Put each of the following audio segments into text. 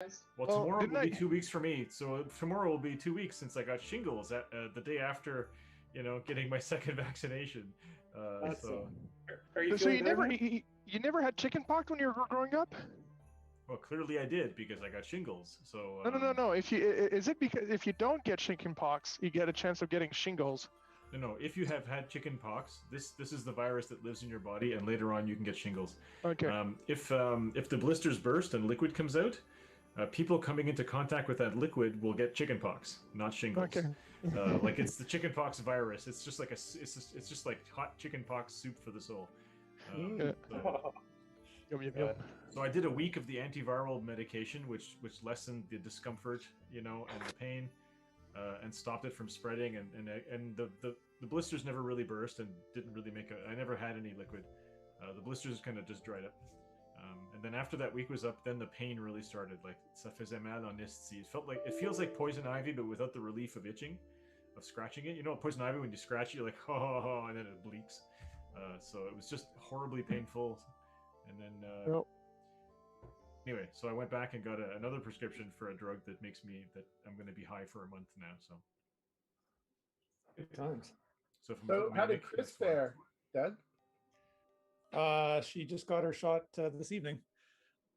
Well, Well, tomorrow didn't will be I- 2 weeks for me. So tomorrow will be 2 weeks since I got shingles at the day after, getting my second vaccination. That's So, Are you So feeling you better never now? you never had chicken pox when you were growing up? well, clearly I did because I got shingles. So, No. Is it because if you don't get chicken pox, you get a chance of getting shingles? no. If you have had chicken pox, this is the virus that lives in your body, and later on you can get shingles. Okay. If the blisters burst and liquid comes out, people coming into contact with that liquid will get chicken pox, not shingles. Okay. Like it's the chicken pox virus. It's just like it's just like hot chicken pox soup for the soul. Yeah. So, Yum. so I did a week of the antiviral medication, which lessened the discomfort, and the pain, and stopped it from spreading. And the blisters never really burst and didn't really I never had any liquid. The blisters kind of just dried up. And then after that week was up, then the pain really started. Like ça faisait mal en esti. It feels like poison ivy, but without the relief of itching, of scratching it. You know, poison ivy when you scratch it, you're like oh, and then it bleeds. So it was just horribly painful. And then anyway, so I went back and got another prescription for a drug that I'm going to be high for a month now. So Good times. so, if I'm So how did manic, Chris that's fine. fare, Doug? She just got her shot this evening.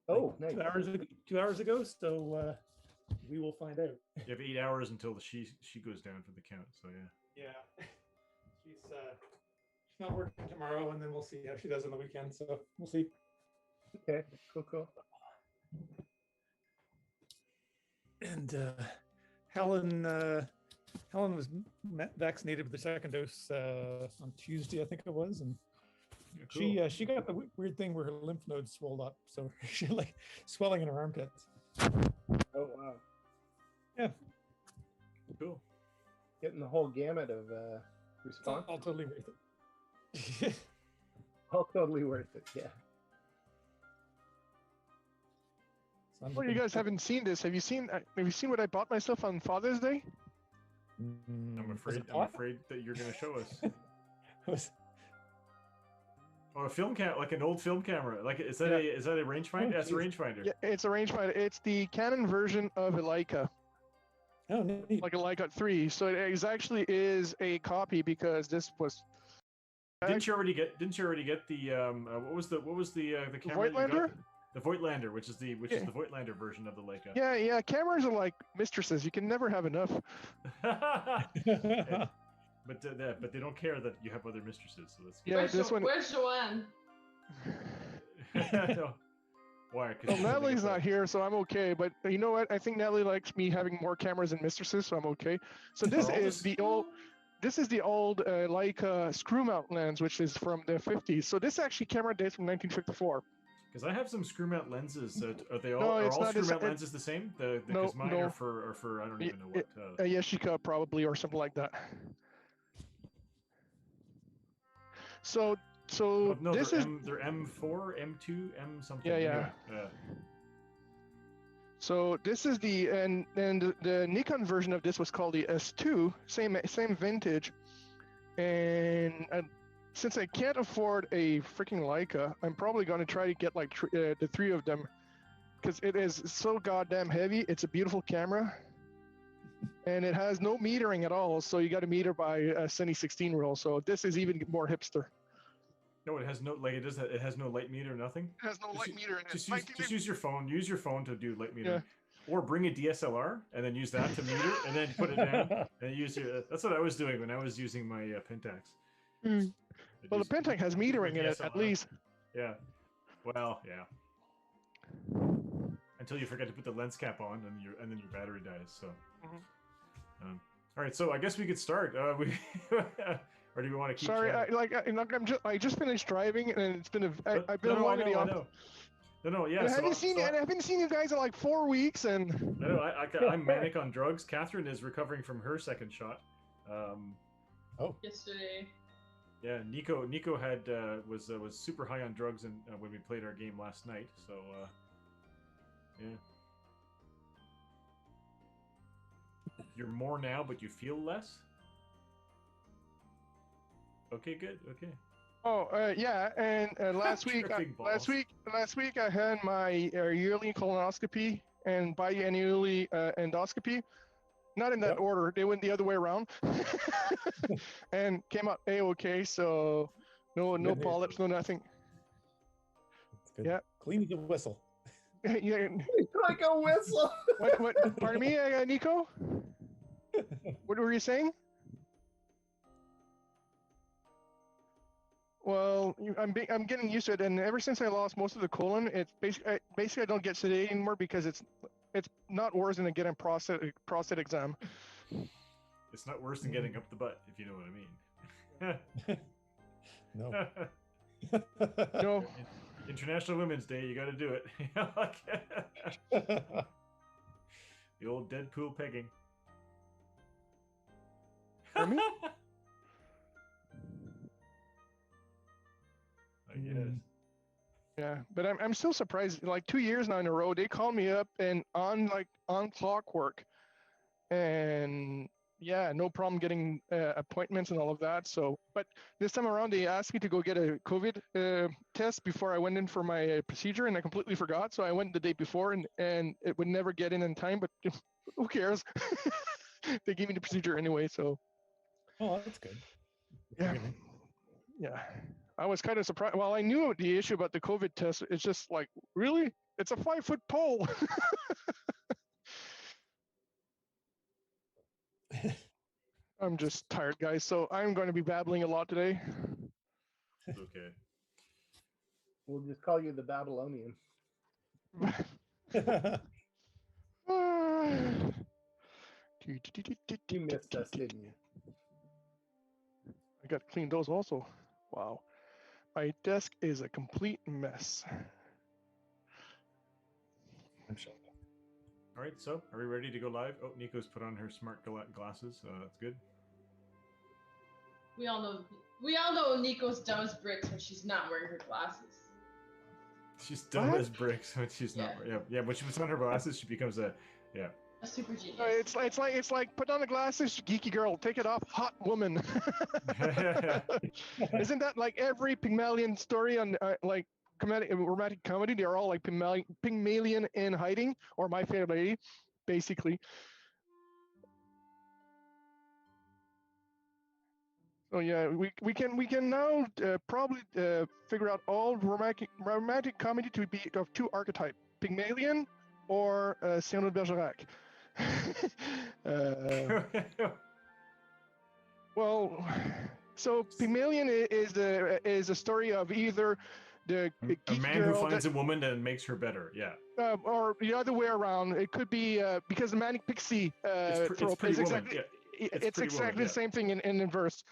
Oh, like nice. 2 hours ago. So we will find out. You have 8 hours until she goes down for the count. So yeah. Yeah, she's not working tomorrow, and then we'll see how she does on the weekend. So we'll see. Okay, cool. And Helen was vaccinated with the second dose on Tuesday, I think it was, and Yeah, cool. she got the weird thing where her lymph nodes swelled up, so she like swelling in her armpits. Oh wow, Yeah, Cool. getting the whole gamut of response. all totally worth it. All totally worth it. Yeah. So I'm Well, you looking- guys haven't seen this. Have you seen what I bought myself on Father's Day? I'm Was afraid it hot? that you're going to show us. Was- Oh, a film cam, like an old film camera. Like is that a rangefinder? That's a rangefinder. Yeah, it's a rangefinder. It's the Canon version of a Leica, Oh, neat. like a Leica 3. So it actually is a copy because this was Didn't you already get the what was the camera that you Voigtlander? got? The Voigtlander, which is the Voigtlander version of the Leica. Yeah. Cameras are like mistresses. You can never have enough. But they don't care that you have other mistresses, so that's Yeah, this one. Where's Joanne? No. Why? Well, Natalie's not here, so I'm okay. But you know what? I think Natalie likes me having more cameras than mistresses, so I'm okay. So this Are all is this- the old Leica screw mount lens, which is from the 50s. So this actually camera dates from 1954. Because I have some screw mount lenses. Are they all? No, are it's all not screw the mount sa- lenses the same? Because No, mine no. are for I don't even know what. Yashica probably or something like that. So No, this they're is they're M4, M2, M something. Yeah. Anyway, so this is the Nikon version of this was called the S2, same vintage, and since I can't afford a freaking Leica, I'm probably going to try to get like the three of them, because it is so goddamn heavy. It's a beautiful camera, and it has no metering at all. So you got to meter by a Cine 16 rule. So this is even more hipster. No, it has no it has no light meter, nothing. It has no light meter in it. Just use your phone. Use your phone to do light metering. Or bring a DSLR and then use that to meter, and then put it down and use your. That's what I was doing when I was using my Pentax. Well, the Pentax has metering in it at least. Yeah. Well, yeah. Until you forget to put the lens cap on, and then your battery dies. So. All right, so I guess we could start. Or do we want to keep? Sorry, I just finished driving, and it's been I've been long in the office. No, yeah. I haven't seen you guys in like 4 weeks, and no, I'm manic on drugs. Catherine is recovering from her second shot. Yesterday. Yeah, Nico had was super high on drugs and when we played our game last night. So yeah. You're more now, but you feel less? Okay, good. Okay. Oh, yeah, and last week I had my yearly colonoscopy, and biannually endoscopy. Not in that Yep. order. They went the other way around, and came out a-okay. So no Good news. polyps, no nothing. That's good. Yeah. Clean as a whistle. Yeah. Like a whistle. What? Pardon me, Nico. What were you saying? Well, I'm getting used to it, and ever since I lost most of the colon, it's basically I don't get sedated anymore because it's not worse than getting prostate exam. It's not worse than getting up the butt, if you know what I mean. No. No, International Women's Day, you got to do it. The old Deadpool pegging. Pardon me? I guess. Yeah, but I'm still surprised. Like 2 years now in a row, they call me up and on clockwork, and yeah, no problem getting appointments and all of that. So, but this time around, they asked me to go get a COVID test before I went in for my procedure, and I completely forgot. So I went the day before, and it would never get in time. But who cares? They gave me the procedure anyway. So Oh, that's good. yeah, yeah. I was kind of surprised. Well, I knew the issue about the COVID test. It's just like, really? It's a 5-foot pole. I'm just tired, guys. So I'm going to be babbling a lot today. Okay. We'll just call you the Babylonian. You missed us, didn't you? I got to clean those also. Wow. My desk is a complete mess. I'm sure. All right, so are we ready to go live? Oh, Nico's put on her smart glasses. That's good. We all know Nico's dumb as bricks when she's not wearing her glasses. She's dumb What? as bricks when she's not. Yeah. When she puts on her glasses, she becomes a super genius. It's like put on the glasses, geeky girl. Take it off, hot woman. Isn't that like every Pygmalion story on like romantic comedy? They're all like Pygmalion in hiding, or My Fair Lady, basically. So yeah, we can now probably figure out all romantic comedy to be of two archetypes: Pygmalion or Cyrano de Bergerac. Well, so Pygmalion is a story of either the a geeky man girl who finds a woman and makes her better. Yeah. or the other way around. It could be because the manic pixie It's Pretty Woman. exactly Yeah. it's Pretty exactly Woman, the yeah. same thing in inverse.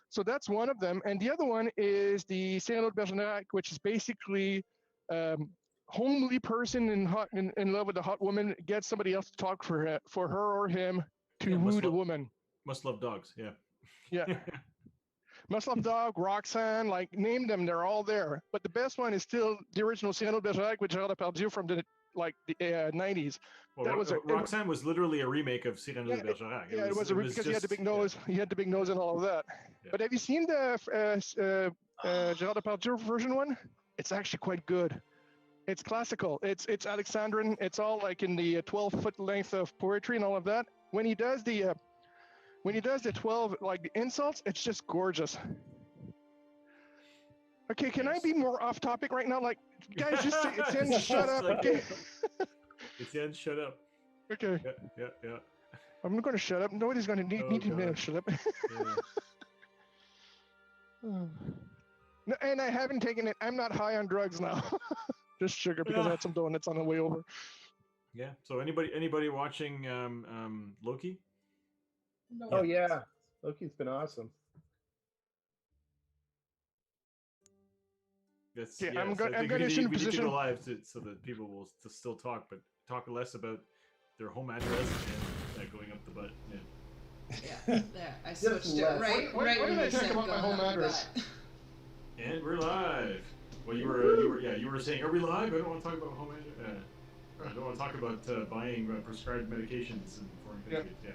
So that's one of them, and the other one is the Cyrano de Bergerac, which is basically homely person in love with a hot woman gets somebody else to talk for her or him to Yeah, woo the woman. Must love dogs. Yeah. Yeah. Must Love Dog, Roxanne, like name them, they're all there. But the best one is still the original Cyrano de Bergerac with Gerard Depardieu from the 90s. Well, That was Roxanne was literally a remake of Cyrano de Bergerac. Because he had the big nose. He had the big nose and all of that. Yeah. But have you seen the Gerard Depardieu version one? It's actually quite good. It's classical. It's Alexandrine. It's all like in the 12-foot length of poetry and all of that. When he does the 12 like the insults, it's just gorgeous. Okay, can I be more off topic right now? Like, guys, just say Etienne, shut up. Okay. Etienne, shut up. Okay. Yeah. I'm going to shut up. Nobody's going to need me to shut up. No, and I haven't taken it. I'm not high on drugs now. Just sugar because I had some donuts on the way over. Yeah. So anybody watching Loki? No. Oh yeah, Loki's been awesome. I'm going to we assume need to position go live so that people will still talk, but talk less about their home address and going up the butt. Yeah, there. I switched it right. What Right did when I you talk said about my going home up the address? butt. And we're live. Well, you were saying, are we live? I don't want to talk about home address. I don't want to talk about buying prescribed medications in foreign countries. Yeah.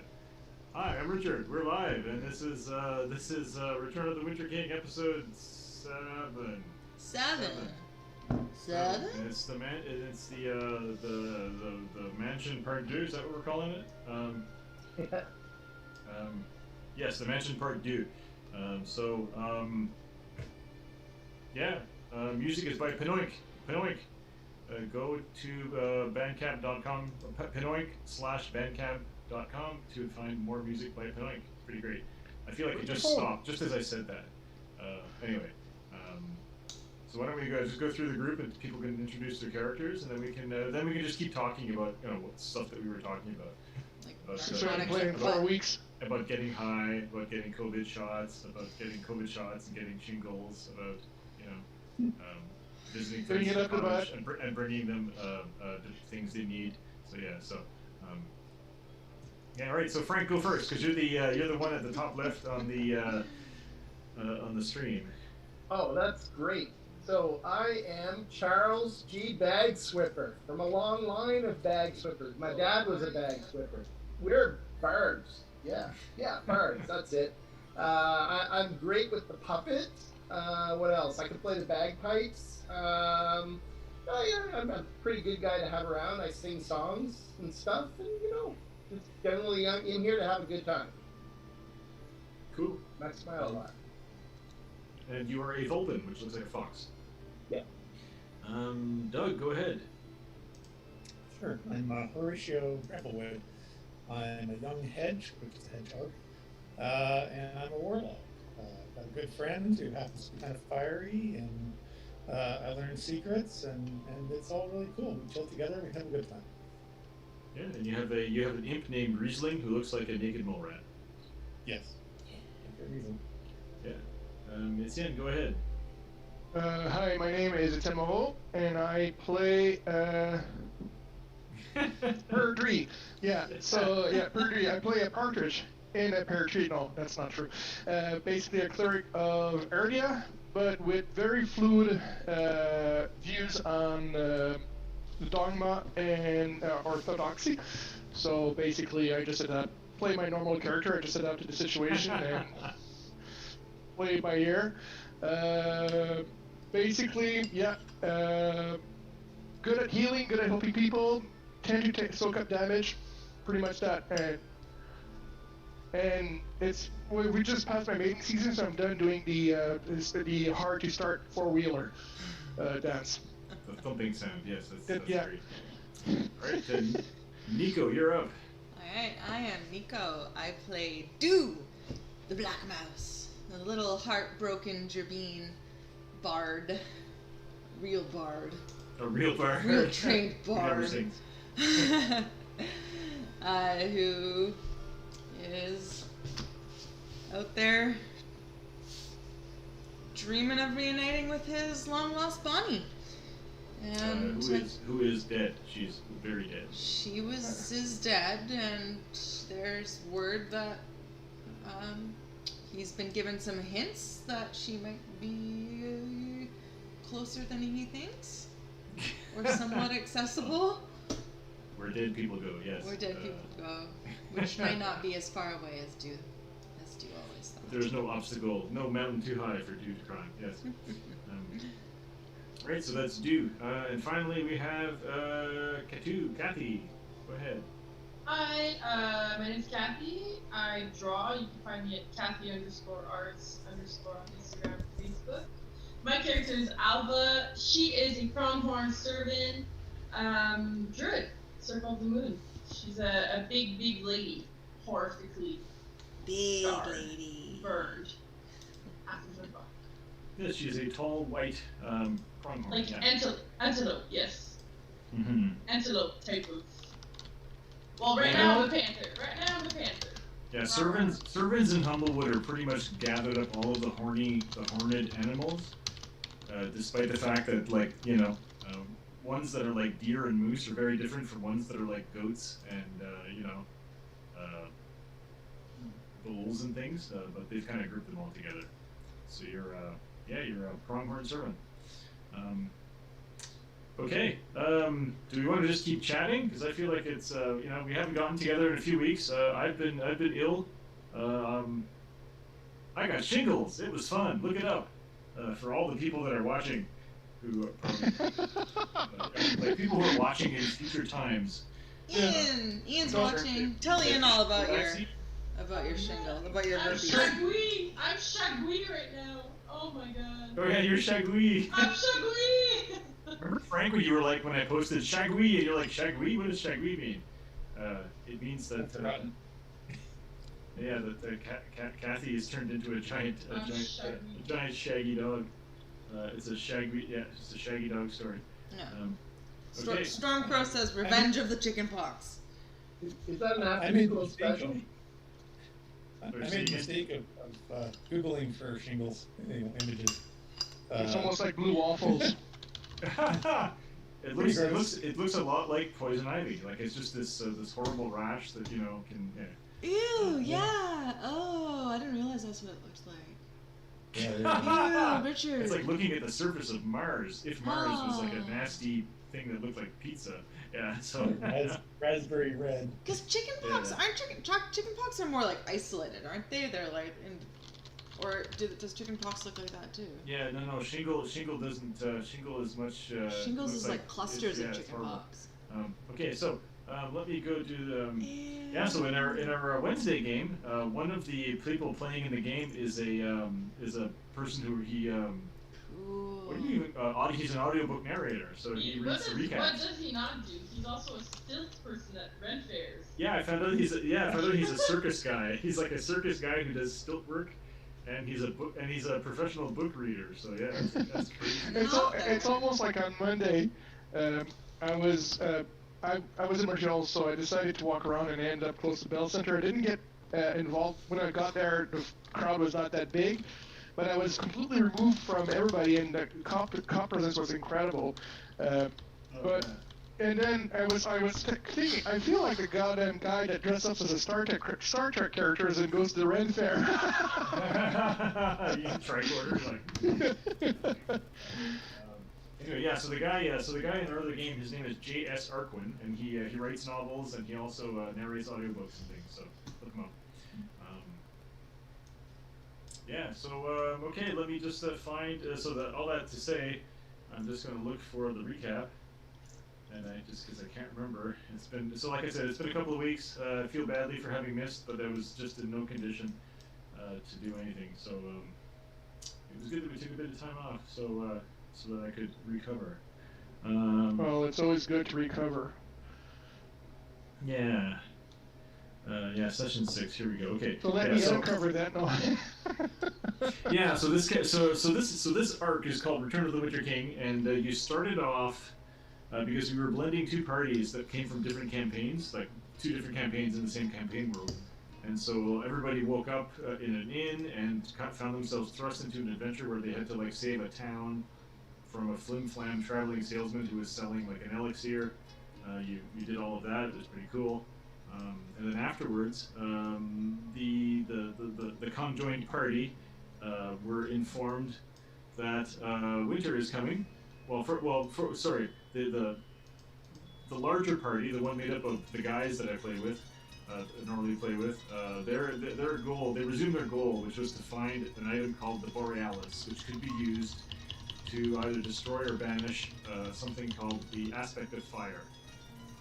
Hi, I'm Richard. We're live, and this is Return of the Winter King, episode 7. 7. Seven? And it's the mansion part 2. Is that what we're calling it? Yes, the mansion part 2. Music is by Pinoink. Pinoink. Go to bandcamp.com, pinoink/bandcamp.com to find more music by Pinoink. Pretty great. I feel like it just stopped just as I said that. Anyway, so why don't we guys just go through the group and people can introduce their characters, and then we can just keep talking about what stuff that we were talking about. So I've been playing 4 weeks. About getting high, about getting COVID shots, and getting shingles, about visiting friends in college and bringing them things they need. All right. So Frank, go first because you're the one at the top left on the stream. Oh, that's great. So I am Charles G. Bag Swiffer from a long line of bag swippers. My dad was a bag swiffer. We're bards. Yeah, bards. That's it. I'm great with the puppet. What else? I can play the bagpipes. I'm a pretty good guy to have around. I sing songs and stuff, and just generally I'm in here to have a good time. Cool. That's my lot. And you are a Vulpin, which looks like a fox. Yeah. Doug, go ahead. Sure. I'm Horatio Humblewood. I'm a young hedge, which is a hedgehog, and I'm a warlock. I've got a good friend who happens to be kind of fiery, and I learn secrets, and it's all really cool. We chill together, we have a good time. Yeah, and you have an imp named Riesling who looks like a naked mole rat. Yes. Good reason. Yeah. Etienne, go ahead. Hi, my name is Etienne Moreau, and I play Perdrix. Yeah, Perdrix. I play a partridge in a pear tree. No, that's not true. Basically a cleric of Erdia, but with very fluid views on the dogma and orthodoxy. So basically I just play my normal character, I just adapt to the situation and play it by ear. Good at healing, good at helping people, tend to soak up damage, pretty much that. And we just passed my mating season, so I'm done doing the hard to start 4-wheeler dance. The thumping sound, yes, that's yeah. great. Alright, then Nico, you're up. Alright, I am Nico. I play Do, the Black Mouse, the little heartbroken Gerbine bard. Real bard. A real bard? Real trained bard. Never sings. Who is out there dreaming of reuniting with his long-lost Bonnie. And who is dead? She's very dead. She is dead, and there's word that he's been given some hints that she might be closer than he thinks, or somewhat accessible. Where dead people go, yes. Where dead people go, which might not be as far away as Do always thought. There's no obstacle, no mountain too high for Do to climb, yes. Right, so that's Do. And finally we have Kathy. Go ahead. Hi, my name's Kathy. I draw. You can find me at Kathy_arts_ on Instagram and Facebook. My character is Alva. She is a pronghorn servant druid, Circle of the Moon. She's a big lady, horrifically big scarred, lady. burned after her buck. Yes, she's a tall, white pronghorn. Like antelope, yes. Mm-hmm. Antelope type of. Well, right now I'm a panther. Yeah, servants in Humblewood are pretty much gathered up all of the horned animals, despite the fact that, ones that are like deer and moose are very different from ones that are like goats and, bulls and things, but they've kind of grouped them all together. So you're a pronghorn servant. Okay, do we want to just keep chatting? Because I feel like it's, we haven't gotten together in a few weeks. I've been ill. I got shingles. It was fun. Look it up. For all the people that are watching. who are probably like people who are watching in future times. Ian's watching. Tell Ian all about your shingle, about your I'm herpes. Shagui! I'm Shagui right now. Oh my god. Oh yeah, you're Shagui. I'm Shagui! Remember Frank when you were like when I posted Shagui and you're like Shagui? What does Shagui mean? It means that yeah, that Kathy is turned into a giant shaggy dog. It's a shaggy dog story. Yeah. Okay. Stormcrow says Revenge of the Chickenpox. Is that an I made after-school the special? I made the mistake of Googling for shingles images. It's almost like blue waffles. It looks a lot like poison ivy. Like it's just this horrible rash that can. Yeah. Ew, yeah. Oh, I didn't realize that's what it looked like. Yeah, Ew, Richard. It's like looking at the surface of Mars. If Mars was like a nasty thing that looked like pizza. Yeah. So. raspberry red. Because chickenpox chickenpox are more like isolated, aren't they? They're like or does chickenpox look like that too? Yeah, no. Shingle doesn't. Shingle is much. Shingles is like clusters of chickenpox. Okay, so let me go to yeah. So in our Wednesday game, one of the people playing in the game is a person who Cool. what do you he's an audiobook narrator, so he reads the recaps. What does he not do? He's also a stilts person at Ren Fairs. Yeah, I found out he's a circus guy. He's like a circus guy who does stilt work. And he's a professional book reader, so yeah, that's crazy. It's almost like on Monday, I was in Montreal, so I decided to walk around and end up close to Bell Center. I didn't get involved when I got there. The crowd was not that big, but I was completely removed from everybody, and the cop presence was incredible. And then I was thinking, I feel like the goddamn guy that dresses up as a Star Trek characters and goes to the Ren Fair. You tricorder, like. Anyway, yeah. So the guy in our other game, his name is J.S. Arquin, and he writes novels and he also narrates audiobooks and things. So look him up. Yeah. So okay, let me just find. All that to say, I'm just going to look for the recap. And because I can't remember, like I said, it's been a couple of weeks. I feel badly for having missed, but I was just in no condition to do anything. So it was good that we took a bit of time off, so that I could recover. Well, it's always good to recover. Yeah. Session 6. Here we go. Okay. So let me cover that now. Yeah. So this arc is called Return of the Winter King, and you started off. Because we were blending two parties that came from different campaigns, like two different campaigns in the same campaign world. And so everybody woke up in an inn and found themselves thrust into an adventure where they had to like save a town from a flim-flam traveling salesman who was selling like an elixir. You did all of that. It was pretty cool. And then afterwards, the conjoined party were informed that winter is coming. The larger party, the one made up of the guys that I normally play with, their goal, they resumed their goal, which was to find an item called the Borealis, which could be used to either destroy or banish something called the Aspect of Fire,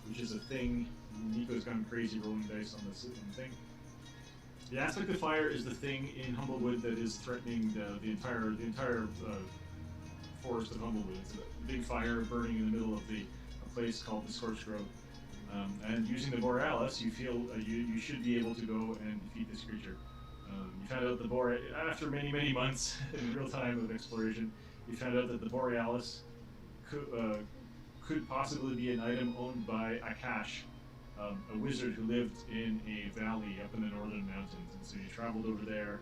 which is a thing. Nico's gone crazy rolling dice on this thing. The Aspect of Fire is the thing in Humblewood that is threatening the entire forest of Humblewood. It's a big fire burning in the middle of a place called the Scorched Grove. And using the Borealis, you feel you should be able to go and defeat this creature. You found out after many months in real time of exploration, you found out that the Borealis could possibly be an item owned by Akash, a wizard who lived in a valley up in the northern mountains. And so you traveled over there.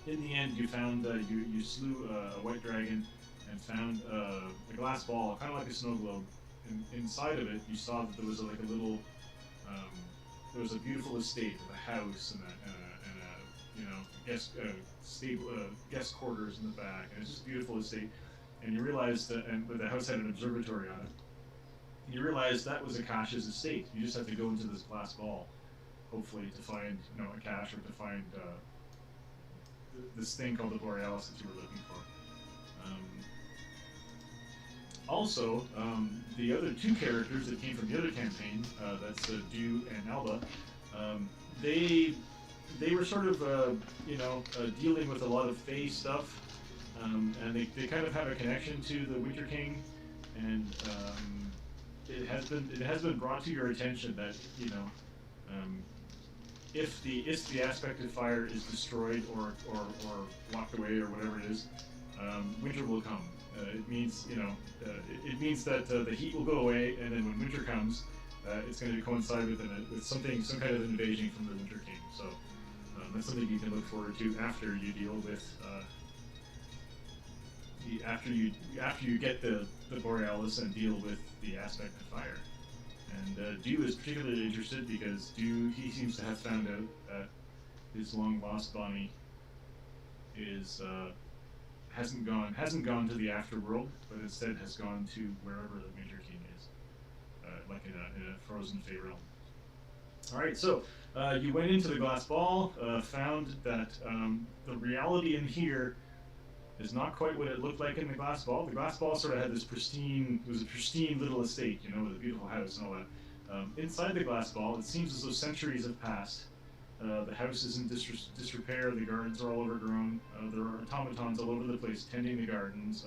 In the end, you found you slew a white dragon and found a glass ball, kind of like a snow globe. And inside of it, you saw that there was like a little, there was a beautiful estate with a house and guest quarters in the back. And it's just a beautiful estate. And you realized but the house had an observatory on it. And you realized that was Akash's estate. You just have to go into this glass ball, hopefully, to find Akash or to find this thing called the Borealis that you were looking for. Also, the other two characters that came from the other campaign, that's Dew and Alba, they were sort of dealing with a lot of Fae stuff, and they kind of have a connection to the Winter King, and it has been brought to your attention that if the aspect of fire is destroyed or locked away or whatever it is, winter will come. It means it means that the heat will go away, and then when winter comes, it's going to coincide with some kind of invasion from the Winter King. So that's something you can look forward to after you deal with after you get the Borealis and deal with the aspect of fire. And Dew is particularly interested because he seems to have found out that his long lost Bonnie hasn't gone to the afterworld, but instead has gone to wherever the Winter King is, like in a frozen Fey realm. All right, so you went into the glass ball, found that the reality in here is not quite what it looked like in the glass ball. The glass ball sort of had this pristine little estate, with a beautiful house and all that. Inside the glass ball, it seems as though centuries have passed. The house is in disrepair, the gardens are all overgrown, there are automatons all over the place tending the gardens,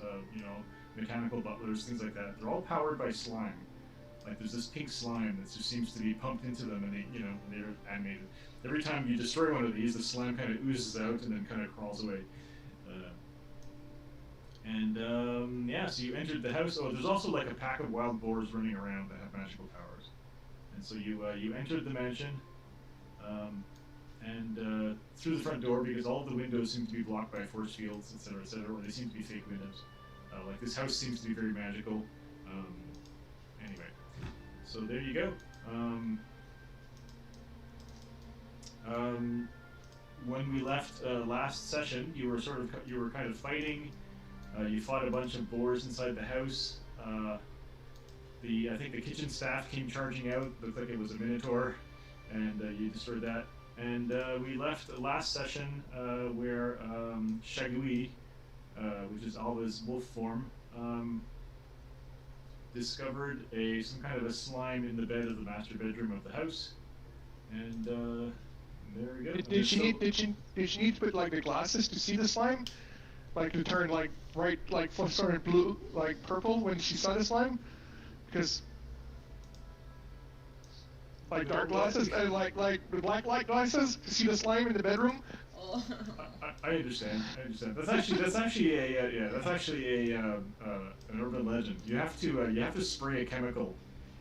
mechanical butlers, things like that. They're all powered by slime. Like there's this pink slime that just seems to be pumped into them, and they're animated. Every time you destroy one of these, the slime kind of oozes out and then kind of crawls away. So you entered the house. Oh, there's also like a pack of wild boars running around that have magical powers. And so you entered the mansion, and through the front door, because all of the windows seem to be blocked by force fields, etc., or they seem to be fake windows. Like this house seems to be very magical. Anyway, so there you go. When we left last session, you were kind of fighting. You fought a bunch of boars inside the house. I think the kitchen staff came charging out. Looked like it was a minotaur, and you destroyed that. And we left the last session where Shagui, which is Alba's wolf form, discovered some kind of a slime in the bed of the master bedroom of the house. And there we go. Did she need to put like the glasses to see the slime? Like to turn like bright, like sort of blue, like purple when she saw the slime? Because like dark glasses, like the black light glasses to see the slime in the bedroom. Oh. I understand. That's actually an urban legend. You have to spray a chemical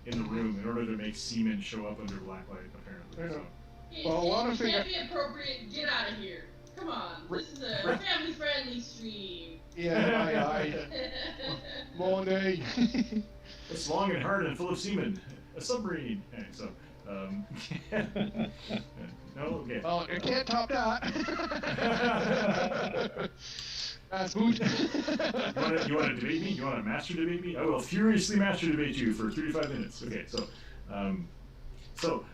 in the room in order to make semen show up under black light. Apparently. So. Hey, Well, a lot of it things. can't be appropriate. Get out of here. Come on. This is a family-friendly stream. Yeah, I. Monday. It's long and hard and full of semen. A submarine. Okay, so. No, okay. Well, you can't top that. That's boot. You want to debate me? You want to master debate me? I will furiously master debate you for 35 minutes. Okay, so. So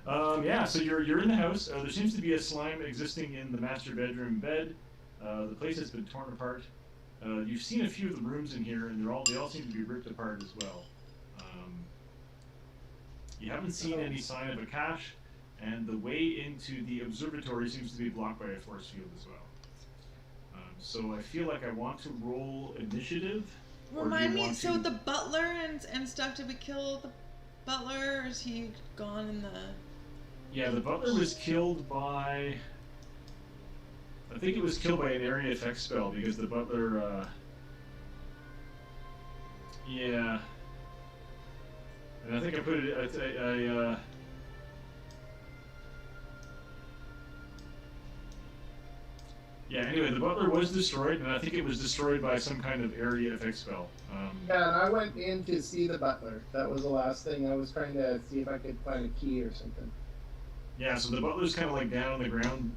you're in the house. There seems to be a slime existing in the master bedroom bed. The place has been torn apart. You've seen a few of the rooms in here, and they all seem to be ripped apart as well. You haven't seen any sign of a cache, and the way into the observatory seems to be blocked by a force field as well. So I feel like I want to roll initiative. Remind me, so the butler and stuff, did we kill the butler, or is he gone in the... Yeah, the butler was killed by... I think it was killed by an area effect spell, because the butler, yeah. And I think I put it, yeah, anyway, the butler was destroyed, and I think it was destroyed by some kind of area effect spell. Yeah, and I went in to see the butler. That was the last thing. I was trying to see if I could find a key or something. Yeah, so the butler's kind of like down on the ground,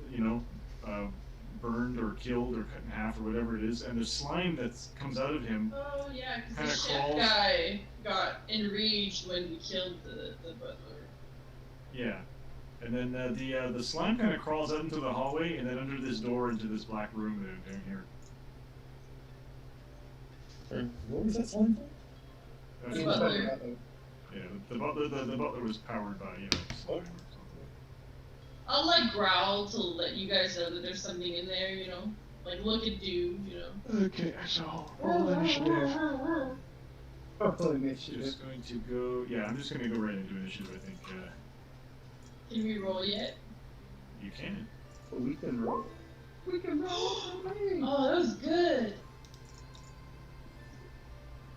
burned or killed or cut in half or whatever it is, and the slime that comes out of him. Oh yeah, because Kinda the chef crawls. guy got enraged when we killed the butler. Yeah, and then the slime kind of crawls out into the hallway, and then under this door into this black room down here. What was that slime That's He's the Butler. better at it. Yeah, the butler was powered by slime or something. I'll like growl to let you guys know that there's something in there, you know? Like look at dude, you know? Okay, so roll initiative. Roll initiative. Just going to go. Yeah, I'm just going to go right into initiative. I think Can we roll yet? you can. But we can roll. We can roll. Oh, that was good.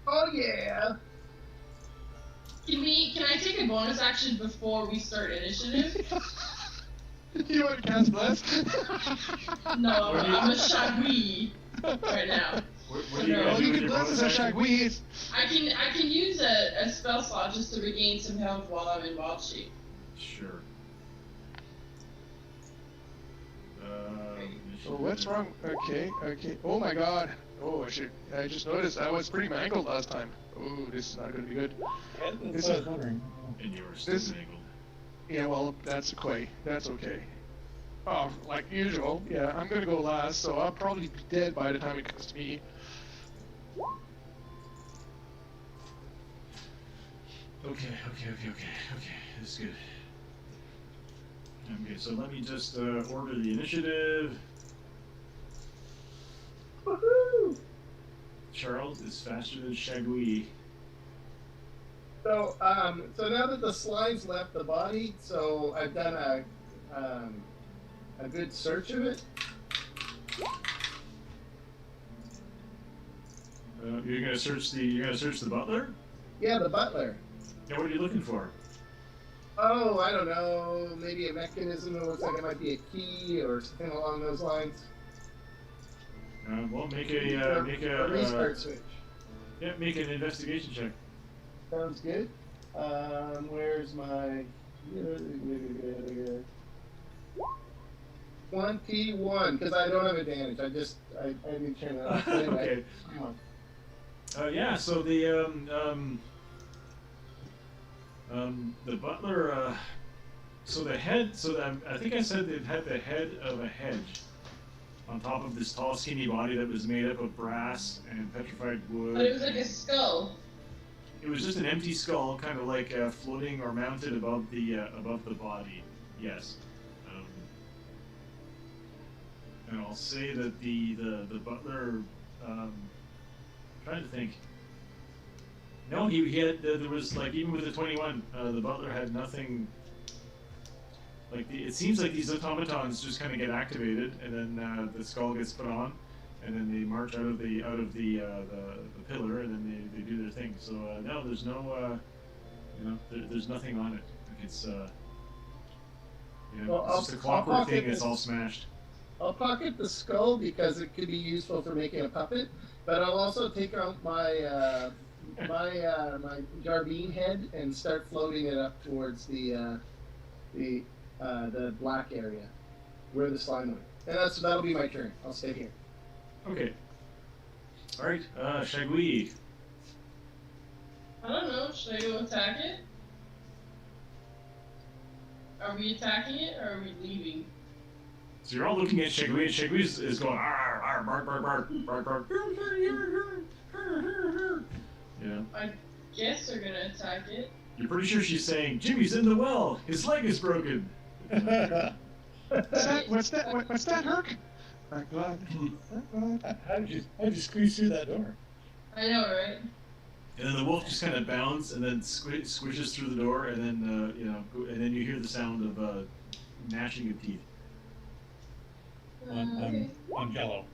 Oh yeah. Can I take a bonus action before we start initiative? You want to cast bless? No, What do you- I'm a shagui right now. What do you No. guys Oh, do you with can your bless bonus us a action? shagui. I can use a spell slot just to regain some health while I'm in wild shape. Sure. Oh, what's wrong? Okay. Oh my god. Oh, I just noticed I was pretty mangled last time. Oh, this is not going to be good. That's what I was wondering. And you were still This- mangled. Yeah, well, that's okay. That's okay. Oh, like usual. Yeah, I'm going to go last, so I'll probably be dead by the time it comes to me. Okay. This is good. Okay, so let me just order the initiative. Woohoo! Charles is faster than Shagui. So now that the slime's left the body, so I've done a good search of it. You're gonna search the butler? Yeah, the butler. Yeah, what are you looking for? Oh, I don't know. Maybe a mechanism that looks like it might be a key or something along those lines. Well, make A a restart switch. yeah, make an investigation check. Sounds good. Where's my 21? Because I don't have advantage. I didn't turn that off. Anyway, Okay. 21. Yeah. So the butler. So the head. So I think I said it had the head of a hedge on top of this tall, skinny body that was made up of brass and petrified wood. But it was like a skull. It was just an empty skull, kind of like floating or mounted above the body. Yes. And I'll say that the butler. Trying to think. No, he had. There was like even with the 21, the butler had nothing. Like it seems like these automatons just kind of get activated, and then the skull gets put on, and then they march out of the pillar, and then they do their thing. So no, there's no there's nothing on it. Like it's Well, it's just a I'll clockwork pocket thing. It's this- all smashed. I'll pocket the skull because it could be useful for making a puppet, but I'll also take out my my Jardine head and start floating it up towards the black area where the slime went. And that'll be my turn. I'll stay here. Okay. All right, Shagui. I don't know. Should I go attack it? Are we attacking it or are we leaving? So you're all looking at Shagui, and Shagui is going, arr, arr, bark, bark, bark, bark, bark. You know, I guess they're gonna attack it. you're pretty sure she's saying, Jimmy's in the well, his leg is broken. What's that, Herc? I'm glad. How did you squeeze through that door? I know, right? And then the wolf just kind of bounds and then squishes through the door, and then and then you hear the sound of gnashing of teeth. Okay. I'm jello.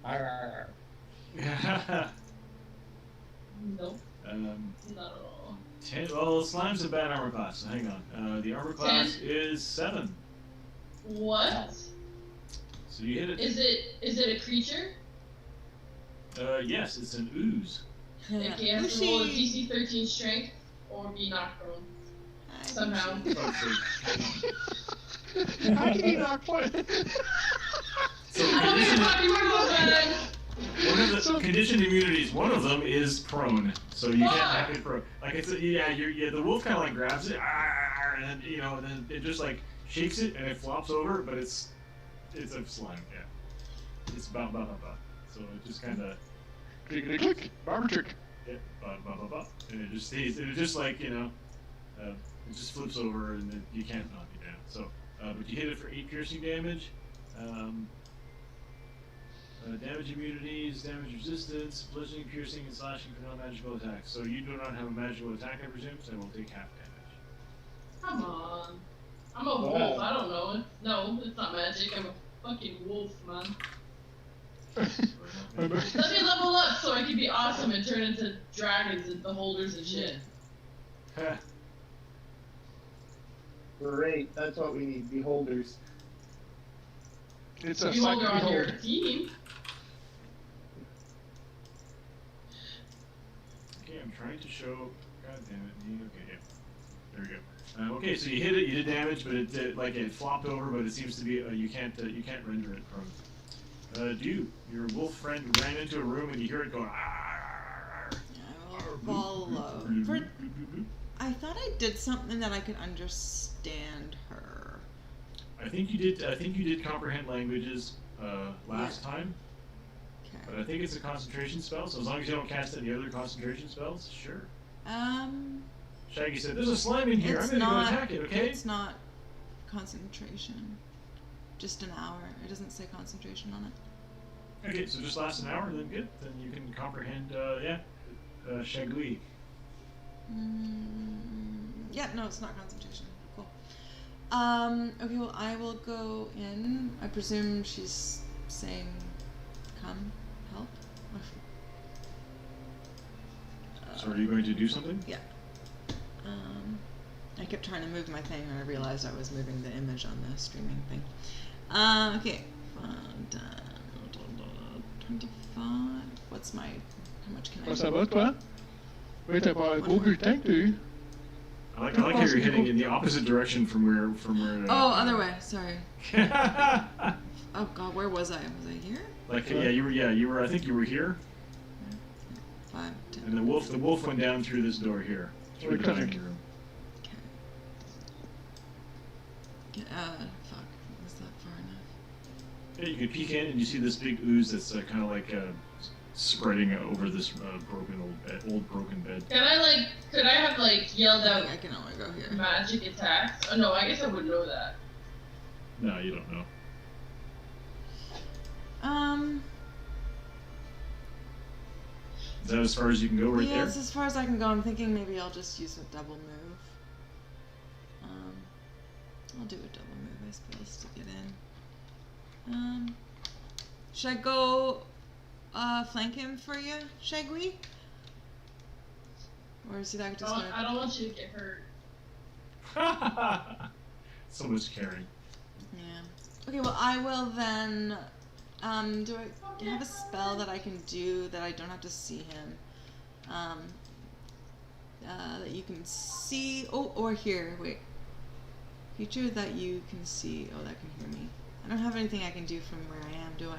Nope, um, not at all. 10. Well, slime's a bad armor class. So hang on. The armor class 10? is 7. What? So you hit it. Is it a creature? Yes, it's an ooze. It can have to roll a Whooshy. DC 13 strength or be knocked prone. Hi, Somehow. How can he not play? So I don't condition, get happy rolls, man! one of the conditioned immunities, one of them is prone. So you can't have it prone. Like it's the wolf kind of like grabs it, and then, and then it just like shakes it and it flops over, but it's a slime. Yeah, it's ba ba ba ba. So it just kind of Click, click, click. Barber trick. Yeah, blah, blah, blah. And it just stays, it just like, it just flips over and then you can't knock it down. So, but you hit it for 8 piercing damage. Damage immunities, damage resistance, bludgeoning, piercing, and slashing for non-magical attacks. So you do not have a magical attack, I presume, so I will take half damage. Come on. I'm a wolf. I don't know. No, it's not magic. I'm a fucking wolf, man. Let me level up so I can be awesome and turn into dragons and beholders and shit. Great. That's what we need. Beholders. It's a Beholder psychic on your behold. team. Okay, I'm trying to show. God damn it. Okay, yeah. There we go. Okay, so you hit it. You did damage, but it flopped over. But it seems to be you can't render it from. Dude, your wolf friend ran into a room and you hear it going. I will follow. I thought I did something that I could understand her. I think you did comprehend languages last time. Okay. But I think it's a concentration spell, so as long as you don't cast any other concentration spells, sure. Shaggy said, "There's a slime in here. I'm gonna go attack it." Okay. It's not concentration. Just an hour. It doesn't say concentration on it. Okay, so just lasts an hour, then good. Then you can comprehend, Shagui. Yeah, no, it's not concentration. Cool. Okay, well, I will go in. I presume she's saying, come, help. So are you going to do something? Yeah. I kept trying to move my thing and I realized I was moving the image on the streaming thing. Okay. 25. What's my... How much can I... Ça va, toi? Oui, t'as pas un gros bulletin que t'as eu? I like how you're hitting in the opposite direction from where. Oh, other way. Sorry. Oh God, where was I? Was I here? You were. I think you were here. 5, 10. And the wolf went down through this door here. Through the dining room. Okay. Fuck. Was that far enough? Yeah, you could peek in and you see this big ooze that's kind of like spreading over this old broken bed. Could I have yelled out I can only go here. magic attacks? Oh no, I guess I would know that. No, you don't know. Is that as far as you can go right there? Yeah, it's as far as I can go. I'm thinking maybe I'll just use a double move. I'll do a double move, I suppose, to get in. Should I go flank him for you, Shagui? Or is he like just gonna... I don't want you to get hurt. So much caring. Yeah. Okay, well, I will then... do I have a spell that I can do that I don't have to see him? That you can see... Oh, or here, wait. Creature that you can see... Oh, that can hear me. I don't have anything I can do from where I am, do I?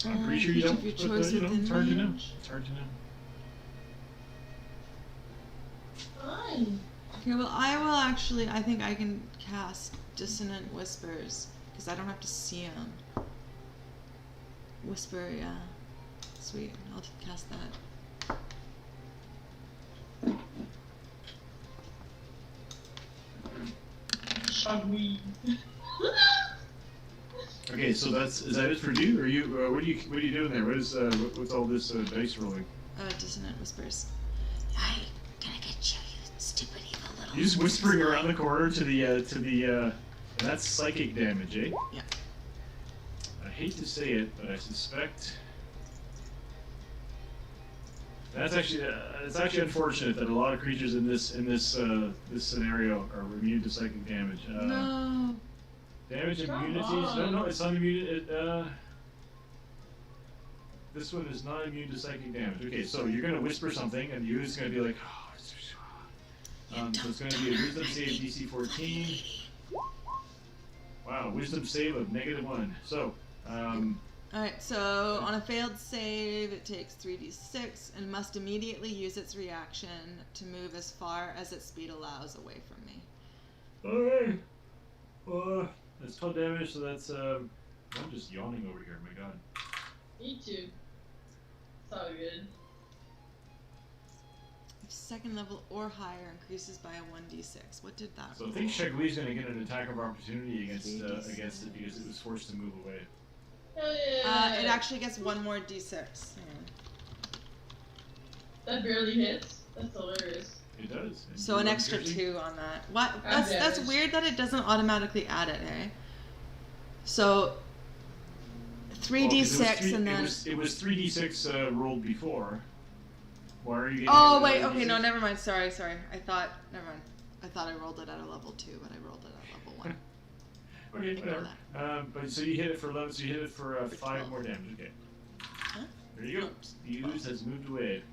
I'm pretty sure you don't. Your But, choice it's hard to know. range. It's hard to know. Fine. Okay, well, I will actually... I think I can cast Dissonant Whispers. Because I don't have to see him. Whisper, yeah. Sweet. I'll cast that. Shagui. Okay, so is that it for you? Or you? What are you doing there? What's all this dice rolling? Dissonant Whispers. I'm gonna get you, you stupid evil little... You're just whispering around the corner to the that's psychic damage, eh? Yeah. I hate to say it, but I suspect that's actually it's actually unfortunate that a lot of creatures in this scenario are immune to psychic damage. No. Damage Come immunities? on. No, it's not immune. This one is not immune to psychic damage. Okay, so you're gonna whisper something, and the ooze is gonna be like, so it's gonna be a wisdom save DC 14. Wow, wisdom save of -1. So, Alright, so on a failed save, it takes 3d6 and must immediately use its reaction to move as far as its speed allows away from me. alright. Well, that's 12 damage, so that's I'm just yawning over here. My God. Me too. It's all good. If second level or higher increases by a 1d6. What did that? So I roll? think Shagui's going to get an attack of opportunity against 3d6. it because it was forced to move away. Hell yeah. It actually gets one more d6. Hang on. That barely hits. That's hilarious. It does. And So you an roll extra Jersey? 2 on that. What? I'm That's damaged. weird that it doesn't automatically add it, eh? So 3d6 Well, 'cause and then. it was 3d6 rolled before. Why are you getting Oh it at wait, a okay, no, 3d6? never mind. Sorry. Never mind. I thought I rolled it at a level 2, but I rolled it at level 1. Okay, Ignore whatever. But so you hit it for 11. So you hit it for 5 12. more damage. Okay. Huh? There you go. Oops. The ooze has moved away.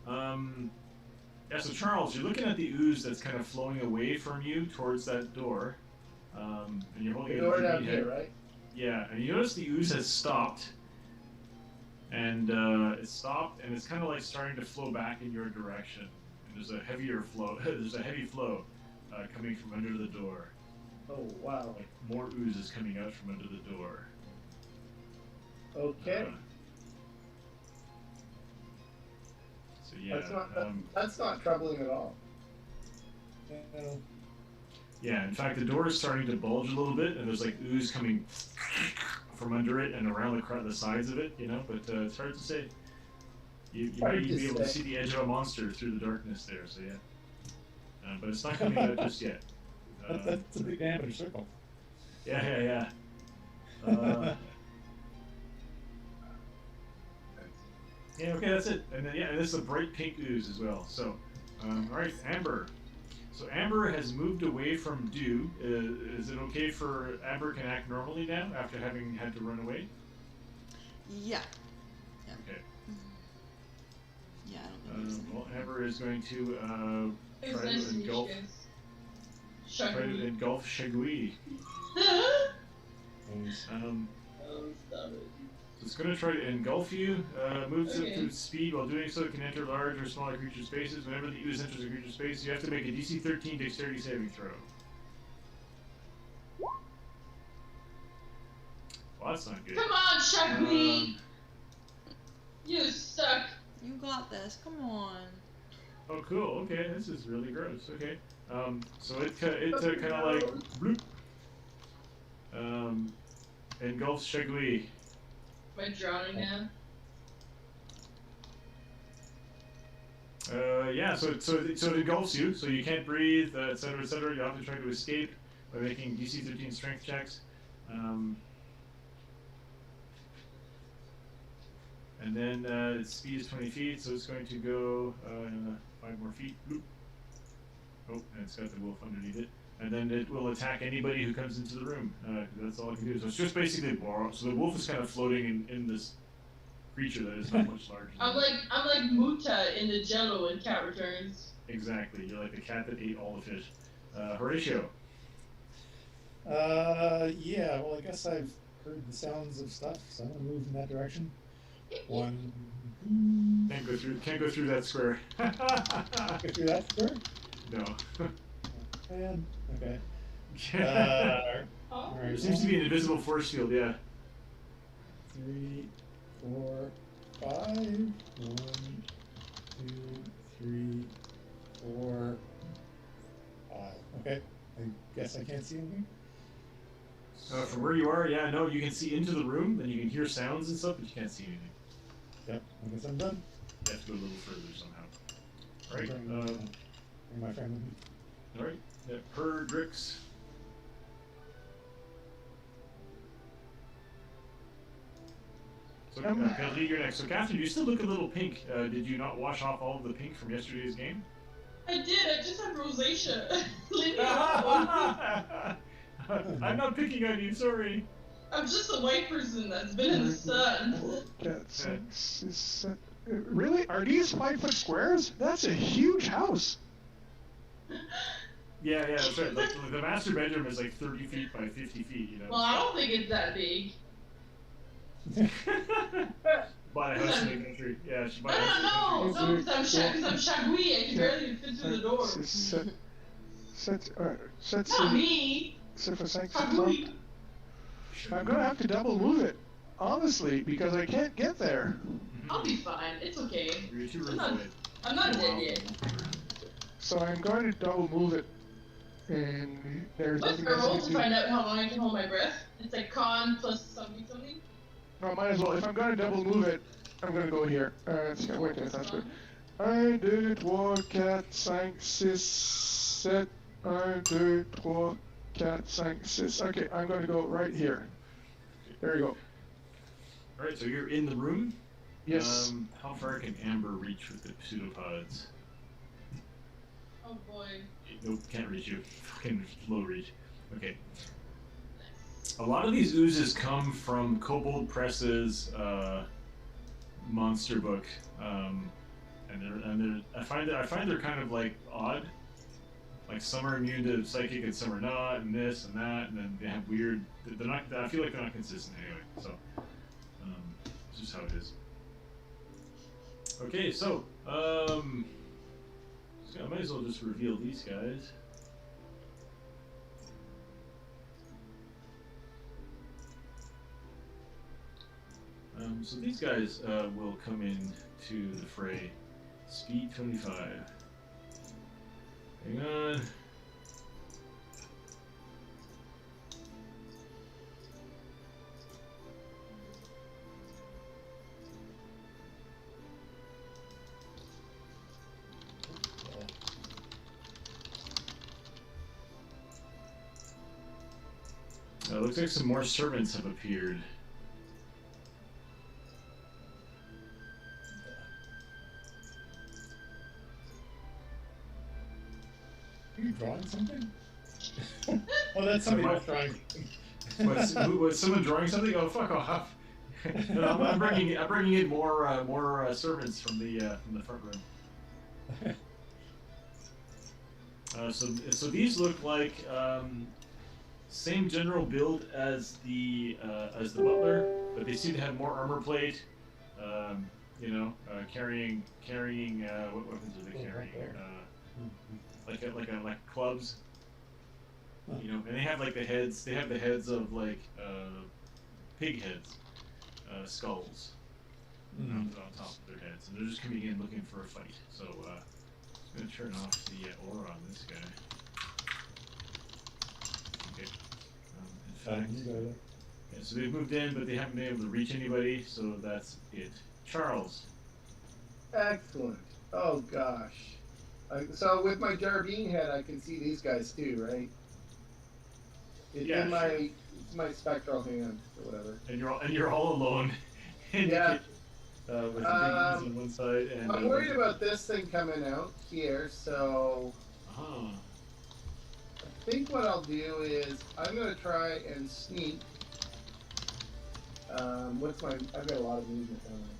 Yeah, so Charles, you're looking at the ooze that's kind of flowing away from you towards that door. And you're holding The it door at your down head. here, right? Yeah, and you notice the ooze has stopped. And it stopped, and it's kind of like starting to flow back in your direction. And there's a heavier flow. There's a heavy flow coming from under the door. Oh, wow. Like more ooze is coming out from under the door. Okay. So yeah, That's not troubling at all. yeah. In fact, the door is starting to bulge a little bit, and there's like ooze coming from under it and around the sides of it. You know, but it's hard to say. You Hard might to be able to say. see the edge of a monster through the darkness there. So yeah, but it's not coming out just yet. That's a big diameter circle. Yeah. Yeah, okay, that's it. And then, yeah, and this is a bright pink ooze as well. So, all right, Amber. So Amber has moved away from Dew. Is it okay for Amber can act normally now after having had to run away? Yeah. Okay. Yeah, I don't think there's Well, Amber is going to It was try nice to to meet you engulf. guys. Try to Shaggy. engulf Shagui. Oh, stop it. So it's going to try to engulf you. Moves Okay. it through speed. While doing so, it can enter large or smaller creature spaces. Whenever the ooze enters a creature space, you have to make a DC 13 Dexterity saving throw. Well, that's not good. Come on, Shaggy! Um, You suck. You got this. Come on. Oh, cool. Okay, this is really gross. Okay. So it kind of like bloop. Engulfs Shagui. Am I drowning now? Yeah. So it engulfs you. So you can't breathe, etc., etc. You have to try to escape by making DC 13 strength checks. And then its speed is 20 feet, so it's going to go 5 more feet. Bloop. Oh, and it's got the wolf underneath it. And then it will attack anybody who comes into the room. That's all it can do. So it's just basically a bar. So the wolf is kind of floating in this creature that is not much larger. I'm like Muta in the Jello in Cat Returns. Exactly. You're like the cat that ate all the fish. Horatio. Yeah, well, I guess I've heard the sounds of stuff, so I'm gonna move in that direction. One. Can't go through that square. Get through that square? No. Man. Okay. There Oh. Alright, seems to be an invisible force field. Yeah. 3, 4, 5. 1, 2, 3, 4, 5. Okay. I guess I can't see anything. From where you are, yeah, no, you can see into the room and you can hear sounds and stuff, but you can't see anything. Yep. I guess I'm done. You have to go a little further somehow. Right. Bring my friend with me. All right. Yeah, Perdrix. So, Kelly, you're next. So, Catherine, you still look a little pink. Did you not wash off all of the pink from yesterday's game? I did. I just have rosacea. Leave me alone. I'm not picking on you. Sorry. I'm just a white person that's been in the sun. Really? Are these 5-foot squares? That's a huge house. Yeah, that's right. Like the master bedroom is like 30 feet by 50 feet. You know. Well, I don't think it's that big. Bought a house in the country. Yeah, she bought a house in the No, country. no, because I'm Shagui. I can barely fit through the door. That's Not me. So for Shagui. I'm gonna have to double move it. honestly, because I can't get there. I'll be fine. It's okay. You're 2 I'm rooms not, away. I'm not an Wow. idiot. So I'm going to double move it. And there's What's nothing my else I roll can to do. find out how long I can hold my breath? It's like con plus something something. No, might as well. If I'm going to double move it, I'm going to go here. Wait, that's good. 1, 2, 3, 4, 5, 6, 7. 1, 2, 3, 4, 5, 6. Okay, I'm going to go right here. There you go. Alright, so you're in the room? Yes. How far can Amber reach with the pseudopods? Oh boy. Nope, can't reach you. Fucking low reach. Okay. A lot of these oozes come from Kobold Press's monster book, and I find they're kind of like odd. Like some are immune to psychic and some are not, and this and that, and then they have weird. They're not. I feel like they're not consistent anyway. So it's just how it is. Okay, so I might as well just reveal these guys. So these guys will come in to the fray. Speed 25. Hang on. Looks like some more servants have appeared. Are you drawing something? Oh, that's somebody else drawing. Was someone drawing something? Oh, fuck off! No, I'm bringing in more servants from the front room. So these look like same general build as the butler, but they seem to have more armor plate. Carrying what weapons are they carrying? Like clubs. You know, and they have like the heads. They have the heads of like pig heads, skulls on top of their heads, and they're just coming in looking for a fight. So I'm gonna turn off the aura on this guy. Okay. In fact, yeah, so they've moved in, but they haven't been able to reach anybody. So that's it. Charles. Excellent. Oh gosh. So with my Jardine head, I can see these guys too, right? Yeah, It's my spectral hand or whatever. And you're all alone. Yeah. With the big ones on one side and. I'm worried about this thing coming out here, so. I think what I'll do is I'm gonna try and sneak. I've got a lot of movement on it.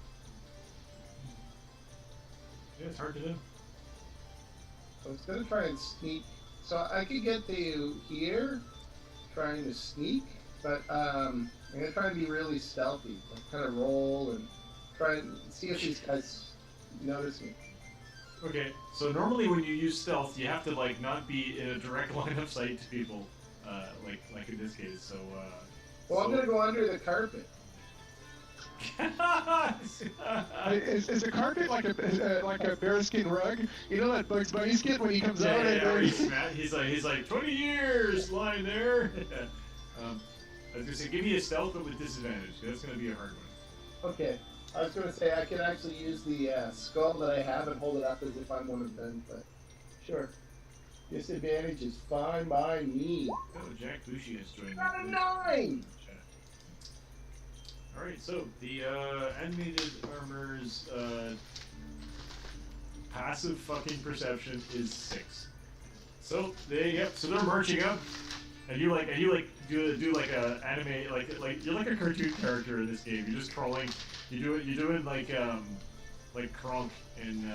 Yeah, it's hard to do. I was gonna try and sneak, so I could get to here, trying to sneak, but I'm gonna try and be really stealthy, like kind of roll and try and see if these guys notice me. Okay, so normally when you use stealth, you have to like not be in a direct line of sight to people, like in this case. So. I'm gonna go under the carpet. Is the carpet like a bearskin rug? You know that Bugs Bunny skit when he comes out and he's like 20 years lying there. I was gonna say give me a stealth but with disadvantage. That's gonna be a hard one. Okay, I was gonna say I can actually use the skull that I have and hold it up as if I'm one of them, but sure. Disadvantage is fine by me. Oh, Jack Bushi has joined. Got a 9. Alright, so the animated armor's passive fucking perception is 6. So they're marching up, and you do like a anime like you're like a cartoon character in this game. You're just crawling. You're doing like Kronk in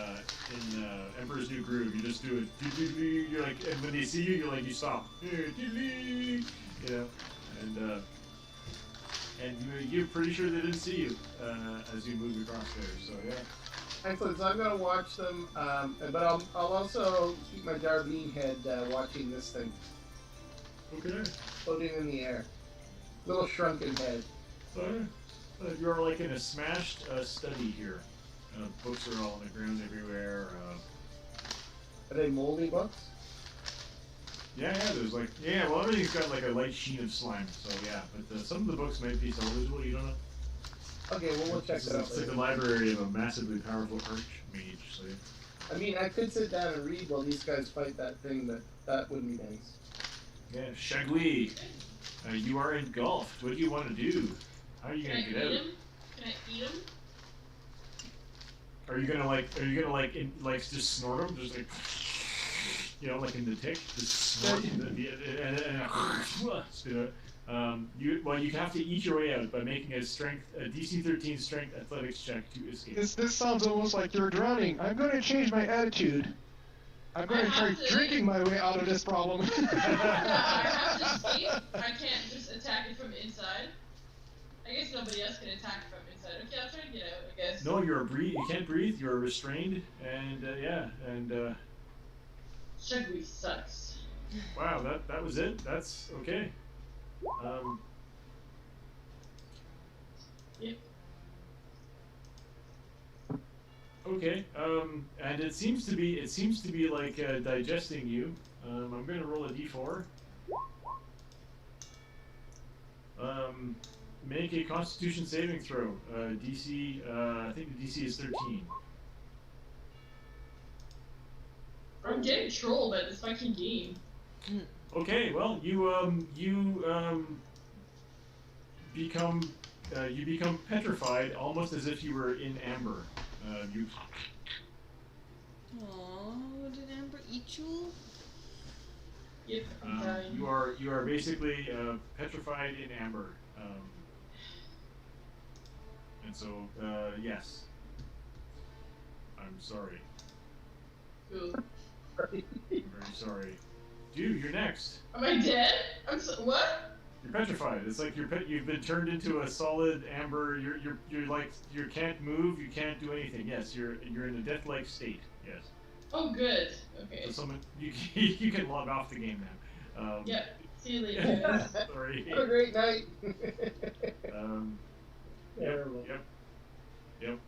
Emperor's New Groove. You just do it. You're like, and when they see you, you stop. You know, and you're pretty sure they didn't see you as you move across there. So yeah. Excellent. So I'm going to watch them, but I'll also keep my Jardine head watching this thing. Okay. Floating in the air. Little shrunken head. Sorry. you're like in a smashed study here. Books are all on the ground everywhere. Are they moldy books? Yeah, there's like, well, everything's got like a light sheen of slime, so yeah, but some of the books might be salvageable, you don't know? Okay, well, we'll check It's it out like later. the library of a massively powerful archmage, so yeah. I mean, I could sit down and read while these guys fight that thing, but that wouldn't be nice. Yeah, Shagui, you are engulfed. What do you want to do? How are you gonna get out? Can I eat him? Are you gonna like just snort them, just like, you know, like in the Tick, just snort and spit out. You have to eat your way out by making a DC 13 strength athletics check to escape. This sounds almost like you're drowning. I'm going to change my attitude. I'm going to try drinking my way out of this problem. Yeah, I have to escape. I can't just attack it from inside. I guess nobody else can attack it from inside. Okay, I'll try to get out, I guess. No, you can't breathe. You're restrained, and Shagui sucks. wow, that was it. That's okay. Yep. Okay. And it seems to be like digesting you. I'm going to roll a d4. Make a Constitution saving throw. DC. I think the DC is 13. I'm getting trolled by this fucking game. Okay. Well, you become petrified, almost as if you were in amber. Aww, did Amber eat you? Yep, I'm dying. You are basically petrified in amber. And so yes, I'm sorry. Cool. I'm very sorry. Dude, you're next. Am I dead? What? You're petrified. It's like you've been turned into a solid amber. You're like you can't move. You can't do anything. Yes, you're in a death-like state. Yes. Oh, good. Okay. So someone you can log off the game now. Yep. See you later, guys. Sorry. Have a great night. Terrible. Yep.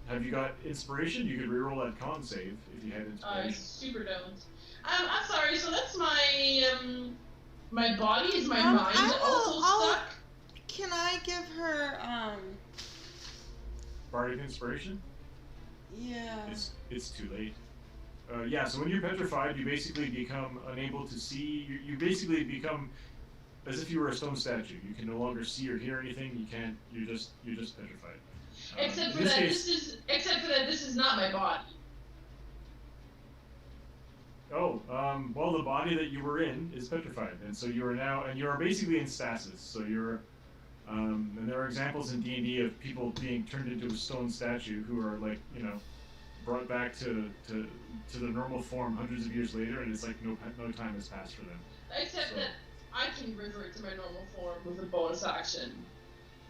Have you got inspiration? You could reroll that con save if you had I inspiration. super don't. I'm sorry. So that's my body. Is my mind also stuck? Can I give her Bardic inspiration? yeah. It's too late. Yeah, so when you're petrified, you basically become unable to see. You basically become as if you were a stone statue. You can no longer see or hear anything. You can't. You're just petrified. Except for in this that, case, this is not my body. Oh, well, the body that you were in is petrified, and so you are now, and you are basically in stasis. So you're, and there are examples in D&D of people being turned into a stone statue who are like, you know, brought back to the normal form hundreds of years later, and it's like no time has passed for them. Except So- that I can revert to my normal form with a bonus action.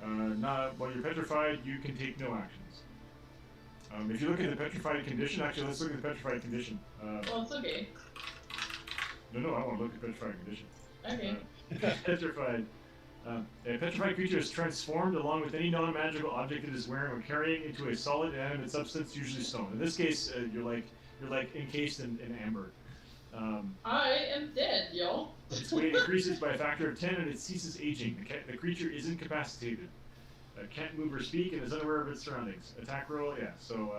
While you're petrified, you can take no actions. If you look at the petrified condition, actually, let's look at the petrified condition. Well, it's okay. No, I want to look at petrified condition. Okay. Petrified. A petrified creature is transformed along with any non-magical object it is wearing or carrying into a solid inanimate substance, usually stone. In this case, you're like encased in amber. I am dead, y'all. Its weight increases by a factor of 10 and it ceases aging. The creature is incapacitated. Can't move or speak and is unaware of its surroundings. Attack roll, yeah. So,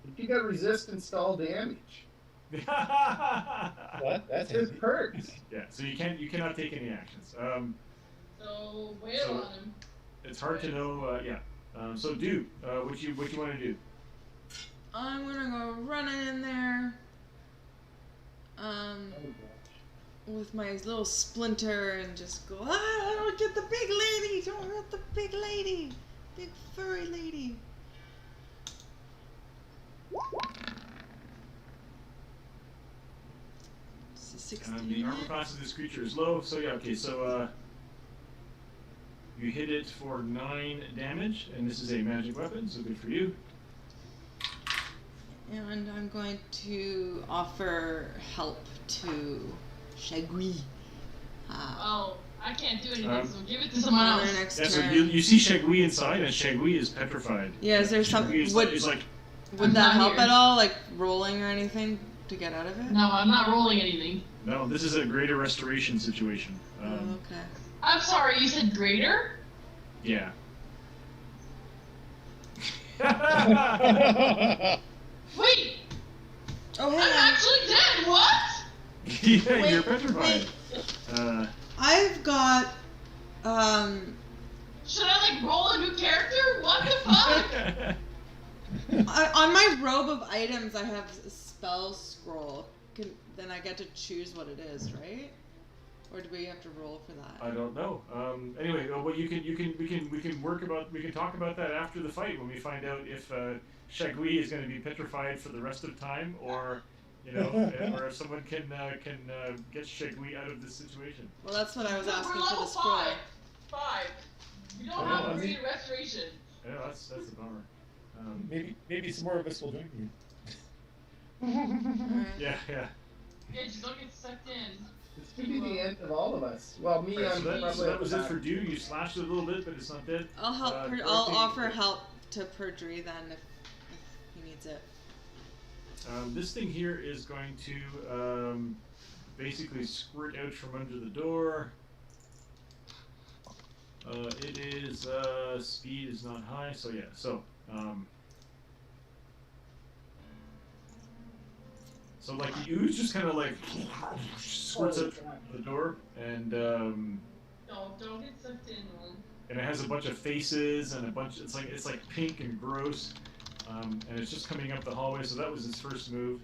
If you got resist install damage, What? That's his handy. perks. yeah. So you cannot take any actions. So wail So- on him. It's hard to know. Yeah. So do what you want to do. I'm gonna go running in there. Oh, gosh. With my little splinter and just go, don't get the big lady! Don't hurt the big lady! Big furry lady! It's a 16. The armor class of this creature is low, so yeah. Okay, so you hit it for 9 damage, and this is a magic weapon, so good for you. And I'm going to offer help to Shagui. Oh, I I can't do anything, so give it to someone On else. their next Yeah, so turn. you see Shagui inside, and Shagui is petrified. Yeah, is there some? Shagui is Would is like, would I'm that not help here. at all? Like rolling or anything to get out of it? No, I'm not rolling anything. no, this is a greater restoration situation. Oh, okay. I'm sorry, you said greater? Yeah. Wait, Oh, I'm hang on. actually dead. What? Yeah, Wait, you're petrified. I've got Should I like roll a new character? What the fuck? on my robe of items, I have a spell scroll. Then I get to choose what it is, right? Or do we have to roll for that? I don't know. Anyway, well, we can talk about that after the fight when we find out if Shagui is going to be petrified for the rest of time, or or if someone can get Shagui out of this situation. Well, that's what I was We're asking for level the scroll. 5. We don't Oh, have I a see. greater restoration. I know that's a bummer. maybe some more of us will join you. Alright. Yeah. Yeah, just don't get sucked in. This could be the end of all of us. Well, me, Right, I'm so probably. that was it for Do. You slashed it a little bit, but it's not dead. I'll help. I'll Dorothy- offer help to Perjury then if he needs it. This thing here is going to basically squirt out from under the door. It is speed is not high, so yeah. So like the ooze just kind of like squirts out the door, and No, don't get sucked in, man. it has a bunch of faces and a bunch. It's like pink and gross, and it's just coming up the hallway. So that was its first move,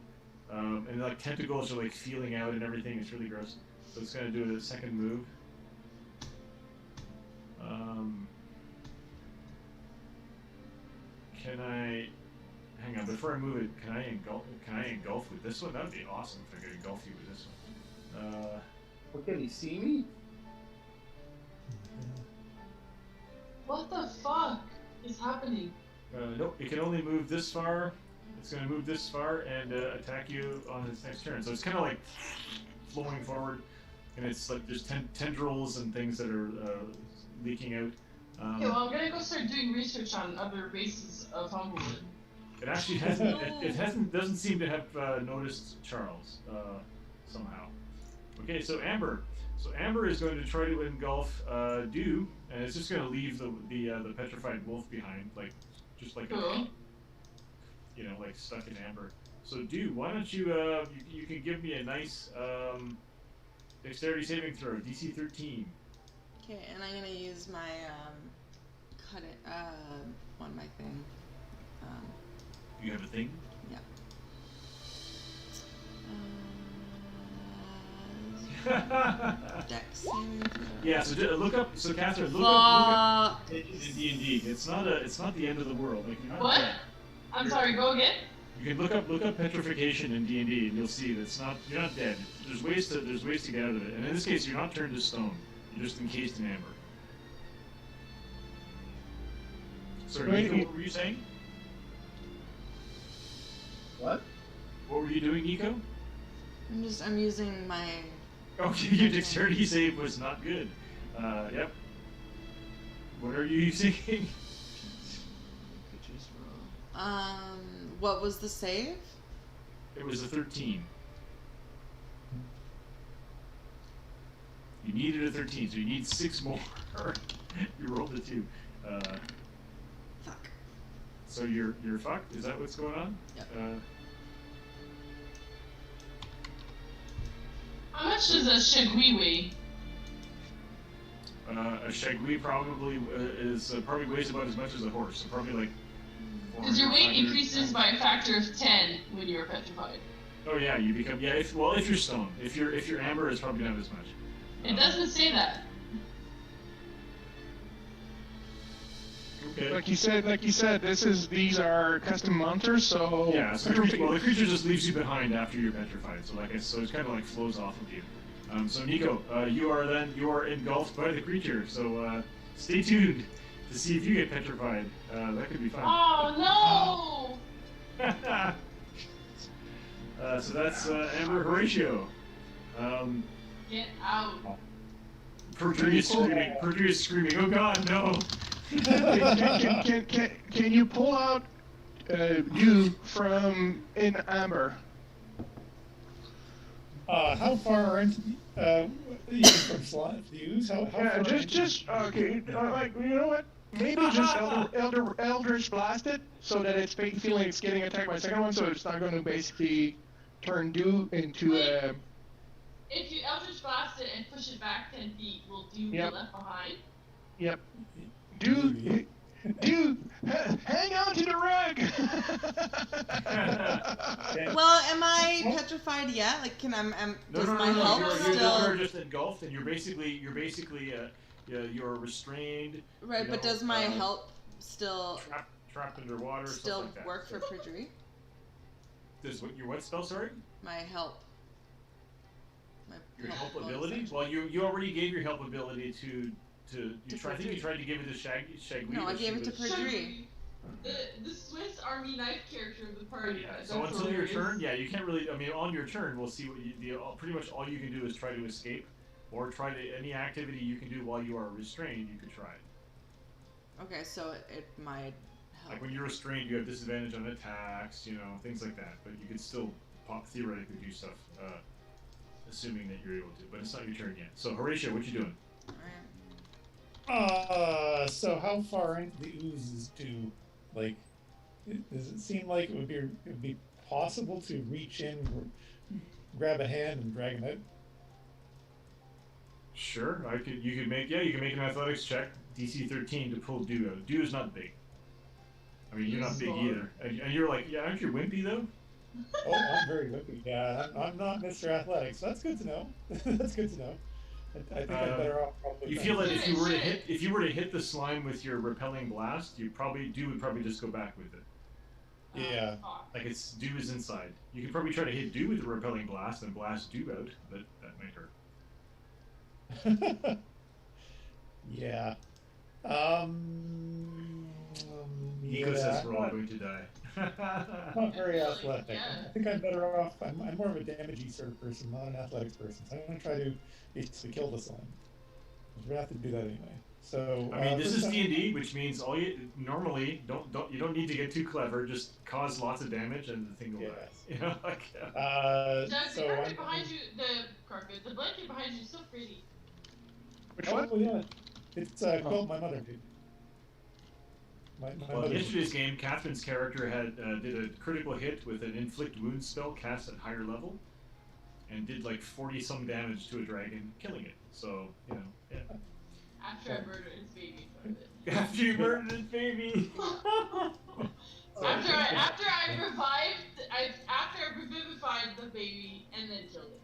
and like tentacles are like feeling out and everything. It's really gross. So it's gonna do a second move. Can I? Hang on, before I move it, can I engulf with this one? That would be awesome if I could engulf you with this one. Well, can he see me? What the fuck is happening? Nope, it can only move this far. It's going to move this far and attack you on its next turn. So it's kind of like flowing forward, and it's like there's tendrils and things that are leaking out. Okay, well, I'm gonna go start doing research on other races of Humblewood. It actually hasn't. It doesn't seem to have noticed Charles somehow. Okay, so Amber. So Amber is going to try to engulf Dew, and it's just going to leave the petrified wolf behind, like just like Cool. like stuck in amber. So Dew, why don't you you can give me a nice dexterity saving throw, DC 13. Okay, and I'm gonna use my cut it on my thing. You have a thing? Yeah. Dex saving throw. Yeah. So look up. So Catherine, look up Fuck. in D&D. It's not the end of the world. Like you're not What? dead. I'm sorry, go again? You can look up petrification in D&D, and you'll see that you're not dead. There's ways to get out of it. And in this case, you're not turned to stone. You're just encased in amber. Sorry, Nico, what were you saying? What? What were you doing, Nico? I'm using my. Okay, your dexterity save was not good. Yep. What are you using? What was the save? It was a 13. You needed a 13, so you need 6 more. You rolled a 2. Fuck. So you're fucked? Is that what's going on? Yep. How much does a Shagui weigh? A Shagui probably probably weighs about as much as a horse, so probably like. Because your 400, weight 500 increases by a factor of 10 when you're petrified. Oh yeah, you become if you're stone. If you're amber, it's probably not as much. It doesn't say that. Okay. Like you said, these are custom monsters, so Yeah, so the creature just leaves you behind after you're petrified. So so it kind of like flows off of you. So Nico, you are engulfed by the creature. So stay tuned to see if you get petrified. That could be fun. Oh no! So that's Amber Horatio. Get out. Perjury is screaming. Perjury is screaming. Oh God, no! Can you pull out dew from in amber? How far into even from slime views? How Yeah, far just okay. Like you know what? Maybe just Eldritch blast it so that it's feeling it's getting attacked by a second one, so it's not going to basically turn dew into a. If you Eldritch Blast it and push it back 10 feet, will Dew be left behind? Yep. Dew, hang on to the rug. Well, am I petrified yet? Like, does my help still? You're just engulfed, and you're basically you're restrained. Right, but does my help still trapped underwater? Still like that. work for perjury? Does your what spell? Sorry. My help. Your help ability? Well, you already gave your help ability to I think you tried to give it to Shaggy. No, I gave it to perjury. The Swiss Army knife character of the party. Yeah, so until your turn, you can't really. I mean, on your turn, we'll see what pretty much all you can do is try to escape, or any activity you can do while you are restrained. You could try it. Okay, so it might help. Like when you're restrained, you have disadvantage on attacks, things like that. But you could still theoretically do stuff, assuming that you're able to. But it's not your turn yet. So Horatio, what you doing? So how far into the oozes do, like, does it seem like it would be possible to reach in, grab a hand, and drag him out? Sure, you could make an athletics check, DC 13 to pull Dew out. Dew is not big. I mean, you're not big either, and you're like, aren't you wimpy though? Oh, I'm very wimpy. Yeah, I'm not Mr. Athletics. So that's good to know. That's good to know. I think I'm better off. You feel that if you were to hit the slime with your repelling blast, Dew would probably just go back with it. Yeah. Like Dew is inside. You could probably try to hit Dew with the repelling blast and blast Dew out, but that might hurt. Yeah. Nico says we're all going to die. Not very athletic. I think I'm better off. I'm more of a damagey sort of person, not an athletics person. So I'm going to try to basically kill the slime. We're going to have to do that anyway. So I mean, this is D&D, which means you don't need to get too clever. Just cause lots of damage and the thing will die. Doug, the carpet behind you, the blanket behind you is so pretty. Which one? Oh yeah, it's called My Mother Did. Well, in yesterday's game, Catherine's character did a critical hit with an inflict wound spell cast at higher level, and did like 40-some damage to a dragon, killing it. So yeah. After I murdered his baby. After you murdered his baby. After I revivified the baby and then killed it.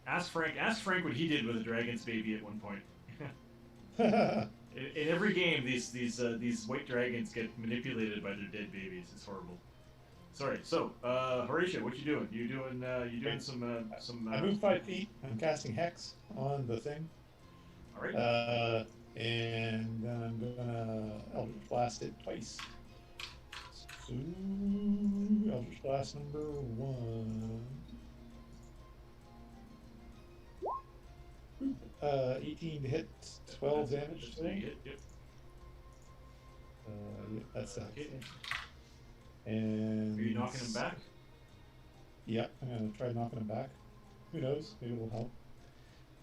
Ask Frank what he did with a dragon's baby at one point. In every game, these white dragons get manipulated by their dead babies. It's horrible. Sorry. So, Horatio, what you doing? You doing some? I moved 5 feet. I'm casting Hex on the thing. All right. And then I'm gonna Eldritch Blast it twice. So, Eldritch Blast number 1. 18 to hit, 12 damage. Yep. That's that. And are you knocking him back? Yeah, I'm gonna try knocking him back. Who knows? Maybe it'll help.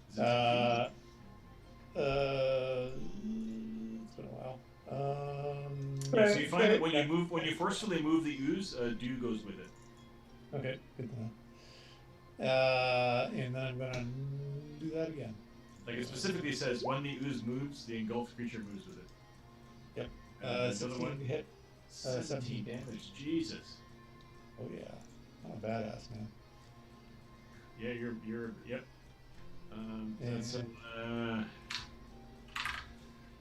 It's been a while. So you find that when you forcefully move the ooze, Dew goes with it. Okay, good to know. And then I'm gonna do that again. Like it specifically says, when the ooze moves, the engulfed creature moves with it. Yep. 16 one hit. 17 damage. Jesus. Oh yeah, I'm a badass man. Yeah, you're yep. That's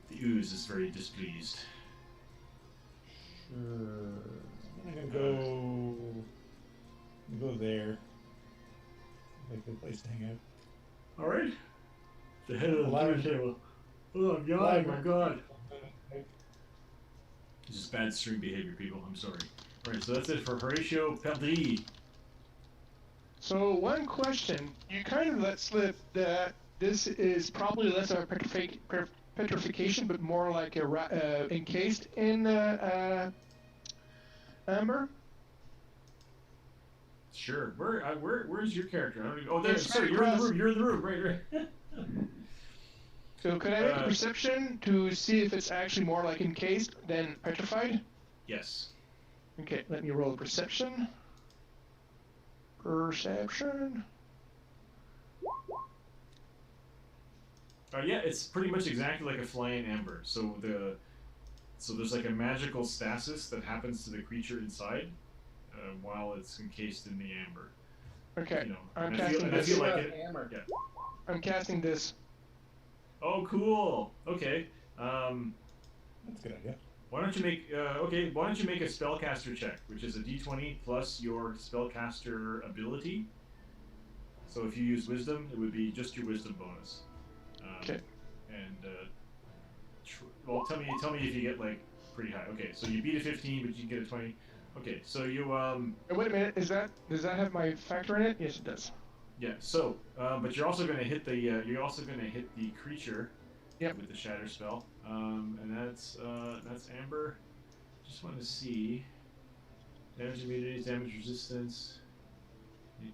the ooze is very displeased. Sure. I'm gonna go there. Like a good place to hang out. All right. The head of the dinner table. Oh, I'm yawning. My God. This is bad stream behavior, people. I'm sorry. All right, so that's it for Horatio Perdri. So one question: you kind of let slip that this is probably less of a petrification, but more like a encased in amber. Sure. Where's your character? I don't even, oh, there. It's Sorry, right you're in the across. room. You're in the room. Right. So could I make a perception to see if it's actually more like encased than petrified? Yes. Okay, let me roll a perception. Perception. Yeah, it's pretty much exactly like a flying amber. So there's like a magical stasis that happens to the creature inside while it's encased in the amber. Okay, You know, I'm and I feel, casting and I this. feel like it. Hammer. Yeah. I'm casting this. Oh, cool. Okay. That's a good idea. Why don't you make a spellcaster check, which is a d20 plus your spellcaster ability. So if you use wisdom, it would be just your wisdom bonus. Okay. And well, tell me if you get like pretty high. Okay, so you beat a 15, but you get a 20. Okay, so you Wait a minute. Does that have my factor in it? Yes, it does. yeah. So but you're also gonna hit the creature. Yep. With the shatter spell. And that's amber. Just want to see damage immunities, damage resistance.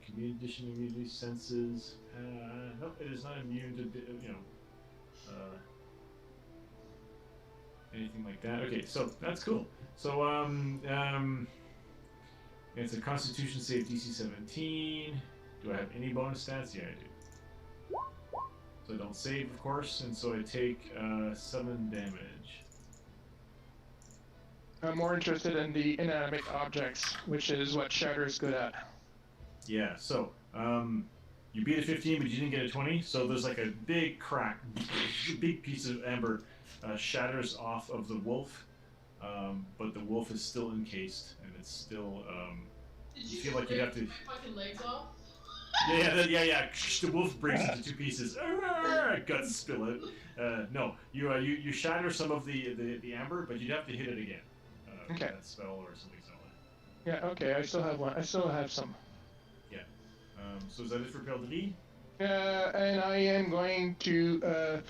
Commune addition immunity senses. Nope, it is not immune to anything like that. Okay, so that's cool. So it's a Constitution save DC 17. Do I have any bonus stats? Yeah, I do. So I don't save, of course, and so I take 7 damage. I'm more interested in the inanimate objects, which is what Shatter is good at. Yeah, so you beat a 15, but you didn't get a 20, so there's like a big crack, a big piece of amber shatters off of the wolf, but the wolf is still encased, and it's still, you feel like you'd have to... My fucking legs off? Yeah. The wolf breaks into 2 pieces. Guts spill out. No, you shatter some of the amber, but you'd have to hit it again. Okay. That spell or something similar. Yeah. Okay. I still have one. I still have some. Yeah. So is that it for Pelderie? And I am going to.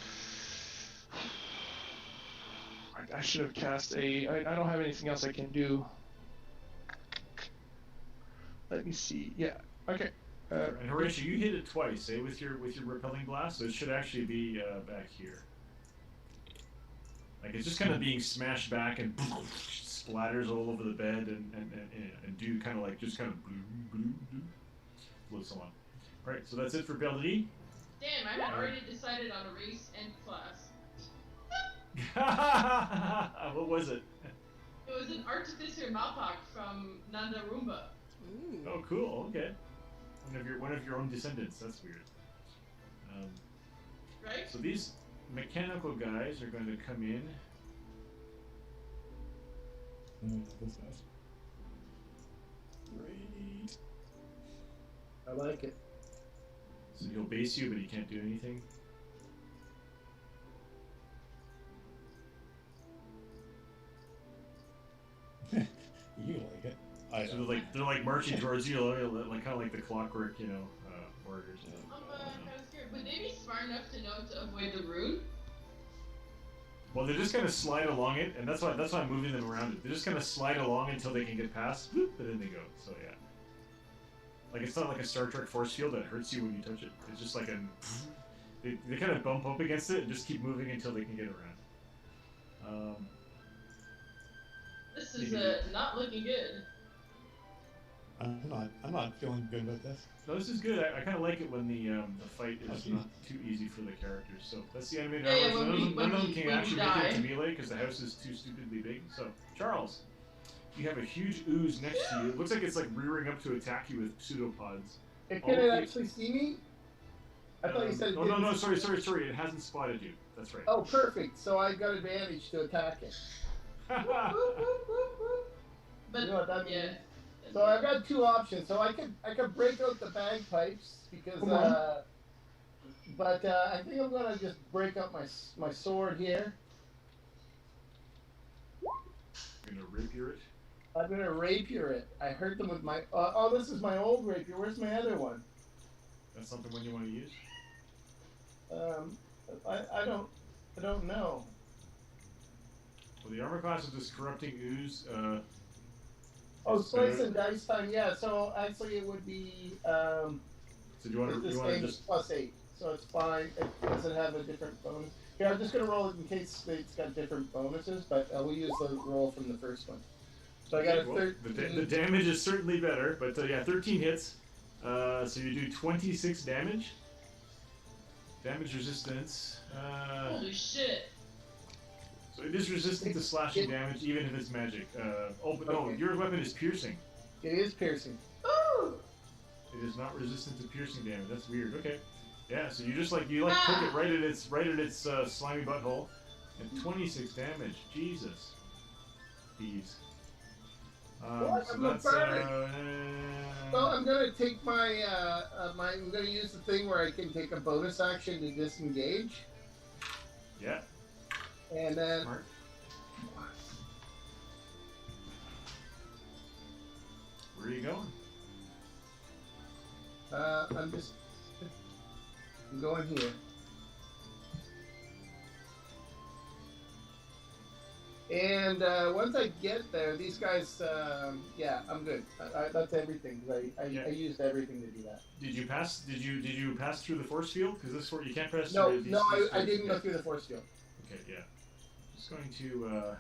I should have cast a. I don't have anything else I can do. Let me see. Yeah. Okay. And Horatio, you hit it twice, eh, with your repelling blast, so it should actually be back here. Like it's just kind of being smashed back and splatters all over the bed and do kind of like just kind of floats along. All right, so that's it for Pelderie. Damn, I had already decided on a race and class. What was it? It was an artificer Malpak from Nanda Roomba. Ooh. Oh, cool. Okay. One of your own descendants. That's weird. Right? So these mechanical guys are going to come in. This guy's great. I like it. So he'll base you, but he can't do anything. You like it. So they're like marching towards you, like kind of like the clockwork, warriors. I'm kind of scared. Would they be smart enough to know to avoid the rune? Well, they just kind of slide along it, and that's why I'm moving them around it. They just kind of slide along until they can get past, whoop, and then they go. So yeah, like it's not like a Star Trek force field that hurts you when you touch it. It's just like they kind of bump up against it and just keep moving until they can get around. This is not looking good. I'm not feeling good about this. No, this is good. I kind of like it when the fight is not too easy for the characters. So that's the animated Yeah, armors. None of them can when actually we make die. it to melee because the house is too stupidly big. So Charles, you have a huge ooze next to you. It looks like it's like rearing up to attack you with pseudopods. Can it actually see me? I thought you said it No, didn't. sorry. It hasn't spotted you. That's right. Oh, perfect. So I got advantage to attack it. But You know what that yeah. means? So I've got 2 options. So I could break out the bagpipes because, but I think I'm gonna just break up my sword here. You're gonna rapier it. I'm gonna rapier it. I hurt them with my. This is my old rapier. Where's my other one? That's not the one you want to use. I don't know. Well, the armor class of this corrupting ooze. Oh, is slice better- and dice time. Yeah. So actually, it would be. So do you want This to game just? is +8, so it's fine. It doesn't have a different bonus. Here, I'm just gonna roll it in case it's got different bonuses, but we'll use the roll from the first one. So I got a Well, 13. the damage is certainly better, but yeah, 13 hits. So you do 26 damage. Damage resistance. Holy shit. So it is resistant to slashing damage, even if it's magic. Oh, but no, Okay. your weapon is piercing. It is piercing. Ooh! It is not resistant to piercing damage. That's weird. Okay. Yeah. So you just poke it right at its slimy butthole, and 26 damage. Jesus. Thieves. What? So I'm not that's sorry. Well, I'm gonna take my I'm gonna use the thing where I can take a bonus action to disengage, yeah. and then Smart. Where are you going? I'm going here. And once I get there, these guys, yeah, I'm good. That's everything. 'Cause Yeah. I used everything to do that. Did you pass? Did you pass through the force field? Because this you can't pass No, through these. no, these I didn't yeah. go through the force field. Okay, yeah. Just going to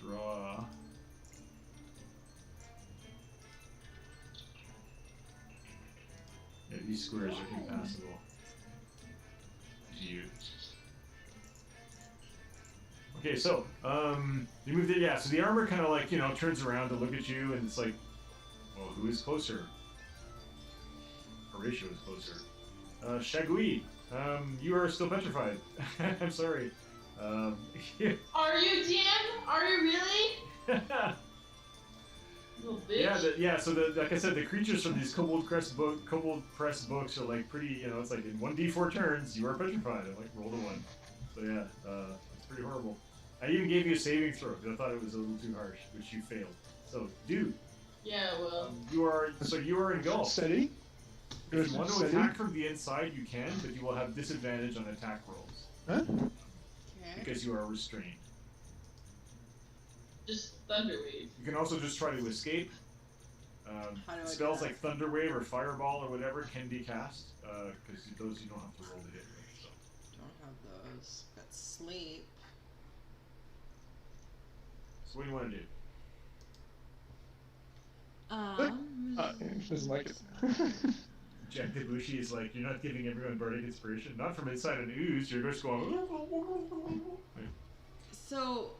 draw. Yeah, these squares are impassable to you. Okay, so you moved it. Yeah, so the armor kind of like turns around to look at you, and it's like, well, who is closer? Horatio is closer. Shagui, you are still petrified. I'm sorry. Are you, DM? Are you really? Little bitch. Yeah. So like I said, the creatures from these Kobold Press books are like pretty. It's like in 1d4 turns, you are petrified. I'm like, roll a 1. So yeah, it's pretty horrible. I even gave you a saving throw because I thought it was a little too harsh, which you failed. So, dude, Yeah, well. you are engulfed. Steady. If you want to attack from the inside, you can, but you will have disadvantage on attack rolls Huh? Okay. because you are restrained. Just Thunderwave. You can also just try to escape. How do I do Spells that? like Thunderwave or Fireball or whatever can be cast because those you don't have to roll to hit with. So. Don't have those. Got sleep. So what do you want to do? He doesn't like it. Jack Debussy is like, you're not giving everyone bardic inspiration. Not from inside an ooze. You're just going. So,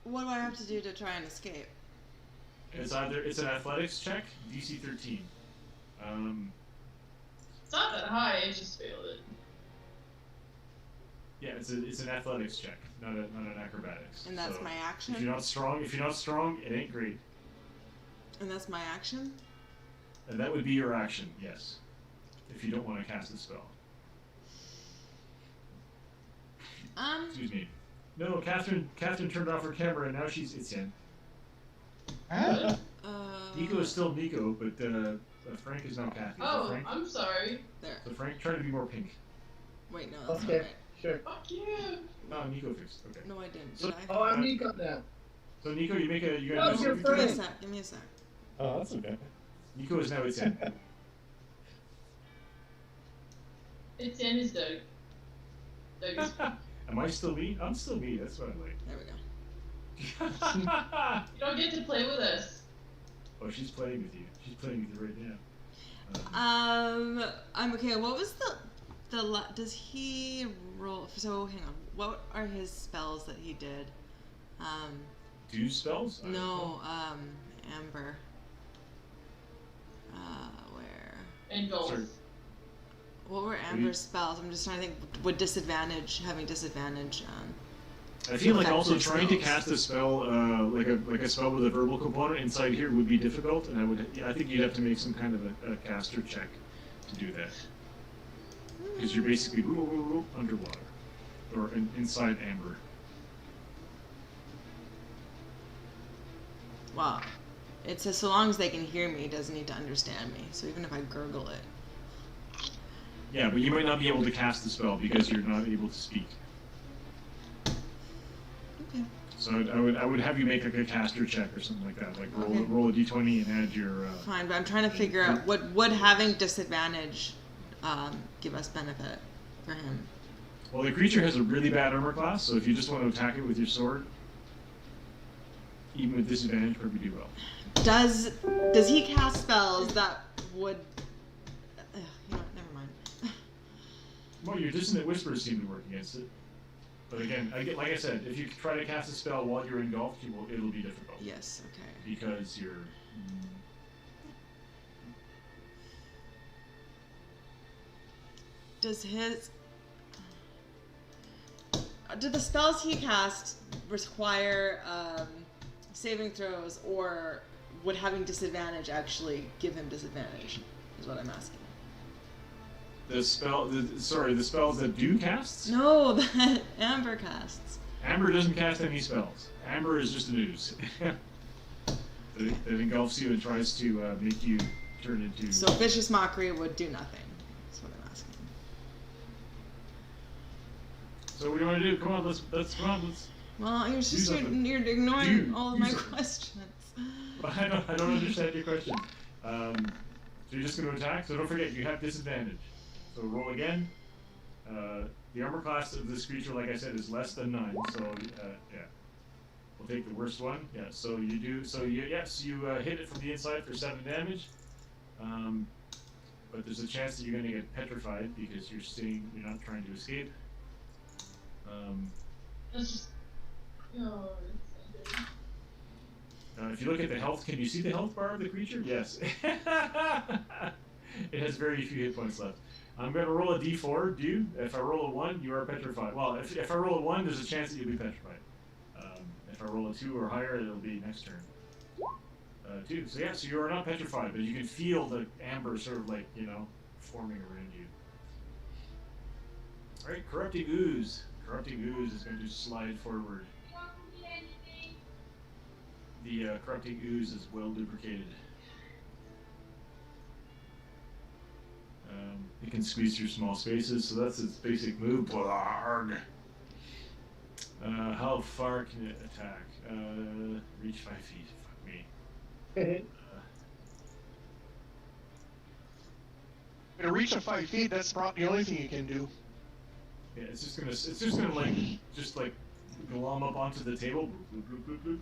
what do I have to do to try and escape? It's an athletics check, DC 13. It's not that high, I just failed it. Yeah, it's an athletics check, not an acrobatics. And that's So my If you're action? not strong, it ain't great. And that's my action? And that would be your action, yes. If you don't want to cast a spell. Excuse me. No, Catherine turned off her camera and now it's in. Ah, Nico is still Nico, but Frank is now Kathy. So Oh, Frank, I'm sorry. There. so Frank, try to be more pink. Wait, no, that's Okay, not right. sure. Fuck you. No, Nico fixed. Okay. No, I didn't. So- Did I? Oh, I'm Nico now. So Nico, you Oh, gotta you're do Give me a Frank. sec. Give me a sec. oh, that's okay. Nico is now it's in. It's in his Doug. Doug is Am I still me? I'm still me. That's what I like. There we go. You don't get to play with us. Oh, she's playing with you. She's playing with you right now. I'm okay. What was does he roll? So hang on. What are his spells that he did? Do spells? I don't know. No, Amber. Where? And goals. Sorry. What were Amber's spells? I'm just trying to think. Would having disadvantage? I feel like also Effective trying to spells. cast a spell, like a spell with a verbal component inside here would be difficult, and I think you'd have to make some kind of a caster check to do that, because you're basically underwater or inside Amber. Wow. It says so long as they can hear me, it doesn't need to understand me. So even if I gurgle it. Yeah, but you might not be able to cast the spell because you're not able to speak. Okay. So I would have you make like a caster check or something like that. Like roll a d20 and add your. Fine, but I'm trying to figure out would having disadvantage give us benefit for him. Well, the creature has a really bad armor class, so if you just want to attack it with your sword, even with disadvantage, probably do well. Does he cast spells that would? You know what, never mind. Well, your dissonant whispers seem to work against it. But again, like I said, if you try to cast a spell while you're engulfed, it'll be difficult. Yes. Okay. Because you're. Do the spells he casts require saving throws, or would having disadvantage actually give him disadvantage? Is what I'm asking. The spells that do casts? No, that Amber casts. Amber doesn't cast any spells. Amber is just an ooze. that engulfs you and tries to make you turn into... So Vicious Mockery would do nothing. That's what I'm asking. So what do you want to do? Come on, let's. Well, you're ignoring all of my questions. I don't understand your question. So you're just going to attack? So don't forget, you have disadvantage. So roll again. The armor class of this creature, like I said, is less than 9. So yeah, we'll take the worst one. Yeah. So you do. So you hit it from the inside for 7 damage. But there's a chance that you're going to get petrified because you're not trying to escape. That's just. Oh, if you look at the health, can you see the health bar of the creature? Yes. It has very few hit points left. I'm going to roll a d4, dude. If I roll a 1, you are petrified. Well, if I roll a 1, there's a chance that you'll be petrified. If I roll a 2 or higher, it'll be next turn. 2. So yeah, so you are not petrified, but you can feel the amber sort of like, forming around you. Alright, Corrupting Ooze. Corrupting Ooze is going to slide forward. The Corrupting Ooze is well lubricated. It can squeeze through small spaces, so that's its basic move. Blarg. How far can it attack? Reach 5 feet. Fuck me. To reach to 5 feet, that's probably the only thing you can do. Yeah, it's just gonna glom up onto the table. Bloop, bloop, bloop, bloop, bloop.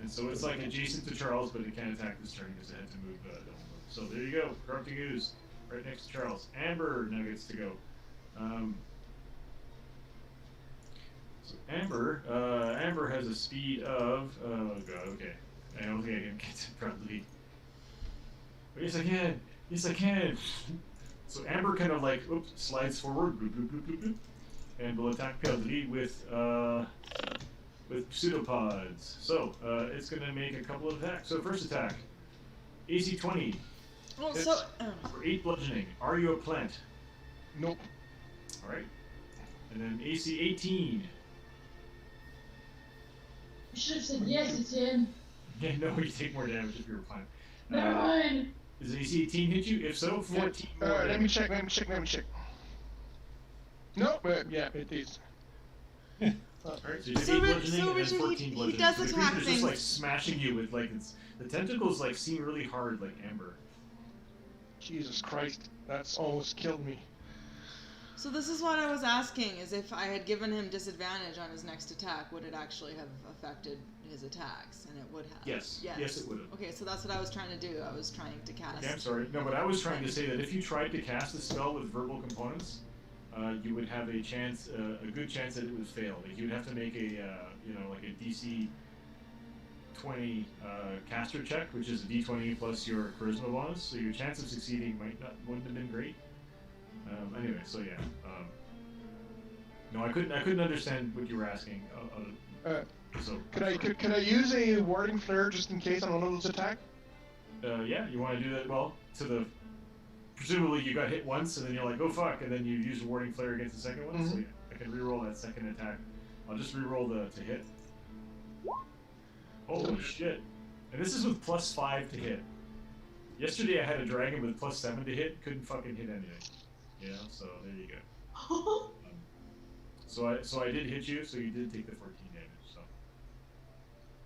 And so it's like adjacent to Charles, but it can't attack this turn because it had to move. So there you go, Corrupting Ooze, right next to Charles. Amber now gets to go. So Amber has a speed of. Oh god, okay. I don't think I can get to probably. But yes, I can. Yes, I can. So Amber kind of slides forward, bloop, bloop, bloop, bloop, bloop, and will attack Peldy with pseudopods. So it's going to make a couple of attacks. So first attack, AC 20. Well, hits for 8 bludgeoning. Are you a plant? Nope. All right. And then AC 18. You should have said yes, Etienne. Yeah, no, you take more damage if you're a plant. Never mind. Does AC 18 hit you? If so, 14 more. Let me check. No, yeah, it is. Alright, so you did 8 bludgeoning and then 14 bludgeoning. He does so the attack creature's things. just smashing you with the tentacles seem really hard like amber. Jesus Christ, that's almost killed me. So this is what I was asking, is if I had given him disadvantage on his next attack, would it actually have affected his attacks? And it would have. Yes, it would have. Okay, so that's what I was trying to do. I was trying to cast. Okay, I'm sorry. No, but I was trying to say that if you tried to cast a spell with verbal components, you would have a chance, a good chance that it would fail. Like you would have to make a, a DC 20 caster check, which is a D20 plus your charisma bonus. So your chance of succeeding wouldn't have been great. Anyway, so yeah. No, I couldn't understand what you were asking. So Could I use a warding flare just in case on one of those attack? Yeah, you want to do that? Well, presumably you got hit once, and then you're like, oh fuck, and then you use a warding flare against the second one. Mm-hmm. So yeah, I can reroll that second attack. I'll just reroll to hit. Holy shit! And this is with +5 to hit. Yesterday I had a dragon with +7 to hit. Couldn't fucking hit anything. You know, so there you go. So I did hit you, so you did take the 14 damage. So.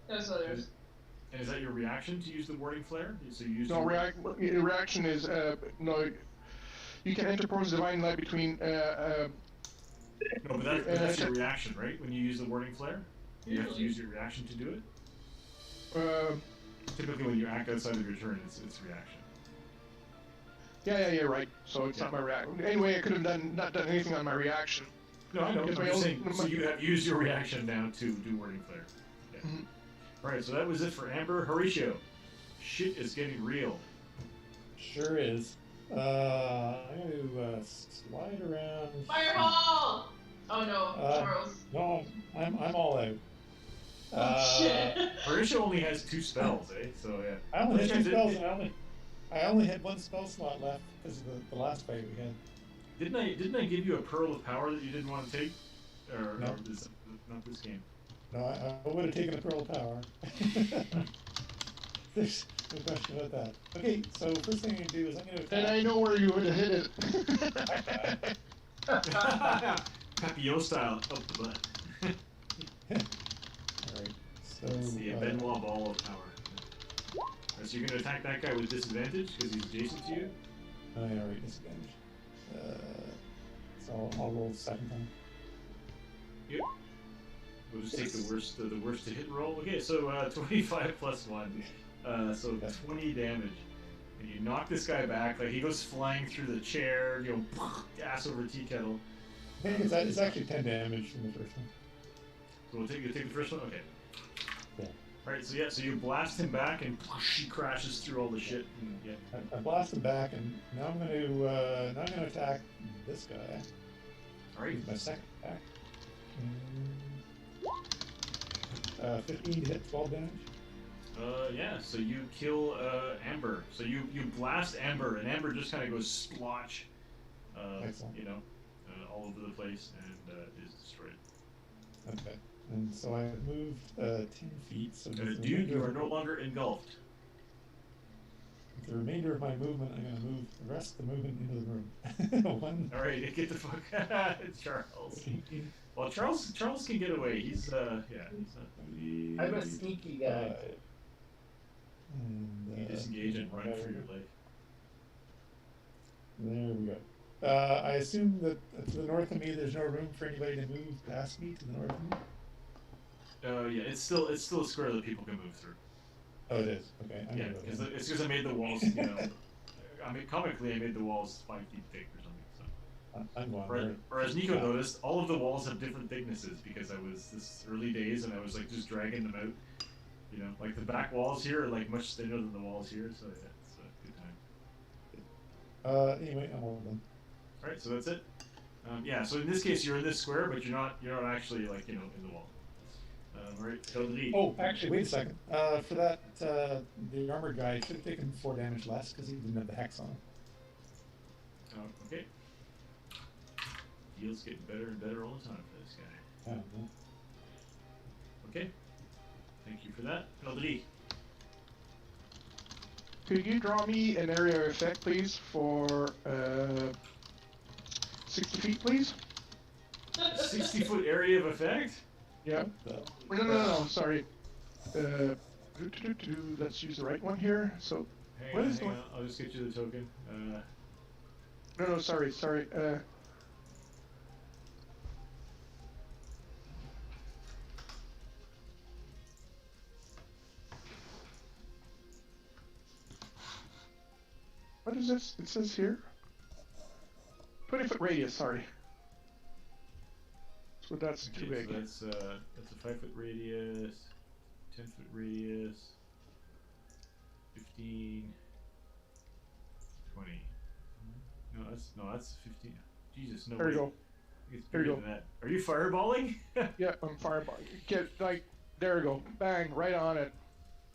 That's what it is. And is that your reaction to use the warding flare? So you used No, reaction is no. You can interpose divine light between. No, but that's your reaction, right? When you use the warding flare, you have to use your reaction to do it. Typically, when you act outside of your turn, it's reaction. Yeah, right. So it's not my reaction. Anyway, I could have not done anything on my reaction. No, I know. I'm just saying, so you have used your reaction now to do warding flare. Yeah. Mm-hmm. All right, so that was it for Amber. Horatio, shit is getting real. Sure is. I'm going to slide around. Fireball! Oh no, Charles. No, I'm all out. Oh shit. Horatio only has 2 spells, eh? So yeah. I only had 2 spells, and I only had 1 spell slot left because of the last fight we had. Didn't I give you a pearl of power that you didn't want to take? Or No. Not this game. No, I would have taken the pearl of power. There's no question about that. Okay, so first thing I'm going to do is I'm going to attack. And I know where you would have hit it. Papillon style, up the butt. Alright, so... It's the Benoit ball of power. Right, so you're going to attack that guy with disadvantage because he's adjacent to you? Oh yeah, right, disadvantage. So I'll roll the second time. Yep. We'll just take the worst to hit roll. Okay, so 25 plus 1. So 20 damage. And you knock this guy back, like he goes flying through the chair, you know, ass over tea kettle. I think it's actually 10 damage from the first one. So we'll take the first one? Okay. Yeah. Alright, so you blast him back and he crashes through all the shit. And, yeah. I blast him back, and now I'm going to attack this guy. Alright. My second attack. 15 to hit, 12 damage. Yeah, so you kill Amber. So you blast Amber, and Amber just kind of goes splotch, Excellent. you know, all over the place, and is destroyed. Okay. And so I moved 10 feet. So Dude, you are no longer engulfed. With the remainder of my movement, I'm going to move the rest of the movement into the room. One. All right, get the fuck Charles. Well, Charles can get away. He's he's I'm a sneaky guy. And, you disengage and run for your life. There we go. I assume that to the north of me, there's no room for anybody to move past me to the north of me. Yeah, it's still a square that people can move through. Oh, it is. Okay. Yeah, because it's because I made the walls. You know, I mean, comically, I made the walls 5 feet thick or something. So. I'm going. Or as Nico noticed, all of the walls have different thicknesses because I was this early days and I was like just dragging them out. You know, like the back walls here are like much thinner than the walls here, so yeah, it's a good time. Anyway, I'm all done. All right, so that's it. Yeah, so in this case, you're in this square, but you're not actually like in the wall. All right, Caldry. Oh, actually, wait a second. For that, the armored guy should have taken 4 damage less because he didn't have the hex on him. Okay. Deal's getting better and better all the time for this guy. Okay. Thank you for that, Caldry. Could you draw me an area of effect, please, for 60 feet, please? 60-foot area of effect? Yeah. No, sorry. Let's use the right one here. So, Hang on. I'll just get you the token. No, sorry. What is this? It says here. 20-foot radius. Sorry. So that's too big. So that's a 5-foot radius, 10-foot radius, 15, 20. No, that's 15. Jesus, no. There you go. It's There you bigger than that. Are you fireballing? Yeah, I'm fireballing. Get there you go. Bang, right on it.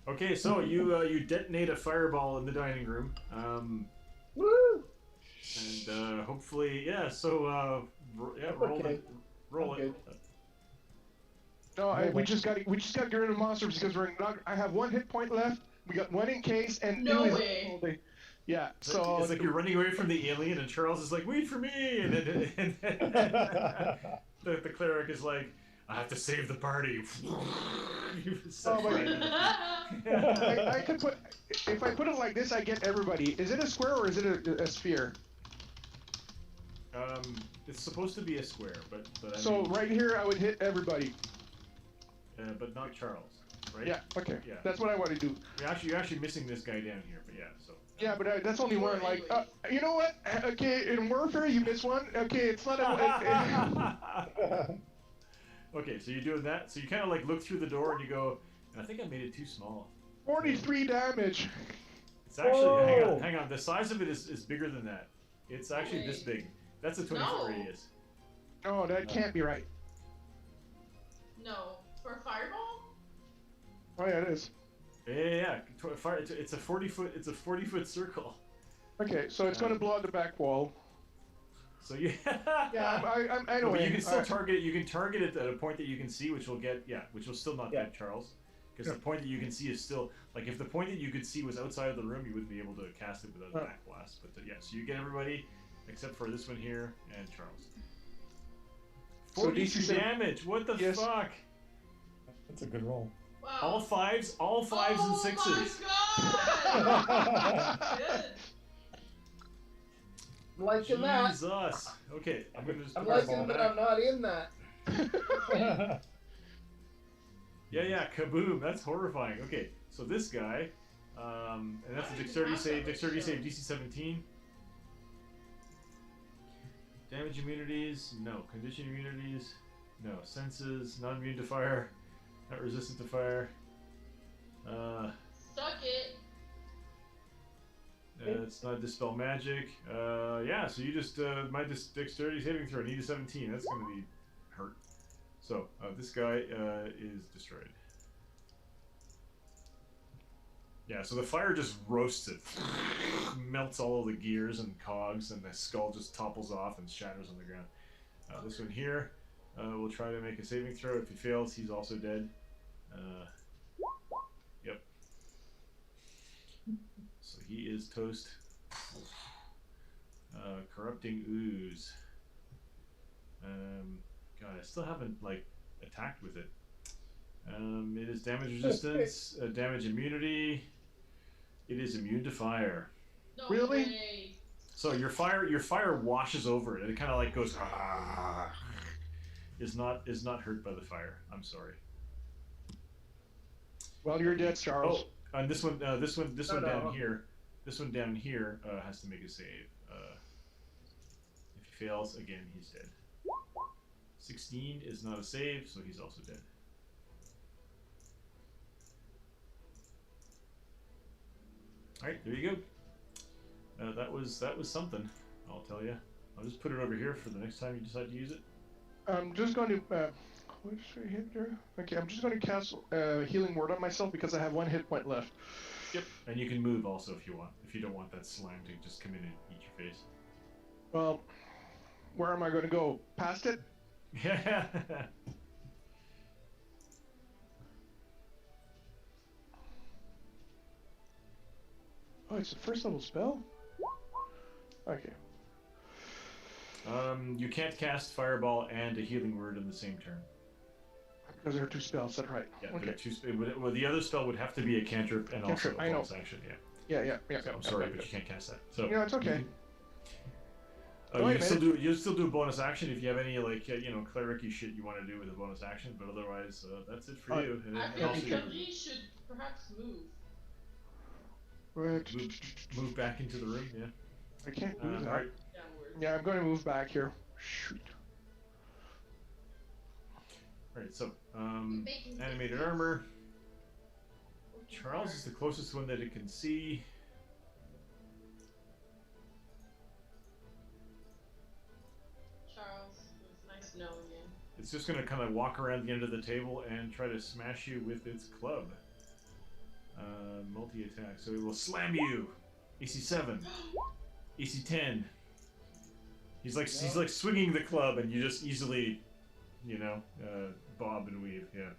Okay, so you detonate a fireball in the dining room. Woo! And hopefully, yeah. So roll Okay. it. Roll it. No, we just got to get rid of monsters because I have 1 hit point left. We got 1 in case and No two way. Yeah. It's So like you're running away from the alien, and Charles is like, "Wait for me!" And then the cleric is like, "I have to save the party." Oh, but I could put, if I put it like this, I get everybody. Is it a square or is it a sphere? It's supposed to be a square, but I So mean, right here, I would hit everybody. but not Charles, right? Yeah. Okay. Yeah. That's what I want to do. You're actually missing this guy down here, but yeah. So. Yeah, but that's only one. Like, you know what? Okay, in warfare, you miss one. Okay, it's not a. Okay, so you're doing that. So you kind of like look through the door and you go, I think I made it too small. 43 damage. It's actually, Whoa. hang on. The size of it is bigger than that. It's actually this big. That's a 20-foot radius. Oh, that can't be right. No. For fireball? Oh yeah, it is. Yeah. It's a 40-foot. It's a 40-foot circle. Okay, so it's going to blow out the back wall. So yeah. Yeah, I know. But you can still target it. You can target it at a point that you can see, which will get which will still not get Charles, because the point that you can see is still like if the point that you could see was outside of the room, you wouldn't be able to cast it without a back blast. But yeah, so you get everybody except for this one here and Charles. 42 damage. What the fuck? That's a good roll. Wow. All fives and sixes. Oh my god! Good. I'm liking that. Jesus. Okay, I'm gonna just I'm put liking that I'm not in that. Yeah, kaboom. That's horrifying. Okay, so this guy, and that's a dexterity save DC 17. Damage immunities, no. Condition immunities, no. Senses, not immune to fire, not resistant to fire. Suck it. It's not dispel magic. Yeah, so you just my dexterity saving throw. I need a 17. That's gonna be hurt. So this guy is destroyed. Yeah, so the fire just roasts it, melts all of the gears and cogs, and the skull just topples off and shatters on the ground. This one here will try to make a saving throw. If he fails, he's also dead. Yep. So he is toast. Corrupting ooze. God, I still haven't like attacked with it. It is damage resistance, damage immunity. It is immune to fire. No Really? way. So your fire washes over it. It kind of like goes. Is not hurt by the fire. I'm sorry. Well, you're dead, Charles. Oh, and this one No. down here. This one down here has to make a save. If he fails, again, he's dead. 16 is not a save, so he's also dead. All right, there you go. That was something. I'll tell you. I'll just put it over here for the next time you decide to use it. I'm just going to. What should I hit there? Okay, I'm just going to cast healing word on myself because I have 1 hit point left. Yep. And you can move also if you want. If you don't want that slime to just come in and eat your face. Well, where am I going to go? Past it? Yeah. Oh, it's a first level spell? Okay. You can't cast Fireball and a Healing Word in the same turn. Because there are 2 spells, that's right. Yeah, Okay. well, the other spell would have to be a cantrip and also a bonus action. Yeah. Yeah. So I'm sorry, but you can't cast that. So Yeah, it's okay. you still do a bonus action if you have any like cleric-y shit you want to do with a bonus action, but otherwise that's it for you. And I and feel also like Henry should perhaps move. Right. move back into the room. Yeah. I can't do that. All right. Downward. Yeah, I'm going to move back here. Shoot. All right. So Making animated faces. armor. Working Charles hard. is the closest one that it can see. Charles, it was nice knowing you. It's just gonna kind of walk around the end of the table and try to smash you with its club. Multi-attack, so it will slam you. AC 7, AC 10. He's like swinging the club, and you just easily, bob and weave. Yeah.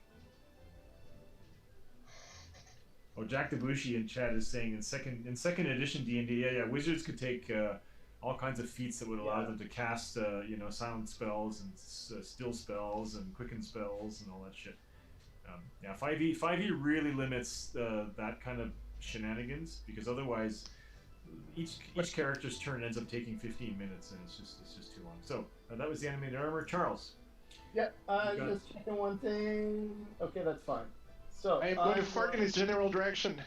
Oh, Jack Debussy in chat is saying in second edition D&D, yeah, wizards could take all kinds of feats that would allow them to cast, silent spells and still spells and quicken spells and all that shit. Yeah, 5e really limits that kind of shenanigans, because otherwise each character's turn ends up taking 15 minutes, and it's just too long. So that was the animated armor. Charles. Yeah, just checking one thing. Okay, that's fine. So I am going to fart in his general direction.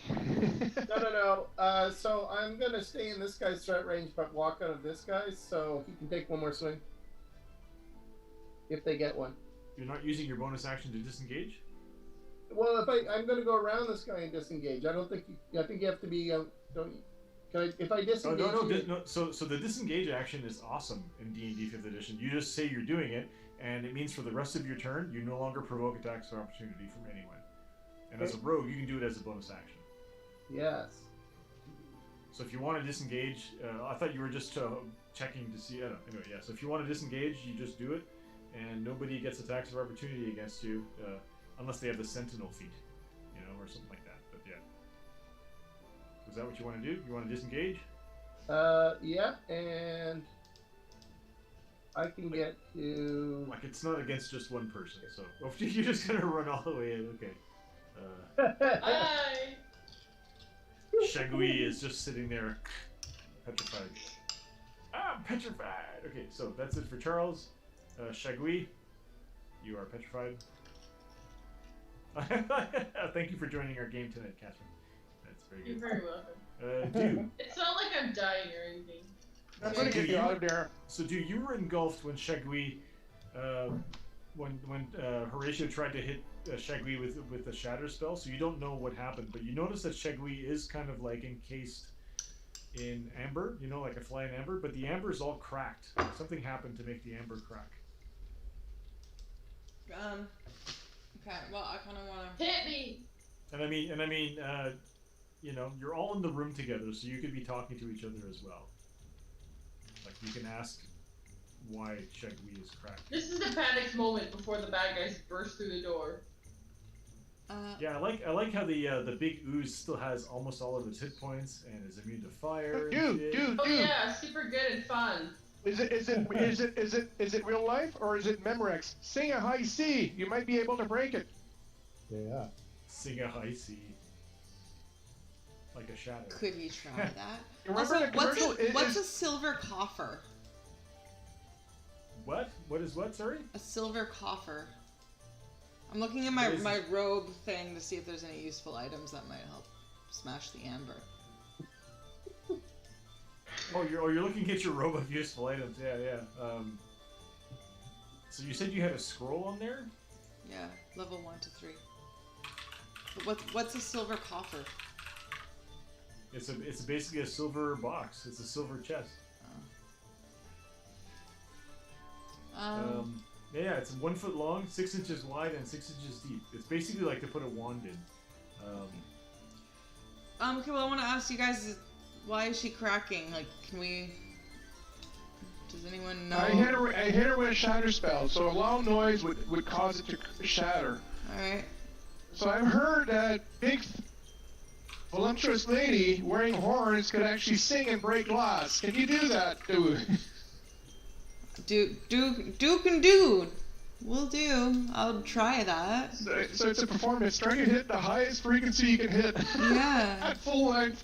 No. So I'm gonna stay in this guy's threat range, but walk out of this guy's, so he can take one more swing. If they get one. You're not using your bonus action to disengage? Well, I'm gonna go around this guy and disengage. I don't think I think you have to be. Don't you? If I disengage. No. So the disengage action is awesome in D&D 5th edition. You just say you're doing it, and it means for the rest of your turn, you no longer provoke attacks of opportunity from anyone. And as a rogue, you can do it as a bonus action. Yes. So if you want to disengage, I thought you were just checking to see. I don't know. Anyway, yeah. So if you want to disengage, you just do it, and nobody gets attacks of opportunity against you, unless they have the Sentinel feat, or something like that. But yeah. Is that what you want to do? You want to disengage? Yeah, and I can get to. Like, it's not against just one person, so you're just gonna run all the way in. Okay. Hi. Shagui is just sitting there, petrified. I'm petrified. Okay, so that's it for Charles. Shagui, you are petrified. Thank you for joining our game tonight, Catherine. That's very good. You're very welcome. Dude. It's not like I'm dying or anything. I'm going to get you out of there. So, dude, you were engulfed when Shagui, when Horatio tried to hit Shagui with the shatter spell, so you don't know what happened, but you notice that Shagui is kind of like encased in amber, like a fly in amber, but the amber is all cracked. Something happened to make the amber crack. Okay, well, I kind of want to... Hit me! And I mean, you're all in the room together, so you could be talking to each other as well. Like, you can ask why Shagui is cracked. This is the panic moment before the bad guys burst through the door. Yeah, I like how the big ooze still has almost all of its hit points and is immune to fire. Dude. Oh yeah, super good and fun. Is it real life or is it Memorex? Sing a high C. You might be able to break it. Yeah. Sing a high C. Like a shadow. Could he try that? Remember the commercial? What's a silver coffer? What? What is what? Sorry? A silver coffer. I'm looking at my robe thing to see if there's any useful items that might help smash the amber. You're looking at your robe of useful items. Yeah. So you said you had a scroll on there? Yeah, level 1 to 3. But what's a silver coffer? It's basically a silver box. It's a silver chest. Yeah, it's 1 foot long, 6 inches wide, and 6 inches deep. It's basically like to put a wand in. Okay, well, I want to ask you guys, why is she cracking? Like, can we... Does anyone know? I hit her with a shatter spell, so a loud noise would cause it to shatter. Alright. So I've heard that big, voluptuous lady wearing horns could actually sing and break glass. Can you do that, dude? Duke and dude. Will do. I'll try that. So it's a performance. Try to hit the highest frequency you can hit. Yeah. At full length.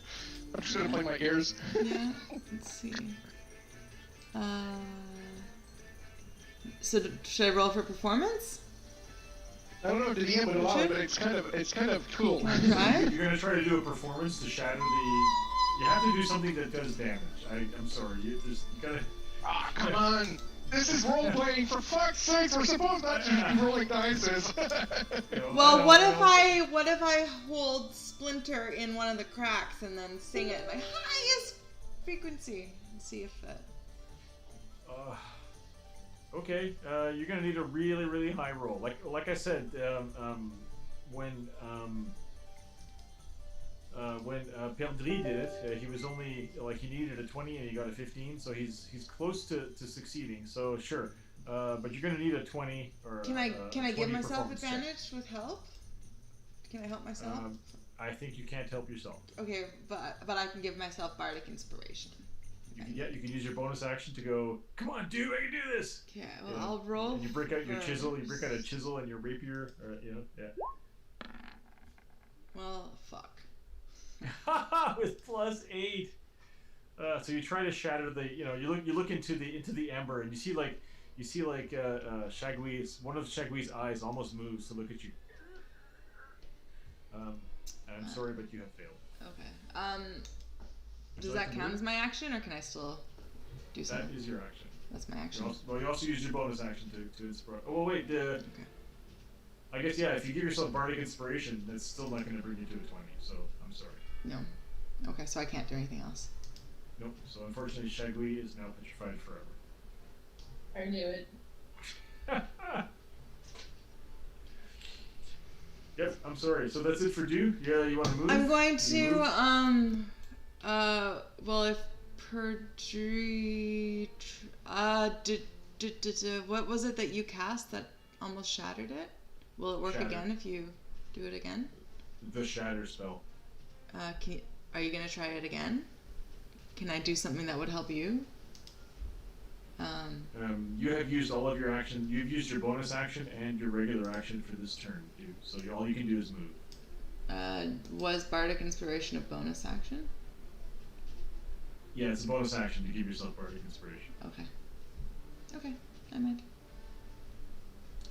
I'm just gonna play my ears. Yeah. Let's see. So should I roll for performance? I don't know if the DM would allow it, but it's kind of cool. Can I try? You're gonna try to do a performance to shatter the. You have to do something that does damage. I'm sorry. You gotta. Ah, come on! This is role playing, for fuck's sakes. We're supposed not to be rolling dice. Well, what if I hold Splinter in one of the cracks and then sing it at my highest frequency and see if that. Okay, you're gonna need a really, really high roll. Like I said, when Perdri did it, he was only he needed a 20 and he got a 15, so he's close to succeeding. So sure, but you're gonna need a 20 or. Can I give myself performance advantage with help? Can I help myself? I think you can't help yourself. Okay, but I can give myself bardic inspiration. You can use your bonus action to go. Come on, dude, I can do this. Okay, well I'll roll. And you break out your first. chisel. You break out a chisel and your rapier. Or, yeah. Well, fuck. With +8. So you try to shatter the. You look into the ember and you see like Shagwee's one of Shagwee's eyes almost moves to look at you. I'm sorry, but you have failed. Okay. Does that count as my action, or can I still do something? That is your action. That's my action. You also used your bonus action to inspire. Oh wait, Okay. I guess yeah. If you give yourself bardic inspiration, that's still not going to bring you to a 20. So I'm sorry. No. Okay, so I can't do anything else. Nope. So unfortunately, Shagwee is now petrified forever. I knew it. Yep. I'm sorry. So that's it for do. Yeah, you want to move? I'm going to well, if perjury what was it that you cast that almost shattered it? Will it work Shatter. again if you do it again? The shatter spell. Are you gonna try it again? Can I do something that would help you? You have used all of your action. You've used your bonus action and your regular action for this turn, dude. So all you can do is move. Was bardic inspiration a bonus action? Yeah, it's a bonus action to give yourself bardic inspiration. Okay, I might.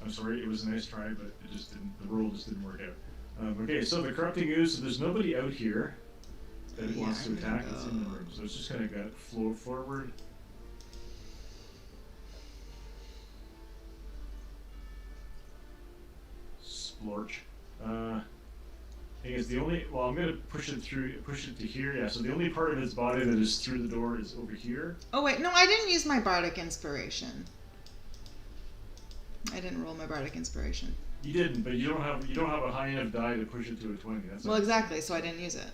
I'm sorry, it was a nice try, but it just didn't. The roll just didn't work out. Okay, so the corrupting ooze. So there's nobody out here that it wants to attack. It's in the room, so it's just gonna go flow forward. Splorch. I guess the only. Well, I'm gonna push it to here. Yeah. So the only part of its body that is through the door is over here. Oh wait, no, I didn't use my bardic inspiration. I didn't roll my bardic inspiration. You didn't, but you don't have a high enough die to push it to a 20. That's well, exactly. So I didn't use it.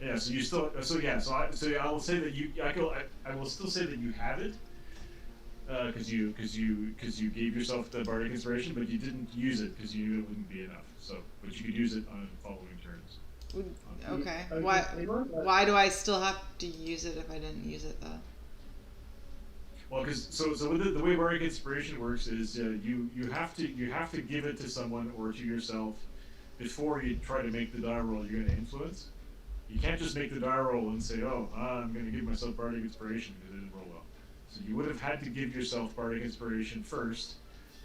Yeah. So you still. So I will say that you. I will still say that you have it. Because you gave yourself the bardic inspiration, but you didn't use it because you knew it wouldn't be enough. So, but you could use it on following turns. Okay. Why do I still have to use it if I didn't use it though? Well, because with the way bardic inspiration works is you have to give it to someone or to yourself before you try to make the die roll you're going to influence. You can't just make the die roll and say, oh, I'm going to give myself bardic inspiration because it didn't roll well. So you would have had to give yourself bardic inspiration first.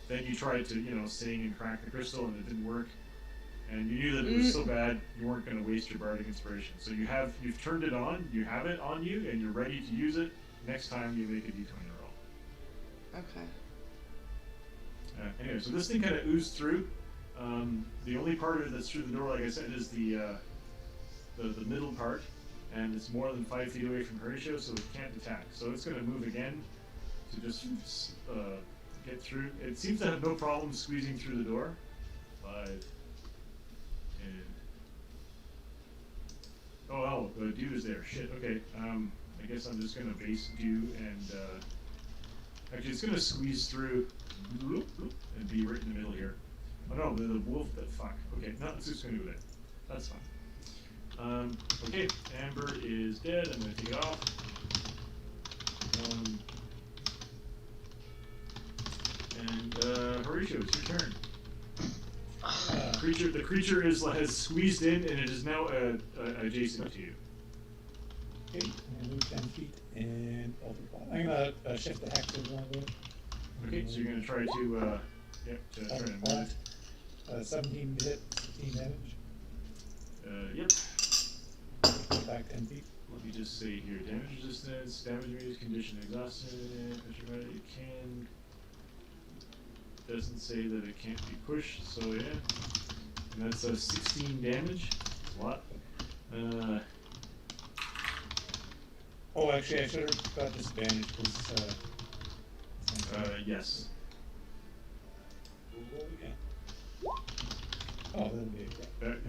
Then you tried to, sing and crack the crystal, and it didn't work. And you knew that it was so bad you weren't going to waste your bardic inspiration. So you've turned it on, you have it on you, and you're ready to use it next time you make a d20 roll. Okay. Anyway, so this thing kind of oozed through. The only part of it that's through the door, like I said, is the middle part. And it's more than 5 feet away from Horatio, so it can't attack. So it's going to move again to just get through. It seems to have no problem squeezing through the door. 5, 10. Oh, the dude is there. Shit. Okay. I guess I'm just going to base do and actually it's going to squeeze through and be right in the middle here. Oh no, the wolf. Fuck. Okay, no, it's just going to go there. That's fine. Okay, Amber is dead. I'm going to take it off. Horatio, it's your turn. The creature has squeezed in, and it is now adjacent to you. Okay, I'm going to move 10 feet and I'm going to shift the hex to one of Okay, so you're going to try to try to move. 17 to hit, 16 damage. Yep. Back 10 feet. Let me just say here, damage resistance, damage reduced, condition exhausted, it can. Doesn't say that it can't be pushed, so yeah. And that's 16 damage. That's a lot. Oh, actually, I should have got disadvantage because. Yes. Oh, that would be a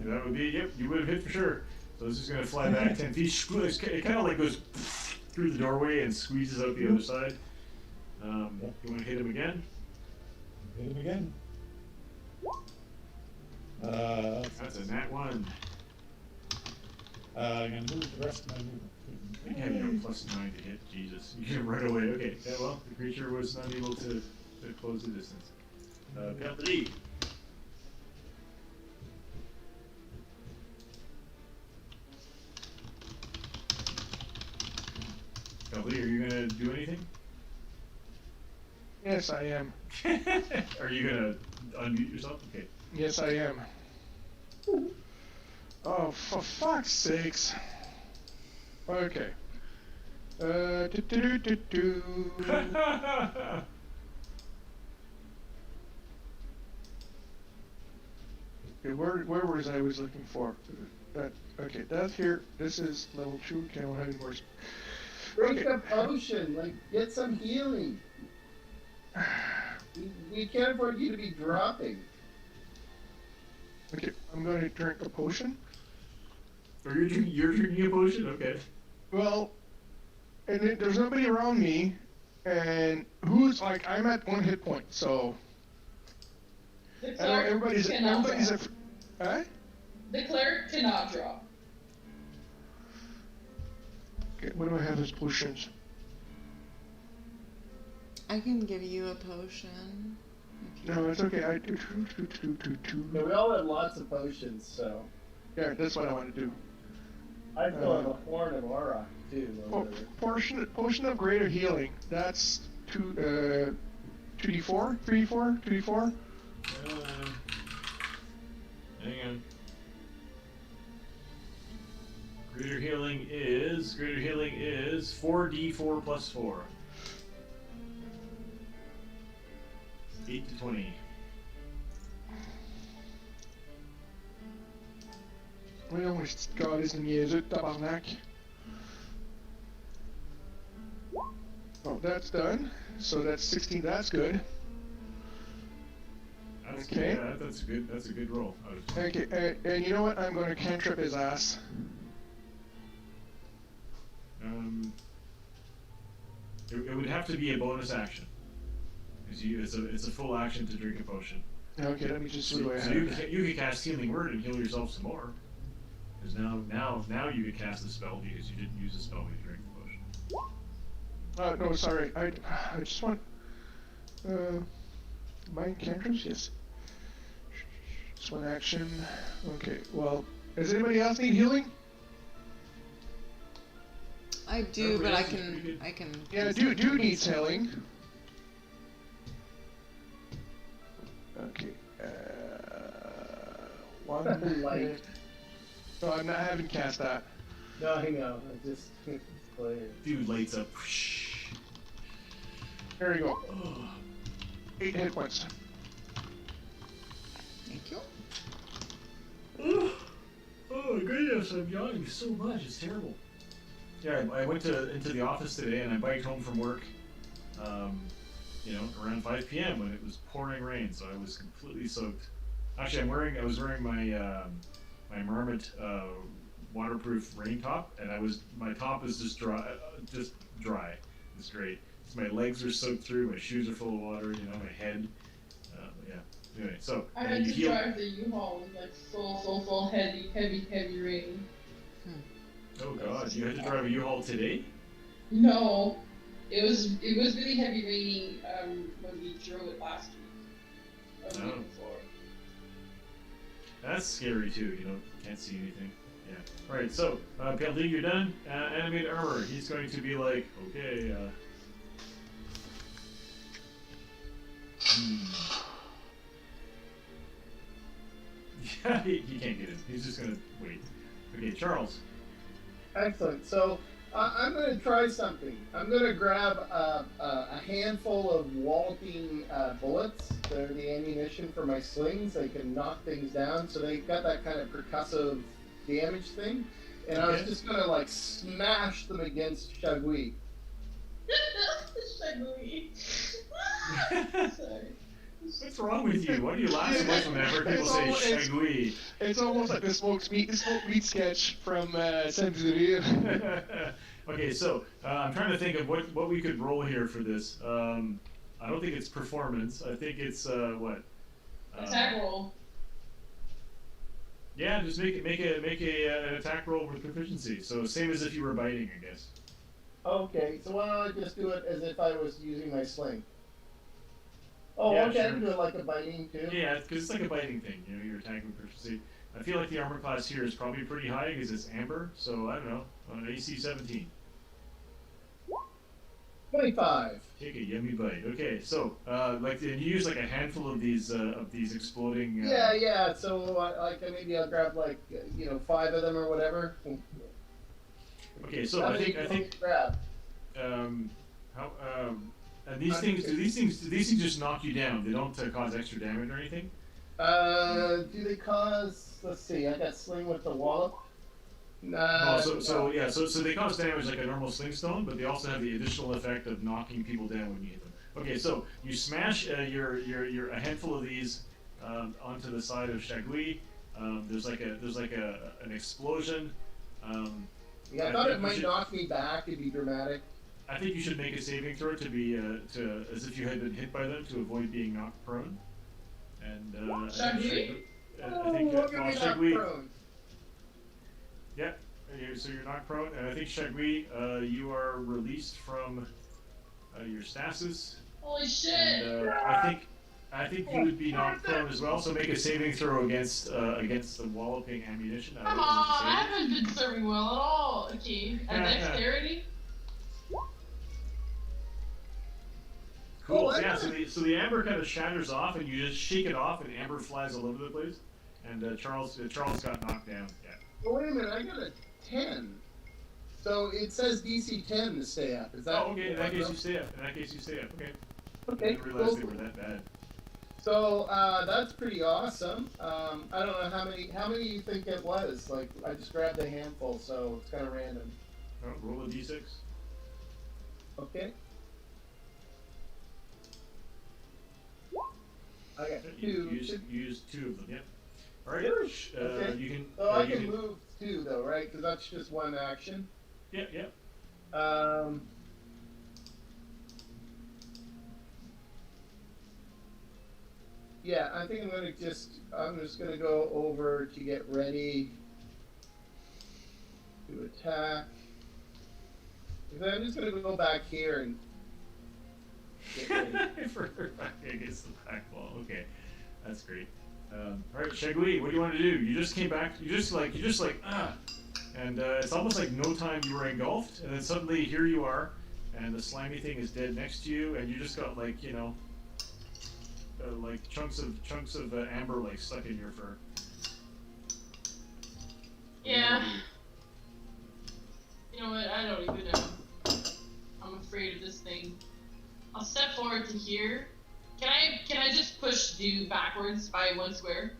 That would be, yep, you would have hit for sure. So this is going to fly back 10 feet. It kind of like goes through the doorway and squeezes out the other side. You want to hit him again? Hit him again. That's a nat 1. I'm going to move the rest of my movement. I think having a +9 to hit, Jesus. You get right away. Okay, yeah, well, the creature was not able to close the distance. Peltry. Peltry, are you going to do anything? Yes, I am. Are you going to unmute yourself? Okay. Yes, I am. Oh, for fuck's sakes. Okay. Do. Okay, where was I was looking for? Okay, that's here. This is level 2. Okay, I don't have any more. Drink Okay. a potion. Like, get some healing. We can't afford you to be dropping. Okay, I'm going to drink a potion. Or you're drinking a potion? Okay. Well, and there's nobody around me, and who's like I'm at 1 hit point, so The I know cleric everybody's cannot at. drop. Huh? The cleric cannot drop. Okay, what do I have as potions? I can give you a potion. if you- No, it's okay. I do. Yeah, we all have lots of potions, so. Yeah, that's what I want to do. I still have a horn of aura, too. over there. Potion of greater healing. That's 2d4, 3d4, 2d4. Hang on. Greater healing is 4d4 plus 4. 8 to 20. Voyons, cette calice de niaiseux de tabarnak. Oh, that's done. So that's 16. That's good. That's Okay. Yeah, that's good. That's a good roll. Okay, and you know what? I'm going to cantrip his ass. It would have to be a bonus action. Because it's a full action to drink a potion. Okay, let me just see So, what I so have. you could cast Healing Word and heal yourself some more. Because now you could cast the spell because you didn't use the spell when you drank the potion. No, sorry. I just want. Mind cantrips? Yes. Just one action. Okay, well. Does anybody else need healing? I do, Everybody but else is pretty good. I can. Yeah, do do needs healing. Okay. One. Light. No, I haven't cast that. No, I know. I just it's clear. Dude lights up. There you go. Oh. 8 hit points. Thank you. Oh goodness, I'm yawning so much. It's terrible. Yeah, I went into the office today and I biked home from work. Around 5 p.m. when it was pouring rain, so I was completely soaked. Actually, I was wearing my my Marmot waterproof rain top, and my top is just dry. It's great. So my legs are soaked through. My shoes are full of water. My head. Yeah. Anyway, so I had to drive the U-Haul with like full heavy rain. Oh God, you had to drive a U-Haul today? No, it was really heavy raining when we drove it last week. Or the week before. That's scary too. Can't see anything. Yeah. All right. So, Pelty, you're done. Animate armor. He's going to be like, okay. Yeah, he can't get in. He's just gonna wait. Okay, Charles. Excellent. So I'm going to try something. I'm going to grab a handful of walloping bullets. They're the ammunition for my slings. They can knock things down. So they've got that kind of percussive damage thing. And I was just going to smash them against Shagui. Shagui. Sorry. What's wrong with you? Why do you laugh so much whenever people say Shagui? It's almost like the smoked meat sketch from Saint-Exupéry. Okay, so I'm trying to think of what we could roll here for this. I don't think it's performance. I think it's what? Attack roll. Yeah, just make an attack roll with proficiency. So same as if you were biting, I guess. Okay, so why don't I just do it as if I was using my sling? Oh, Yeah, okay, I sure. can do it like a biting too. Yeah, because it's like a biting thing. You know, you're attacking with proficiency. I feel like the armor class here is probably pretty high because it's amber. So I don't know, AC 17. 25. Take a yummy bite. Okay, so like and you use like a handful of these exploding. Yeah. So like maybe I'll grab like 5 of them or whatever. Okay, so How I many think grab. how and these things do these things just knock you down? They don't cause extra damage or anything. Do they cause? Let's see. I got sling with the wallop. Oh, so they cause damage like a normal sling stone, but they also have the additional effect of knocking people down when you hit them. Okay, so you smash your a handful of these onto the side of Shagui. There's an explosion. Yeah, I thought it might knock me back. It'd be dramatic. I think you should make a saving throw to be as if you had been hit by them to avoid being knocked prone. And Shagui? I think Look at me knocked Shagui. prone. Yeah, so you're knocked prone, and I think Shagui, you are released from your stasis. Holy shit! And I think you would be knocked prone as well. So make a saving throw against the walloping ammunition. Come on, I haven't been serving well at all. Okay, and dexterity. Cool. Oh, Yeah. So the amber kind of shatters off, and you just shake it off, and amber flies all over the place. And Charles got knocked down. Yeah. Oh, wait a minute, I got a 10. So it says DC 10 to stay up. Is that? Oh, okay. In that case, you stay up. Okay. I Okay. didn't realize Cool. they were that bad. So that's pretty awesome. I don't know how many you think it was. Like I just grabbed a handful, so it's kind of random. Oh, roll a d6. Okay. I got Use 2 of them. Yep. All right. Okay. You can. Oh, I you can move 2 though, right? Because that's just one action. Yeah. Yeah, I think I'm just gonna go over to get ready to attack. Because I'm just gonna go back here and get ready. Further back against the back wall. Okay, that's great. All right, Shagui, what do you want to do? You just came back. You just like and it's almost like no time you were engulfed, and then suddenly here you are, and the slimy thing is dead next to you, and you just got like like chunks of amber like stuck in your fur. Yeah. You know what? I don't even know. I'm afraid of this thing. I'll step forward to here. Can I just push Dew backwards by 1 square?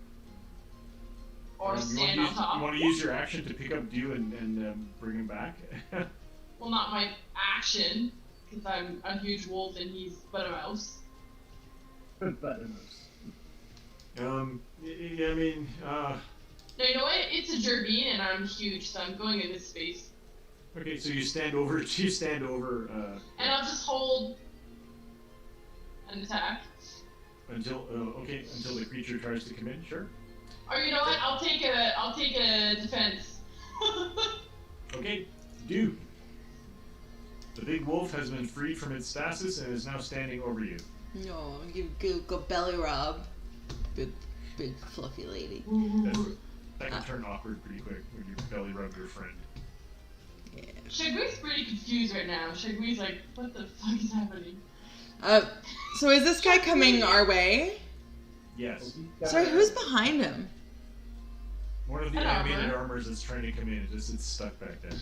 Or stand on top? You want to use your action to pick up Dew and bring him back? Well, not my action, because I'm a huge wolf and he's but a mouse. Yeah, I mean, No, you know what? It's a Gerbine and I'm huge, so I'm going into space. okay, so you stand over. And I'll just hold an attack. Until the creature tries to come in. Sure. Or you know what? I'll take a defense. Okay, do. The big wolf has been freed from its stasis and is now standing over you. No, you go belly rub. Big fluffy lady. That can turn awkward pretty quick when you belly rub your friend. Yeah. Shagui's pretty confused right now. Shagui's like, what the fuck is happening? So is this guy coming our way? Yes. Sorry, who's behind him? One of the An animated armor. armors that's trying to come in. It's stuck back there.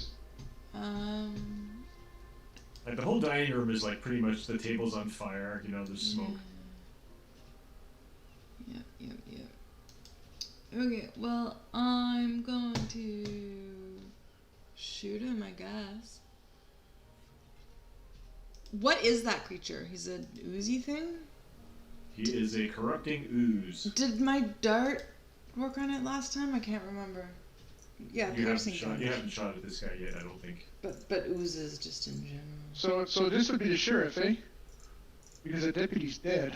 Like the whole dining room is like pretty much the table's on fire. You know, there's smoke. Yep. Okay, well, I'm going to shoot him, I guess. What is that creature? He's a oozy thing? He is a corrupting ooze. Did my dart work on it last time? I can't remember. Yeah, You piercing. haven't shot at this guy yet, I don't think. But oozes just in general. So this would be the sheriff, eh? Because the deputy's dead.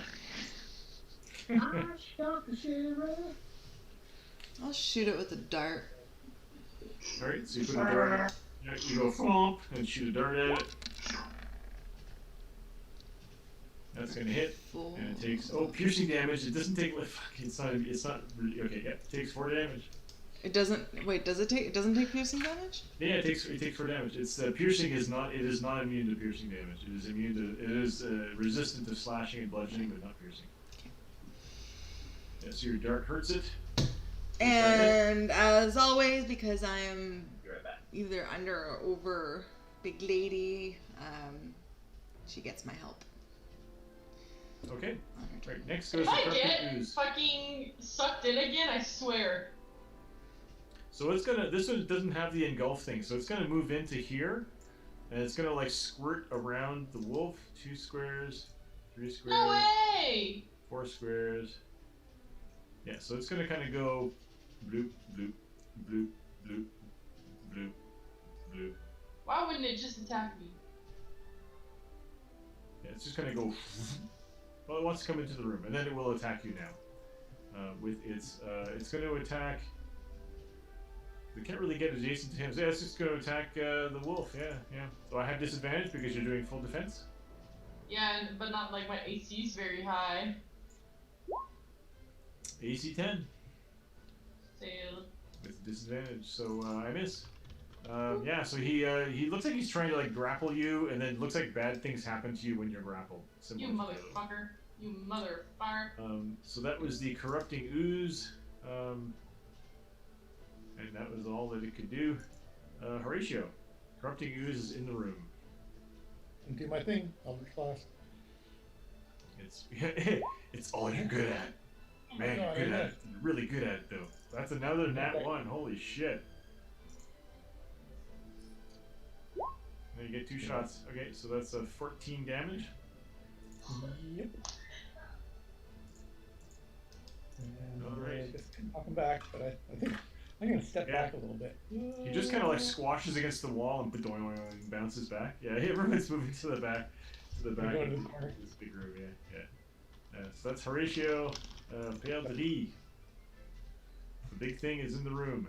I shot the sheriff. I'll shoot it with a dart. All right, so you put a dart. Yeah, you go flomp and shoot a dart at it. That's gonna hit, and it takes piercing damage. It doesn't take it's not really okay. Yeah, it takes 4 damage. It doesn't. Wait, does it take? It doesn't take piercing damage? Yeah, it takes 4 damage. It's piercing is not. It is not immune to piercing damage. It is immune to. It is resistant to slashing and bludgeoning, but not piercing. Okay. Yeah, so your dart hurts it. And as always, because I am Be right back. either under or over big lady, she gets my help. Okay. On her turn. Right. Next goes If the I corrupted get ooze. fucking sucked in again, I swear. So it's gonna. This one doesn't have the engulf thing, so it's gonna move into here, and it's gonna like squirt around the wolf. 2 squares, 3 squares, No way! 4 squares. Yeah. So it's gonna kind of go, bloop, bloop, bloop, bloop, bloop, bloop. Why wouldn't it just attack me? Yeah, it's just gonna go. Well, it wants to come into the room, and then it will attack you now. With its, it's going to attack. We can't really get adjacent to him, so yeah, it's just going to attack the wolf. Yeah, yeah. So I have disadvantage because you're doing full defense. Yeah, but not like my AC's very high. AC 10 Fail. with disadvantage, so I miss. Yeah, so he looks like he's trying to like grapple you, and then looks like bad things happen to you when you're grappled. You motherfucker. You motherfucker. So that was the corrupting ooze, and that was all that it could do. Horatio, corrupting ooze is in the room. And do my thing. Eldritch Blast. It's all you're good at. Man, you're good at it. You're really good at it, though. That's another nat 1. Holy shit. Now you get 2 shots. Okay, so that's a 14 damage. Yep. And Alright. just knock him back, but I think I'm gonna step Yeah. back a little bit. He just kind of like squashes against the wall and bounces back. Yeah, everyone's moving to the back. To the back We're going of to the corner. this big room. Yeah. So that's Horatio. Pale de Lee. The big thing is in the room.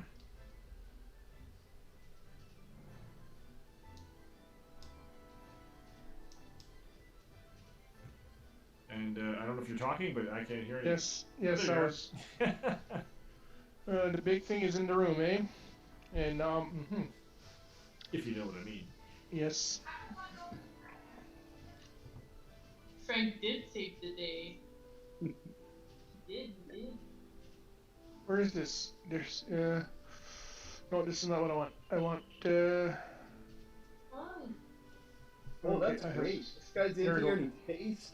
And I don't know if you're talking, but I can't hear you. Yes, There you I are. was. The big thing is in the room, eh? And If you know what I mean. yes. Frank did save the day. He did. Where is this? There's no, this is not what I want. I want Fine. Oh, okay, that's I have- great. This guy's in There we here go. and he tastes.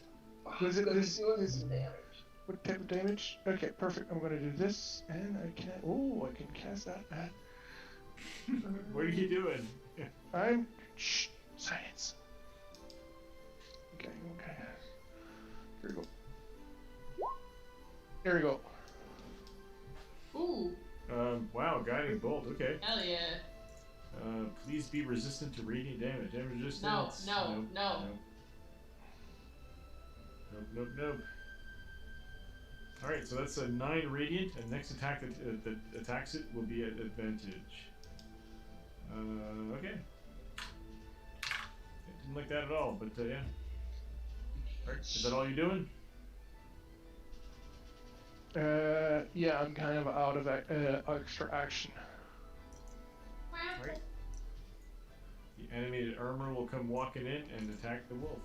Was it gonna be this- doing this- some damage. What type of damage? Okay, perfect. I'm gonna do this, and I can. Oh, I can cast that at. What are you doing? I'm. Shh. Science. Okay. Here we go. There we go. Ooh, Wow, guiding bolt. Okay. hell yeah. Please be resistant to radiant damage. Damage resistance. No. Nope. Alright, so that's a 9 radiant, and next attack that attacks it will be at advantage. Okay. Didn't like that at all, but yeah. Alright, is that all you're doing? Yeah, I'm kind of out of extra action. Alright. The animated armor will come walking in and attack the wolf.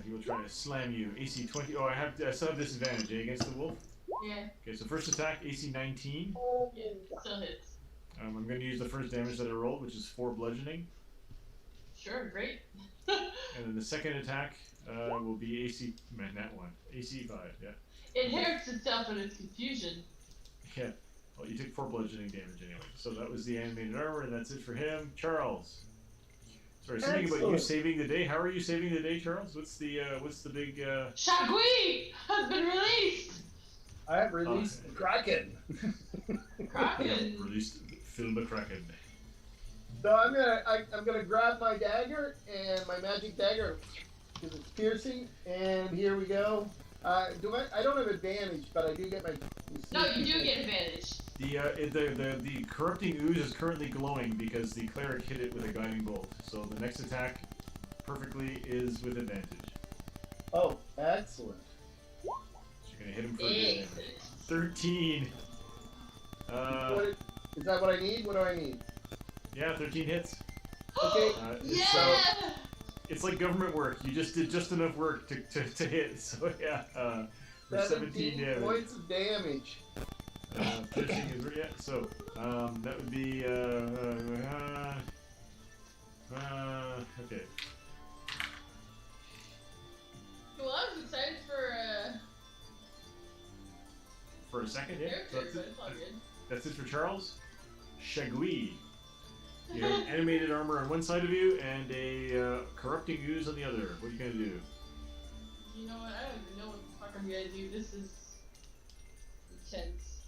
He will try to slam you. AC 20. Oh, I still have disadvantage against the wolf. Yeah, Okay, so first attack, AC 19. yeah, still hits. I'm going to use the first damage that I rolled, which is 4 bludgeoning. Sure, great. And then the second attack will be AC. Man, that one. AC 5, yeah. It hurts itself in its confusion. Yeah. Well, you took 4 bludgeoning damage anyway. So that was the animated armor, and that's it for him. Charles. Sorry, something about you Excellent. saving the day. How are you saving the day, Charles? What's the big Shagui has been released! I have released the Kraken. Kraken. released Phil McCracken? So I'm gonna grab my dagger and my magic dagger because it's piercing, and here we go. I don't have advantage, but I do get my. No, you do get advantage. The corrupting ooze is currently glowing because the cleric hit it with a guiding bolt. So the next attack perfectly is with advantage. Oh, excellent. So you're gonna hit him for advantage. 13. Is that what I need? What do I need? Yeah, 13 hits. Okay. Yeah! It's like government work. You just did just enough work to hit. So yeah, for 17 damage. Points of damage. Piercing is yeah. So that would be okay. Well, I was excited For a second, yeah. So character, but it's all good. that's it for Charles. Shagui. You have animated armor on one side of you and a corrupting ooze on the other. What are you gonna do? You know what? I don't even know what the fuck I'm gonna do. This is intense.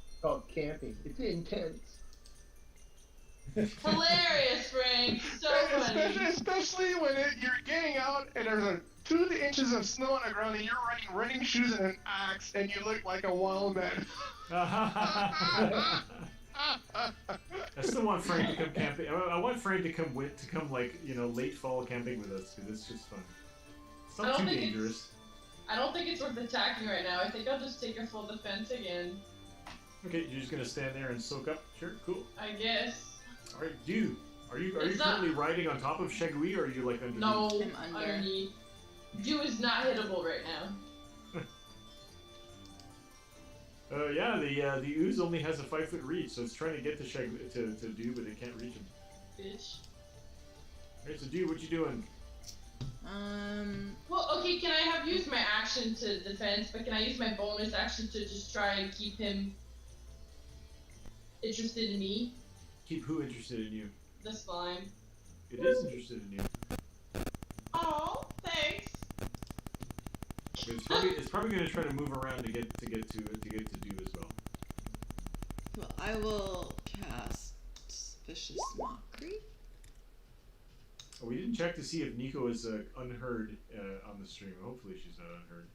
It's called camping. It's intense. Hilarious, Frank. So funny. Especially when you're getting out and there's 2 inches of snow on the ground and you're riding running shoes and an axe and you look like a wild man. I still want Frank to come camping. I want Frank to come like late fall camping with us because it's just fun. It's not too dangerous. I don't think it's worth attacking right now. I think I'll just take a full defense again. Okay, you're just gonna stand there and soak up. Sure, cool. I guess. All right, dude. Are you currently riding on top of Shagui or are you like underneath? No, I'm under. underneath. Dew is not hittable right now. Yeah, the ooze only has a 5-foot reach, so it's trying to get to Dew, but it can't reach him. Bitch. Alright, so Dew, what you doing? Well, okay, can I have used my action to defense, but can I use my bonus action to just try and keep him interested in me? Keep who interested in you? The slime. It is interested in you. Oh, thanks. It's probably going to try to move around to get to Dew as well. Well, I will cast Vicious Mockery. Oh, we didn't check to see if Nico is unheard on the stream. Hopefully she's not unheard.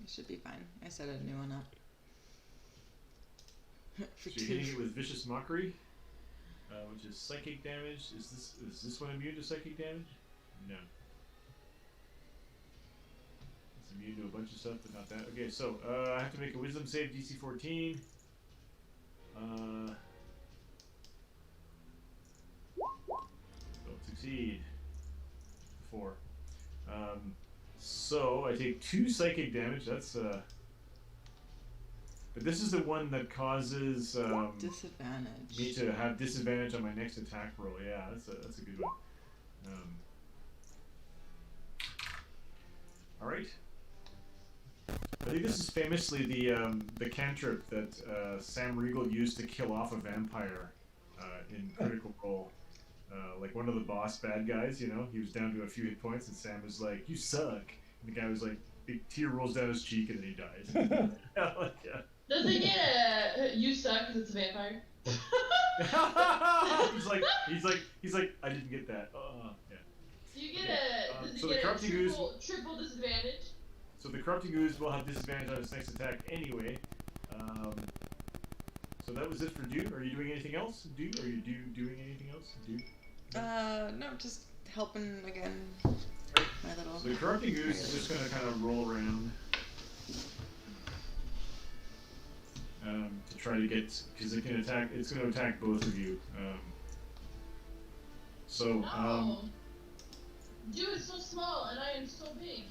It should be fine. I set a new one up. So you're hitting it with Vicious Mockery, which is psychic damage. Is this one immune to psychic damage? No. It's immune to a bunch of stuff, but not that. Okay, so I have to make a Wisdom save, DC 14. Don't succeed. 4. So I take 2 psychic damage. That's but this is the one that causes disadvantage. me to have disadvantage on my next attack roll. Yeah, that's a good one. All right. I think this is famously the cantrip that Sam Riegel used to kill off a vampire in Critical Role. Like one of the boss bad guys, he was down to a few hit points, and Sam was like, "You suck." And the guy was like, big tear rolls down his cheek, and then he dies. Yeah. Does it get a you suck because it's a vampire? he's like, I didn't get that. Yeah. Do you get does so it get a ooze, triple disadvantage? So the corrupting ooze will have disadvantage on its next attack anyway. So that was it for Dew. Are you doing anything else? Dew? Are you doing anything else? Dew? No, just helping again. My little. So the corrupting ooze is just going to kind of roll around to try to get, because it can attack. It's going to attack both of you. Dew is so small and I am so big.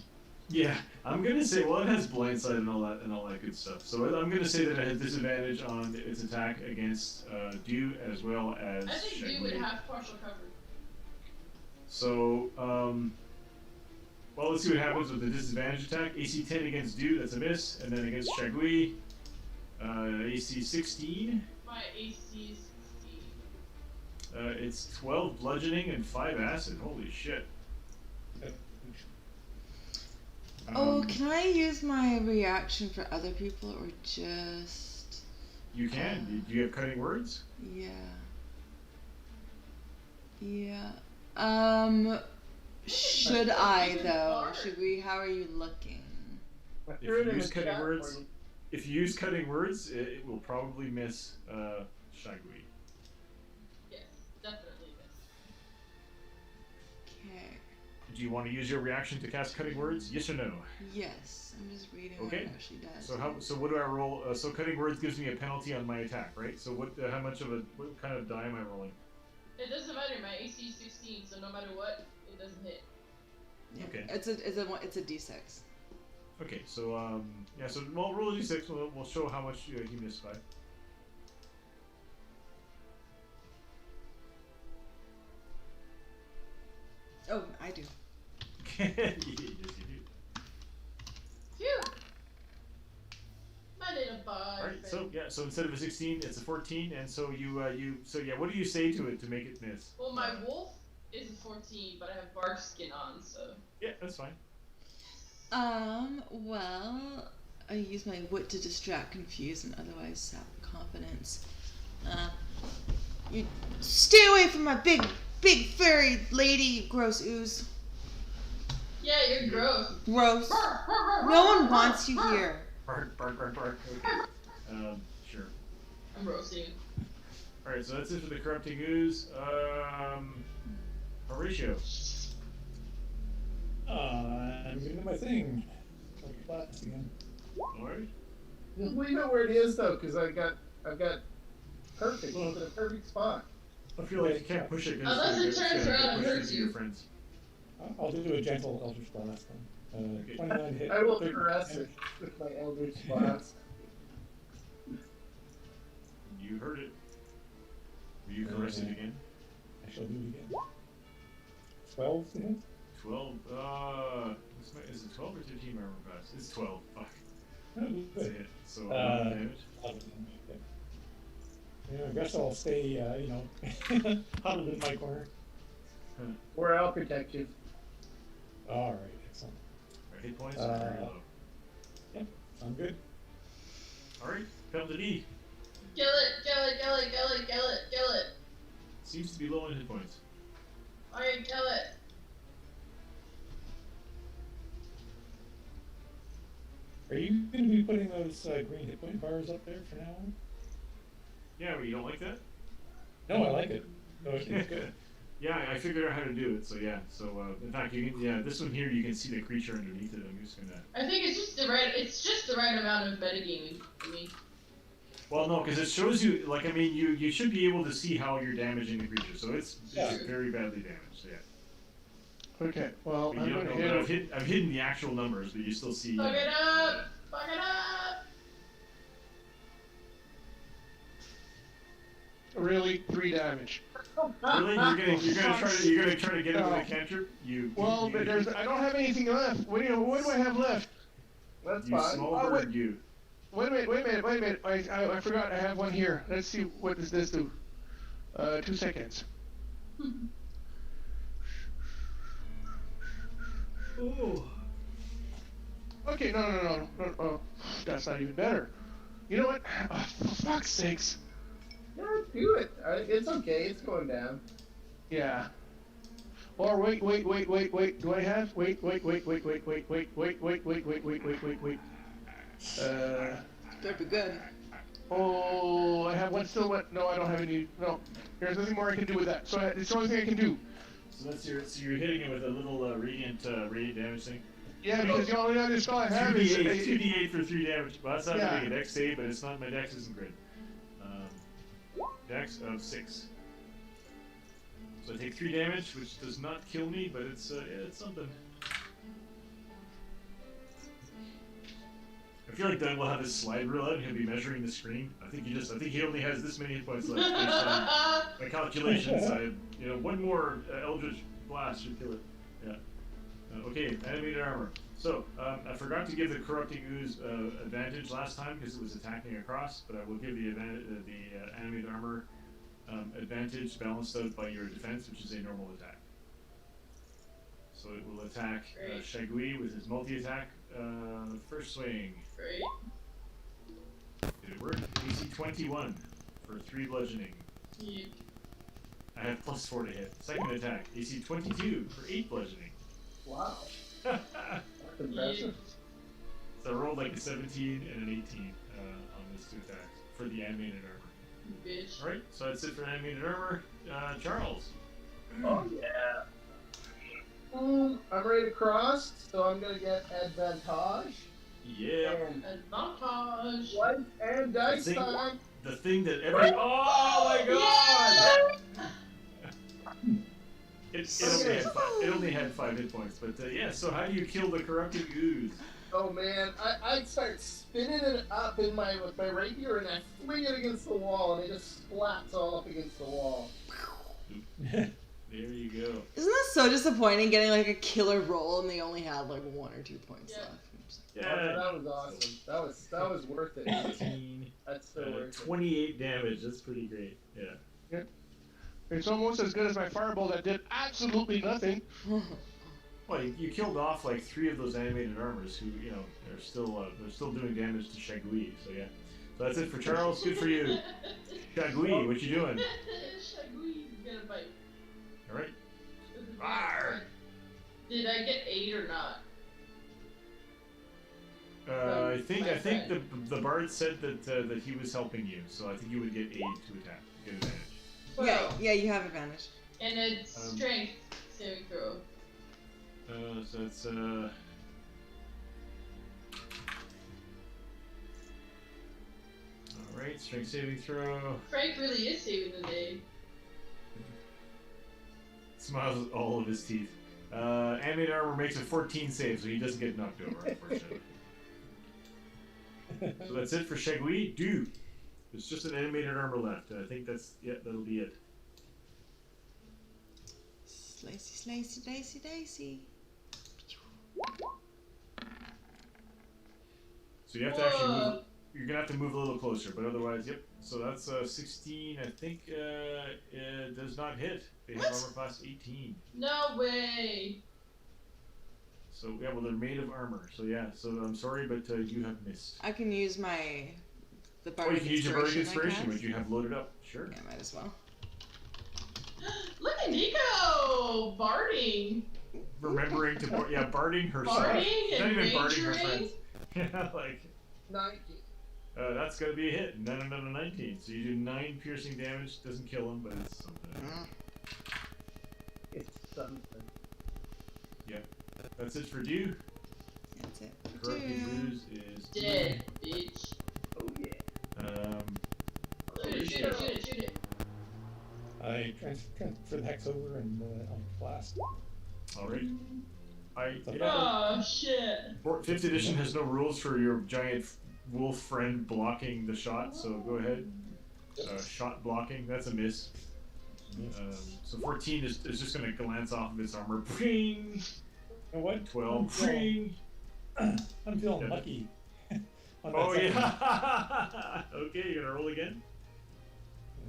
Yeah, I'm gonna say, well, it has blindside and all that good stuff. So I'm gonna say that it has disadvantage on its attack against Dew as well as. I think Dew would have partial cover. So, well, let's see what happens with the disadvantage attack. AC 10 against Dew, that's a miss, and then against Shagui, AC 16. My AC is 16. It's 12 bludgeoning and 5 acid. Holy shit. Can I use my reaction for other people or just... You can. Do you have cutting words? Yeah. Should I though? Should we? How are you looking? I If threw it you in use the cutting chat for words, you. if you use cutting words, it will probably miss Shagui. Yes, definitely this. Okay. Do you want to use your reaction to cast cutting words? Yes or no? Yes, I'm just reading Okay. what she does. So how? So what do I roll? So cutting words gives me a penalty on my attack, right? So what? How much of a? What kind of die am I rolling? It doesn't matter. My AC is 16, so no matter what, it doesn't hit. Yeah. Okay. It's a d6. Okay. So yeah. So well, roll a d6. We'll show how much he missed by. Oh, I do. Yes, you do. Phew! My little boy. All right. So yeah. So instead of a 16, it's a 14, and so you. So yeah. What do you say to it to make it miss? Well, my wolf is a 14, but I have bark skin on, so. Yeah, that's fine. Well, I use my wit to distract, confuse, and otherwise sap confidence. You stay away from my big furry lady, you gross ooze. Yeah, you're gross. Gross. No one wants you here. Bark, bark, bark, bark. Okay. Sure. I'm roasting. All right. So that's it for the corrupting ooze. Horatio. I'm gonna do my thing. Like class again. All right. We know where it is though, because I've got perfect. It's in a perfect spot. I feel like you can't push it. Unless it turns around and hurts you. Your friends. I'll do a gentle Eldritch Blast then. 29 hit. I will 30 caress damage. it with my Eldritch Blast. You heard it. Will you caress it again? I shall do it again. 12 to hit. 12. Is it 12 or 13 armor class? It's 12. Fuck. Oh, That's a good. hit. So 11 damage. 11 damage, okay. Yeah, I guess I'll stay, huddled in my corner. Or I'll protect you. All right, excellent. Our hit points are very low. Yep, I'm good. All right. Come to D. Kill it, kill it, kill it, kill it, kill it, kill it. Seems to be low in hit points. Alright, kill it. Are you going to be putting those green hit point bars up there for now on? Yeah, but you don't like that? No, I like it. No, it's good. Yeah, I figured out how to do it. So yeah. So in fact, you can. Yeah, this one here, you can see the creature underneath it. I'm just gonna. I think it's just the right. It's just the right amount of metagaming for me. Well, no, because it shows you. Like, I mean, you should be able to see how you're damaging the creature. So it's very badly damaged. Yeah. Okay, well, But I'm you don't going know, to but hit. I've hidden the actual numbers, but you still see. Fuck it up! Fuck it up! Really, 3 damage. Really? You're gonna try to get it with a cantrip? Well, but I don't have anything left. What do I have left? That's You fine. small bird, you. Wait a minute. I forgot. I have one here. Let's see. What does this do? 2 seconds. Oh. Okay, no. Oh, that's not even better. You know what? Oh, for fuck's sakes. Yeah, do it. It's okay. It's going down. Yeah. Or wait. Do I have? Wait. That'd be good. Oh, I have one still. What? No, I don't have any. No. There's nothing more I can do with that. So it's the only thing I can do. So you're hitting it with a little radiant damage thing. Yeah, because the only other spell I have is 2d8 for 3 damage. Well, that's not Yeah. really a dex save, but it's not. My dex isn't great. Dex of 6. So I take 3 damage, which does not kill me, but it's something. I feel like Doug will have his slide rule out and he'll be measuring the screen. I think he only has this many hit points left based on my calculations. One more Eldritch Blast should kill it. Yeah. Okay, animated armor. So, I forgot to give the Corrupting Ooze advantage last time because it was attacking across, but I will give the animated armor advantage balanced out by your defense, which is a normal attack. So it will attack Shagui with his multi-attack first swing. Great. Did it work? AC 21 for 3 bludgeoning. Yeah. I have +4 to hit. Second attack, AC 22 for 8 bludgeoning. Wow. That's impressive. So I rolled like a 17 and an 18 on these two attacks for the animated armor. Bitch. Alright, so that's it for animated armor. Charles. Oh, yeah. I'm ready to cross, so I'm going to get advantage. Yeah. And Advantage. one and dice The thing- time. The thing that every. Oh my god! It only had 5 hit points, but yeah, so how do you kill the corrupted ooze? Oh man, I start spinning it up with my rapier and I fling it against the wall and it just splats all up against the wall. There you go. Isn't that so disappointing getting like a killer roll and they only had like 1 or 2 points Yeah. left? Yeah. That was awesome. That was worth it. 18, That's so worth it. 28 damage. That's pretty great. Yeah. It's almost as good as my fireball that did absolutely nothing. Well, you killed off like 3 of those animated armors who, you know, they're still doing damage to Shagui. So yeah. So that's it for Charles. Good for you. Shagui, what you doing? Shagui, get a bite. All right. Arr. Did I get 8 or not? I think the bard said that he was helping you, so I think you would get aid to attack, get advantage. Well, Yeah, you have advantage. And it's strength saving throw. So that's all right. Strength saving throw. Frank really is saving the day. Smiles with all of his teeth. Animated armor makes a 14 save, so he doesn't get knocked over, unfortunately. So that's it for Shagui. Do. There's just an animated armor left. I think that'll be it. Slicey, dicey. So you have to actually move. You're gonna have to move a little closer, but otherwise, yep. So that's 16. I think it does not hit. They have armor class 18. No way. So yeah, well they're made of armor. So yeah. So I'm sorry, but you have missed. I can use the Oh, bardic you can use your bardic I inspiration, guess. which you have loaded up. Sure. Yeah, might as well. Look at Nico barding. Remembering to barding herself. Barding Not and even barding her rangering. friends. Yeah, like 19. that's gonna be a hit. 19. So you do 9 piercing damage. Doesn't kill him, but it's something. It's something. That's it for Dew. That's it. Corrupted Dude. ooze is Dead, bitch. Oh yeah. Shoot it. I transfer the hex over and I'll blast. All right. Oh shit. 5th edition has no rules for your giant wolf friend blocking the shot, so go ahead. Shot blocking, that's a miss. So 14 is just going to glance off of its armor. Pring! You know what? 12. Pring! I'm feeling lucky. On that Oh second yeah! Okay, you're going to roll again?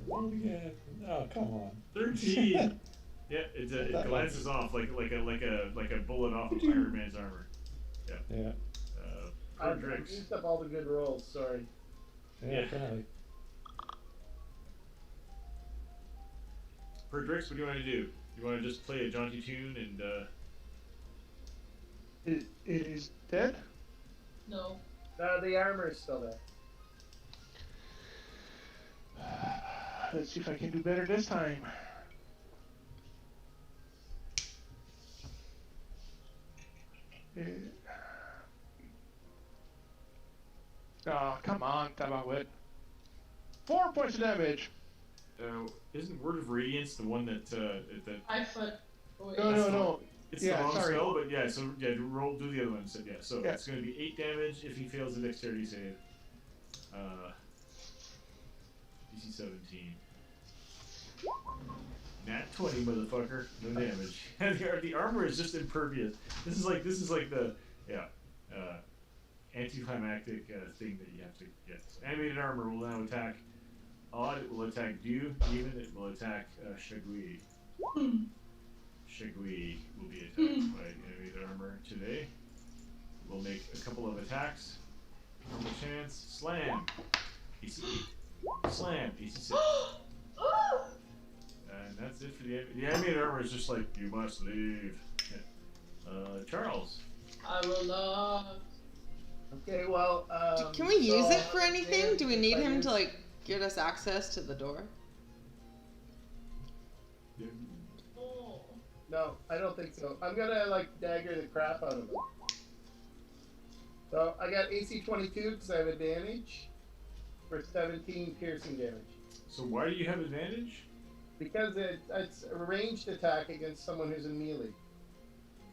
one. Roll again. Oh, come on. 13! Yeah, it glances off like a bullet off of Iron Man's armor. Yeah. I've Drix. used up all the good rolls, sorry. Yeah, Yeah. apparently. For Drix, what do you want to do? You want to just play a jaunty tune and It is dead? No. The armor is still there. Let's see if I can do better this time. Oh, come on, Humblewood. 4 points of damage. isn't Word of Radiance the one that 5 foot. Away. No. it's Yeah, the wrong sorry. spell, but yeah, so yeah, do the other one instead. Yeah, so Yeah. it's going to be 8 damage if he fails the dexterity save. DC 17. Nat 20, motherfucker. No damage. And the armor is just impervious. This is like the anticlimactic thing that you have to get. So animated armor will now attack odd. It will attack Dew. Even it will attack Shagui. Shagui will be attacked by animated armor today. We'll make a couple of attacks. Normal chance. Slam. AC 8. Slam. AC 6. And that's it for the animated armor. Is just like, you must leave. Yeah. Charles. I will not. Okay, well. Can we use so, it for anything? Dan, Do we if need I him use- to like get us access to the door? Oh. No, I don't think so. I'm gonna like dagger the crap out of him. So I got AC 22 because I have advantage for 17 piercing damage. So why do you have advantage? Because it's a ranged attack against someone who's in melee.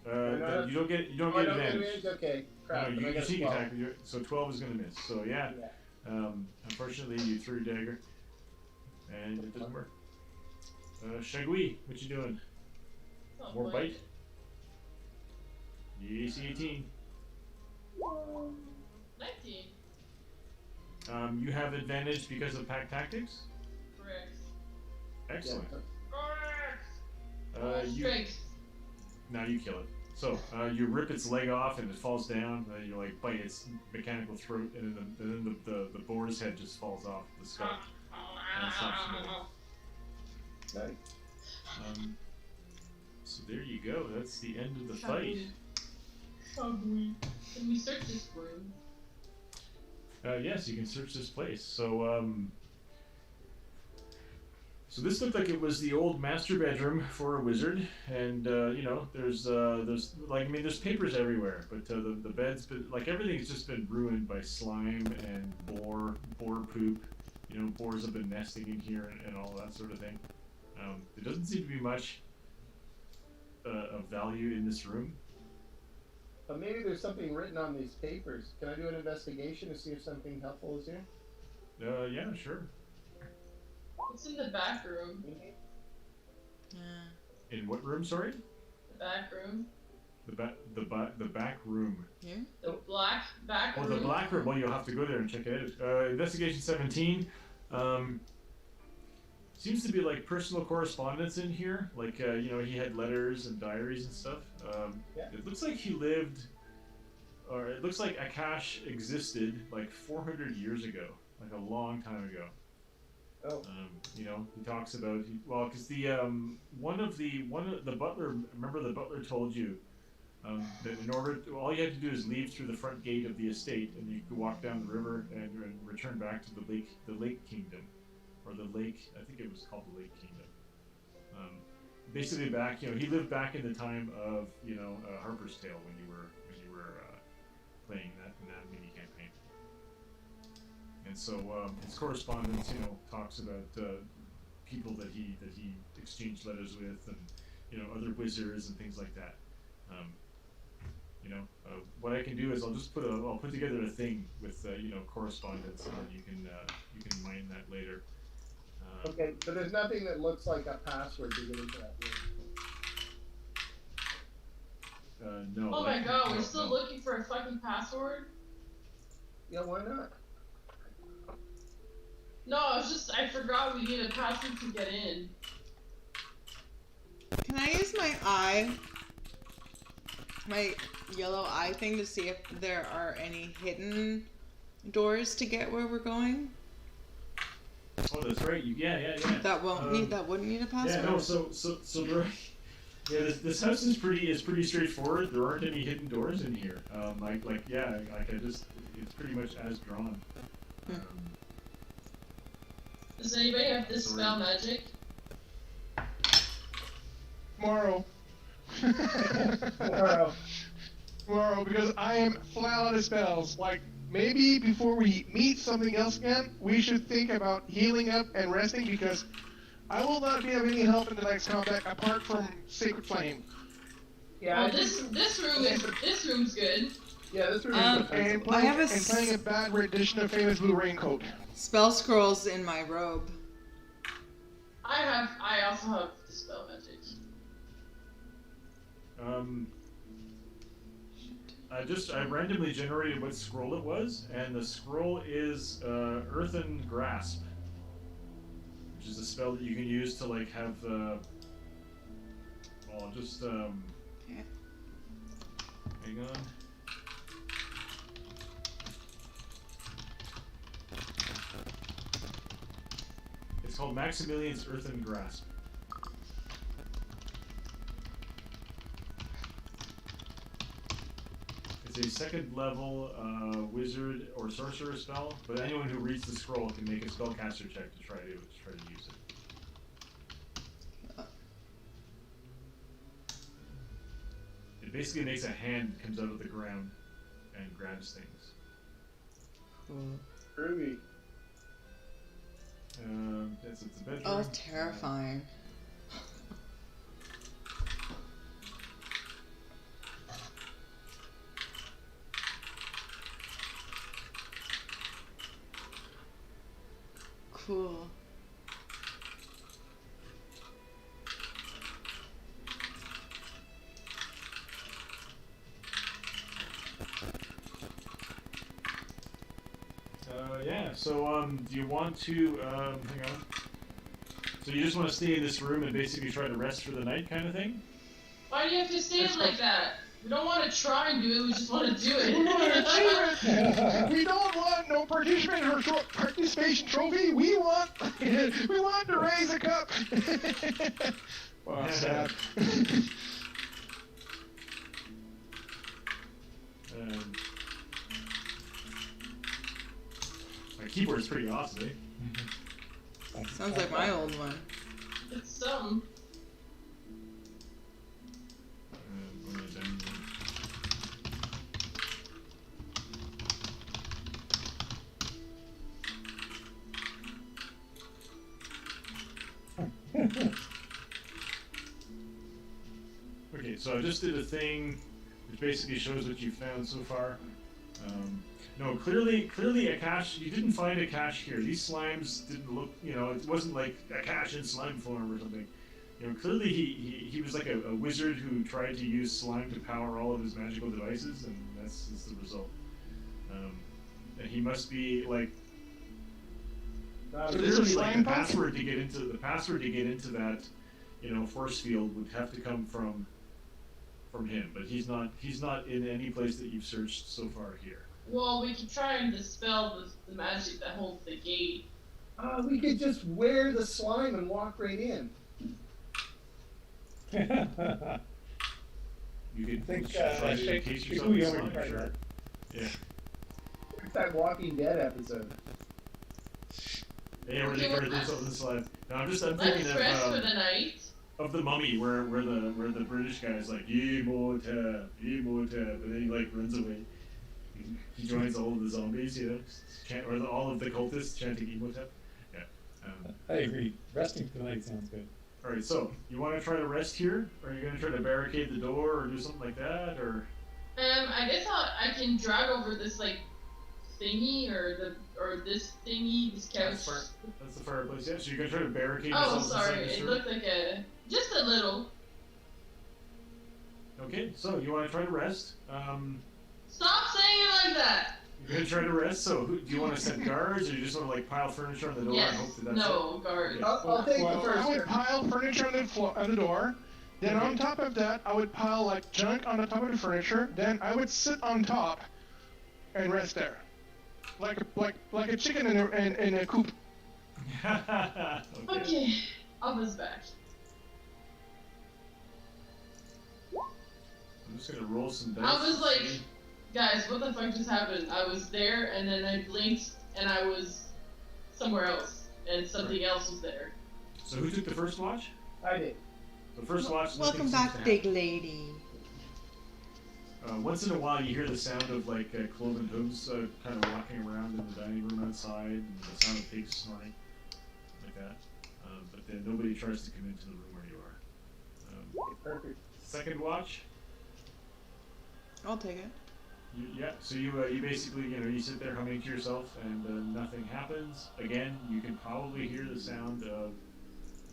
You don't get Oh, I don't get advantage. advantage? Okay, crap. No, then I you got a sneak 12. attack. So 12 is gonna miss. So yeah. Unfortunately, you threw your dagger, and it doesn't work. Shagui, what you doing? Oh, More boy. bite? AC 18. 19. You have advantage because of pack tactics. Correct. Excellent. Correct. You Strength. now you kill it. So you rip its leg off and it falls down. You like bite its mechanical throat, and then the boar's head just falls off the skull. And it stops moving. Nice. So there you go. That's the end of the fight. Shagui. Can we search this room? Yes, you can search this place. So so this looked like it was the old master bedroom for a wizard, and you know, there's like, I mean, there's papers everywhere, but the bed's been, like, everything's just been ruined by slime and boar poop. You know, boars have been nesting in here and all that sort of thing. There doesn't seem to be much of value in this room. But maybe there's something written on these papers. Can I do an investigation to see if something helpful is here? Yeah, sure. What's in the back room? In what room? Sorry. The back room. The back room. Here? The black back Oh, room. the black room. Well, you'll have to go there and check it out. Investigation 17. Seems to be like personal correspondence in here. Like, you know, he had letters and diaries and stuff. Yeah. It looks like he lived, or it looks like Akash existed like 400 years ago, like a long time ago. Oh. You know, he talks about, well, because the one of the butler. Remember, the butler told you that in order to, all you had to do is leave through the front gate of the estate, and you could walk down the river and return back to the lake kingdom, or the lake. I think it was called the Lake Kingdom. Basically, back, you know, he lived back in the time of, you know, Harper's Tale when you were playing that in that mini campaign. And so his correspondence, you know, talks about people that he exchanged letters with, and, you know, other wizards and things like that. You know, what I can do is I'll put together a thing with you know, correspondence, and then you can mine that later. Okay, so there's nothing that looks like a password to get into that room. No. Oh my god, we're still no. looking for a fucking password? Yeah, why not? No, I forgot we need a password to get in. Can I use my yellow eye thing to see if there are any hidden doors to get where we're going? Oh, that's right. Yeah. That wouldn't need a password. Yeah, no. So there, yeah, this house is pretty straightforward. There aren't any hidden doors in here. It's pretty much as drawn. Does anybody have Dispel Magic? Tomorrow. Tomorrow, because I am flat out of spells. Like, maybe before we meet something else again, we should think about healing up and resting, because I will not be of any help in the next combat apart from Sacred Flame. Yeah, Well, this room's good. yeah, this room Um, is And defensible. playing a bad rendition of Famous Blue Raincoat. Spell scrolls in my robe. I also have Dispel Magic. I randomly generated what scroll it was, and the scroll is Earthen Grasp, which is a spell that you can use to, like, have Yeah. hang on. It's called Maximilian's Earthen Grasp. It's a second level wizard or sorcerer spell, but anyone who reads the scroll can make a spellcaster check to try to use it. It basically makes a hand comes out of the ground and grabs things. Cool. Groovy. It's a bedroom. Oh, terrifying. Cool. Yeah, so do you want to, hang on. So you just want to stay in this room and basically try to rest for the night kind of thing? Why do you have to say it like that? We don't want to try and do it, we just want to do We want to achieve it. it. We don't want no participation trophy. We want to raise a cup. Wow, sad. My keyboard's pretty awesome, eh? Sounds like my old one. It's some. Okay, so I just did a thing which basically shows what you found so far. No, clearly a cache. You didn't find a cache here. These slimes didn't look, it wasn't like a cache in slime form or something. Clearly he was like a wizard who tried to use slime to power all of his magical devices, and that's the result. And he must be like. So this is slime the password to get into that, force field would have to come from him, but he's not in any place that you've searched so far here. Well, we could try and dispel the magic that holds the gate. We could just wear the slime and walk right in. You could Think, try to shake encase the yourself in Ouija slime, try sure. that. Yeah. It's that Walking Dead episode. Yeah, where they covered themselves in slime. No, I'm Let's thinking rest for the night. of the Mummy, where the British guy is like Imhotep, Imhotep, and then he like runs away. He joins all of the zombies, all of the cultists chanting Imhotep. Yeah. I agree. Resting for the night sounds good. All right, so you want to try to rest here, or are you going to try to barricade the door, or do something like that, or? I guess I can drag over this like thingy or this thingy, this couch. That's the fireplace. Yeah. So you're going to try to barricade Oh, yourself sorry. inside this It room? looked like just a little. Okay, so you want to try to rest. Stop saying it like that. You're going to try to rest. So do you want to set guards, or you just want to like pile furniture on the door Yes. and hope that that's No, guard. Okay. I'll take Well, the first I would turn. pile furniture on the door. Then on top of that, I would pile like junk on the top of the furniture. Then I would sit on top and rest there, like a chicken in a coop. okay. Okay, Alva's back. I'm just going to roll some dice. I was to like, see. guys, what the fuck just happened? I was there and then I blinked and I was somewhere else and something else was there. So who took the first watch? I did. The first watch. Welcome nothing back, seems to big lady. Once in a while, you hear the sound of like cloven hooves kind of walking around in the dining room outside, and the sound of pigs snoring, like that. But then nobody tries to come into the room where you are. Perfect. Second watch. I'll take it. So you basically you sit there humming to yourself, and nothing happens. Again, you can probably hear the sound of.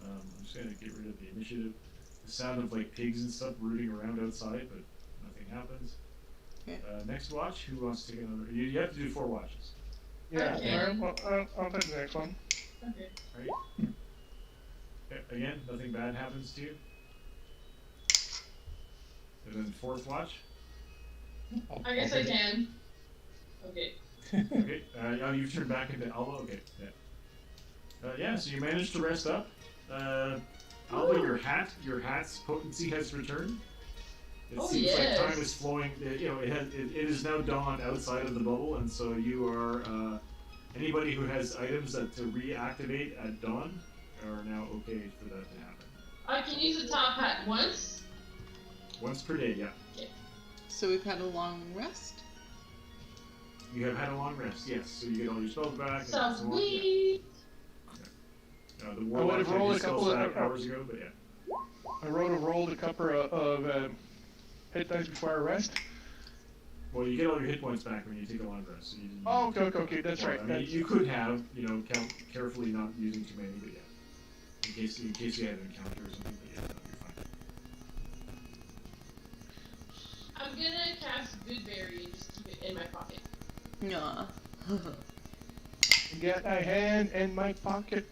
I'm just gonna get rid of the initiative. The sound of like pigs and stuff rooting around outside, but nothing happens. Okay. Next watch. Who wants to take another? You have to do 4 watches. Yeah, Okay. alright, well, I'll take the next one. Okay. Right? Again, nothing bad happens to you. And then 4th watch. I guess I can. Okay. Okay. You've turned back into Alba. Okay. Yeah. So you managed to rest up. Alba, your hat's potency has returned. It Oh, seems like time yes. is flowing. You know, it is now dawn outside of the bubble, and so you are. Anybody who has items that to reactivate at dawn are now okay for that to happen. I can use the top hat once. Once per day, yeah. So we've had a long rest. You have had a long rest, yes. So you get all your spells back. And so on. Sweet. Yeah. The warlock would've had rolled his a couple spells of- back hours ago, but yeah. I rolled a couple of hit dice before I rest. Well, you get all your hit points back when you take a long rest. So you, Oh, okay, that's well, right. I mean, That's- you could have, count carefully, not using too many, but yeah. In case you had an encounter or something, but yeah, no, you're fine. I'm gonna cast Goodberry and just keep it in my pocket. Yeah. Get a hand in my pocket.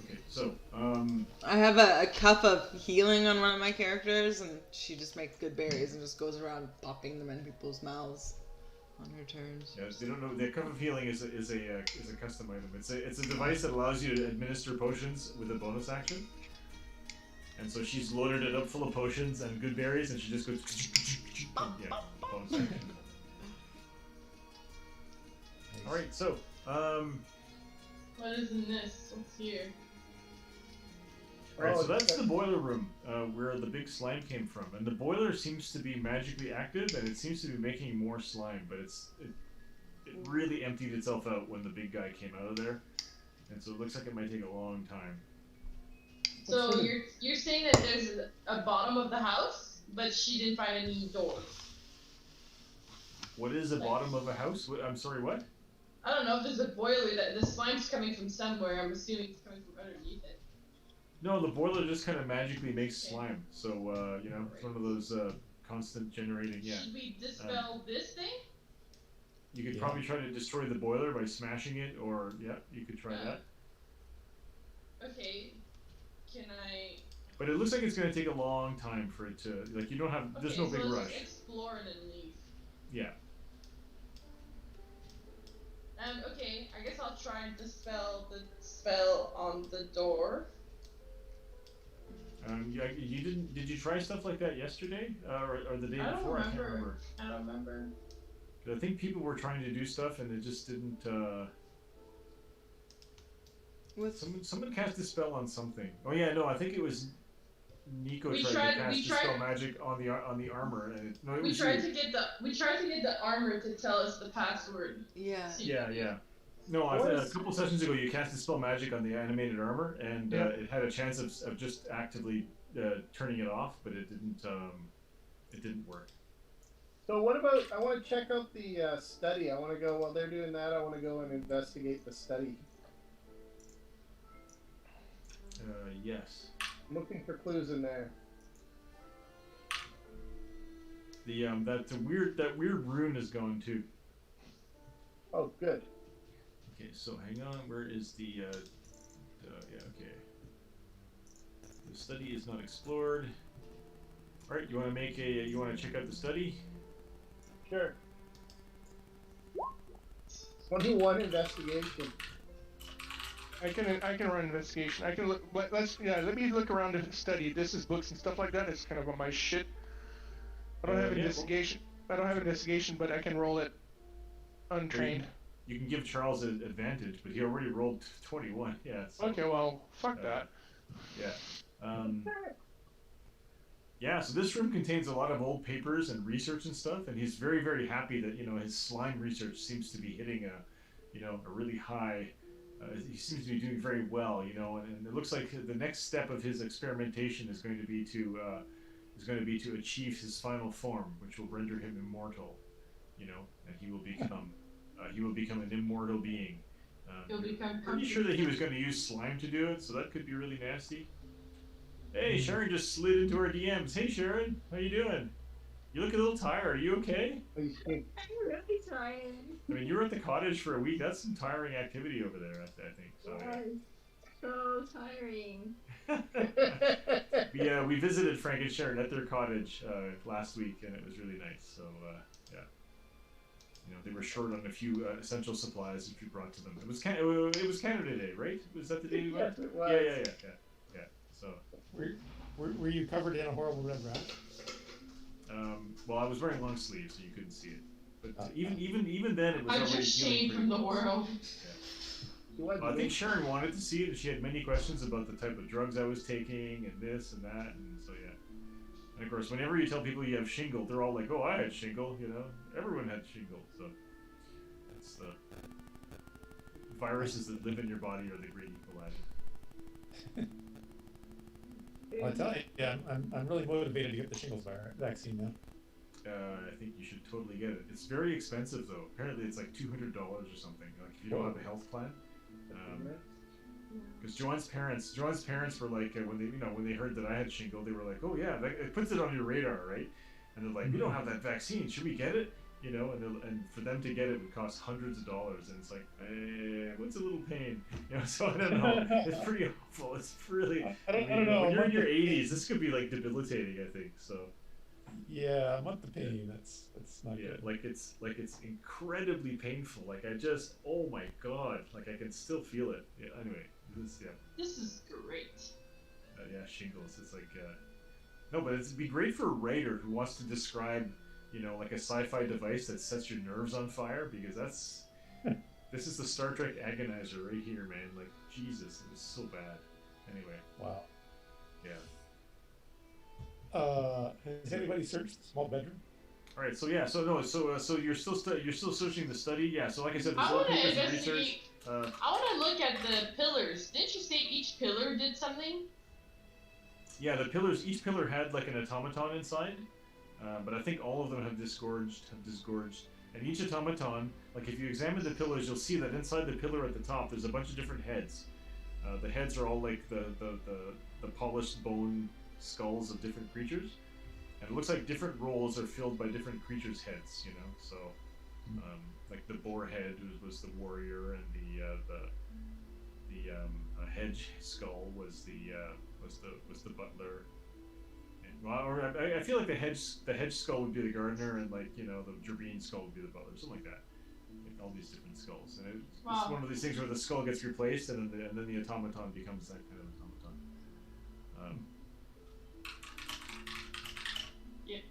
Okay, so, I have a cup of healing on one of my characters, and she just makes good berries and just goes around popping them in people's mouths on her turns. yeah, they don't know. The cup of healing is a custom item. It's a device that allows you to administer potions with a bonus action. And so she's loaded it up full of potions and good berries, and she just goes. And, yeah, bonus action. All right, so What is in this? What's here? Alright, so that's the boiler room, where the big slime came from. And the boiler seems to be magically active, and it seems to be making more slime, but it really emptied itself out when the big guy came out of there. And so it looks like it might take a long time. So you're saying that there's a bottom of the house, but she didn't find any doors. What is the bottom of a house? I'm sorry, what? I don't know if there's a boiler that the slime's coming from somewhere. I'm assuming it's coming from underneath it. No, the boiler just kind of magically makes slime. So, it's one of those constant generating, yeah. Should we dispel this thing? You could probably try to destroy the boiler by smashing it, or, yeah, you could try that. Okay. Can I... But it looks like it's going to take a long time for it to, like, you don't have, there's no big let's rush. explore it and leave. Yeah. Okay, I guess I'll try and dispel the spell on the door. You didn't, did you try stuff like that yesterday? Or the day before? I can't remember. I don't remember. 'Cause I think people were trying to do stuff and it just didn't, Someone cast a spell on something. Oh yeah, no, I think it was Nico tried to cast dispel magic on the armor, and we tried to get the armor to tell us the password. Yeah. Yeah. No, a couple sessions ago you cast dispel magic on the animated armor, and it had a chance of just actively turning it off, but it didn't work. So what about? I want to check out the study. I want to go while they're doing that. I want to go and investigate the study. Yes. I'm looking for clues in there. That weird rune is gone too. Oh, good. Okay, so hang on. Where is the? Yeah, okay. The study is not explored. All right, you want to make a? You want to check out the study? Sure. 21 investigation. I can run investigation. I can look. Let me look around the study. This is books and stuff like that. It's kind of on my shit. I don't have investigation. I don't have investigation, but I can roll it untrained. You can give Charles an advantage, but he already rolled 21. Yeah. So, Okay, well, fuck that. Yeah. Yeah. So this room contains a lot of old papers and research and stuff, and he's very, very happy that his slime research seems to be hitting a really high. He seems to be doing very well, and it looks like the next step of his experimentation is going to be to achieve his final form, which will render him immortal, and he will become an immortal being. He'll become pretty sure that he was going to use slime to do it, so that could be really nasty. Hey, Sharon just slid into our DMs. Hey, Sharon, how you doing? You look a little tired. Are you okay? I'm really tired. I mean, you were at the cottage for a week. That's some tiring activity over there, I think. So, So tiring. we visited Frank and Sharon at their cottage last week, and it was really nice. So, yeah. They were short on a few essential supplies which we brought to them. It was Canada Day, right? Was that the day we went? Yes, it was. Yeah. So. Were you covered in a horrible red rash? Well, I was wearing long sleeves, so you couldn't see it. But even then, it was I already just feeling shame pretty from the close. world. He was Well, I think big. Sharon wanted to see it, and she had many questions about the type of drugs I was taking, and this and that, and so yeah. And of course, whenever you tell people you have shingle, they're all like, "Oh, I had shingle," you know. Everyone had shingle, so it's the viruses that live in your body are the great equalizer. Well, I tell you, yeah, I'm really motivated to get the shingles vaccine now. I think you should totally get it. It's very expensive though. Apparently, it's like $200 or something. Like if you don't have a health plan. Because Joanne's parents were like when they heard that I had shingle, they were like, oh yeah, it puts it on your radar, right? And they're like, we don't have that vaccine. Should we get it? You know, and for them to get it would cost hundreds of dollars, and it's like, what's a little pain? You know, so I don't know. It's pretty awful. It's really. I don't know. When you're in your 80s, this could be like debilitating. I think so. Yeah, a month of pain. That's not good. Like it's incredibly painful. Like oh my god, like I can still feel it. Yeah, anyway, This is great. Yeah, shingles. It's like no, but it'd be great for a writer who wants to describe, you know, like a sci-fi device that sets your nerves on fire, because this is the Star Trek agonizer right here, man. Like Jesus, it was so bad. Anyway. Wow. Yeah. Has anybody searched the small bedroom? All right, so yeah, so you're still searching the study, yeah. So like I said, there's I a lot of want to papers and research. investigate. I want to look at the pillars. Didn't you say each pillar did something? Yeah, each pillar had like an automaton inside, but I think all of them have disgorged, and each automaton, like if you examine the pillars, you'll see that inside the pillar at the top, there's a bunch of different heads. The heads are all like the polished bone skulls of different creatures, and it looks like different roles are filled by different creatures' heads. You know, so like the boar head was the warrior, and the hedge skull was the butler. And, I feel like the hedge skull would be the gardener, and like, you know, the Gerbine skull would be the butler, something like that. Like all these different skulls, and it's one of these things where the skull gets replaced, and then the automaton becomes that kind of automaton. Yeah.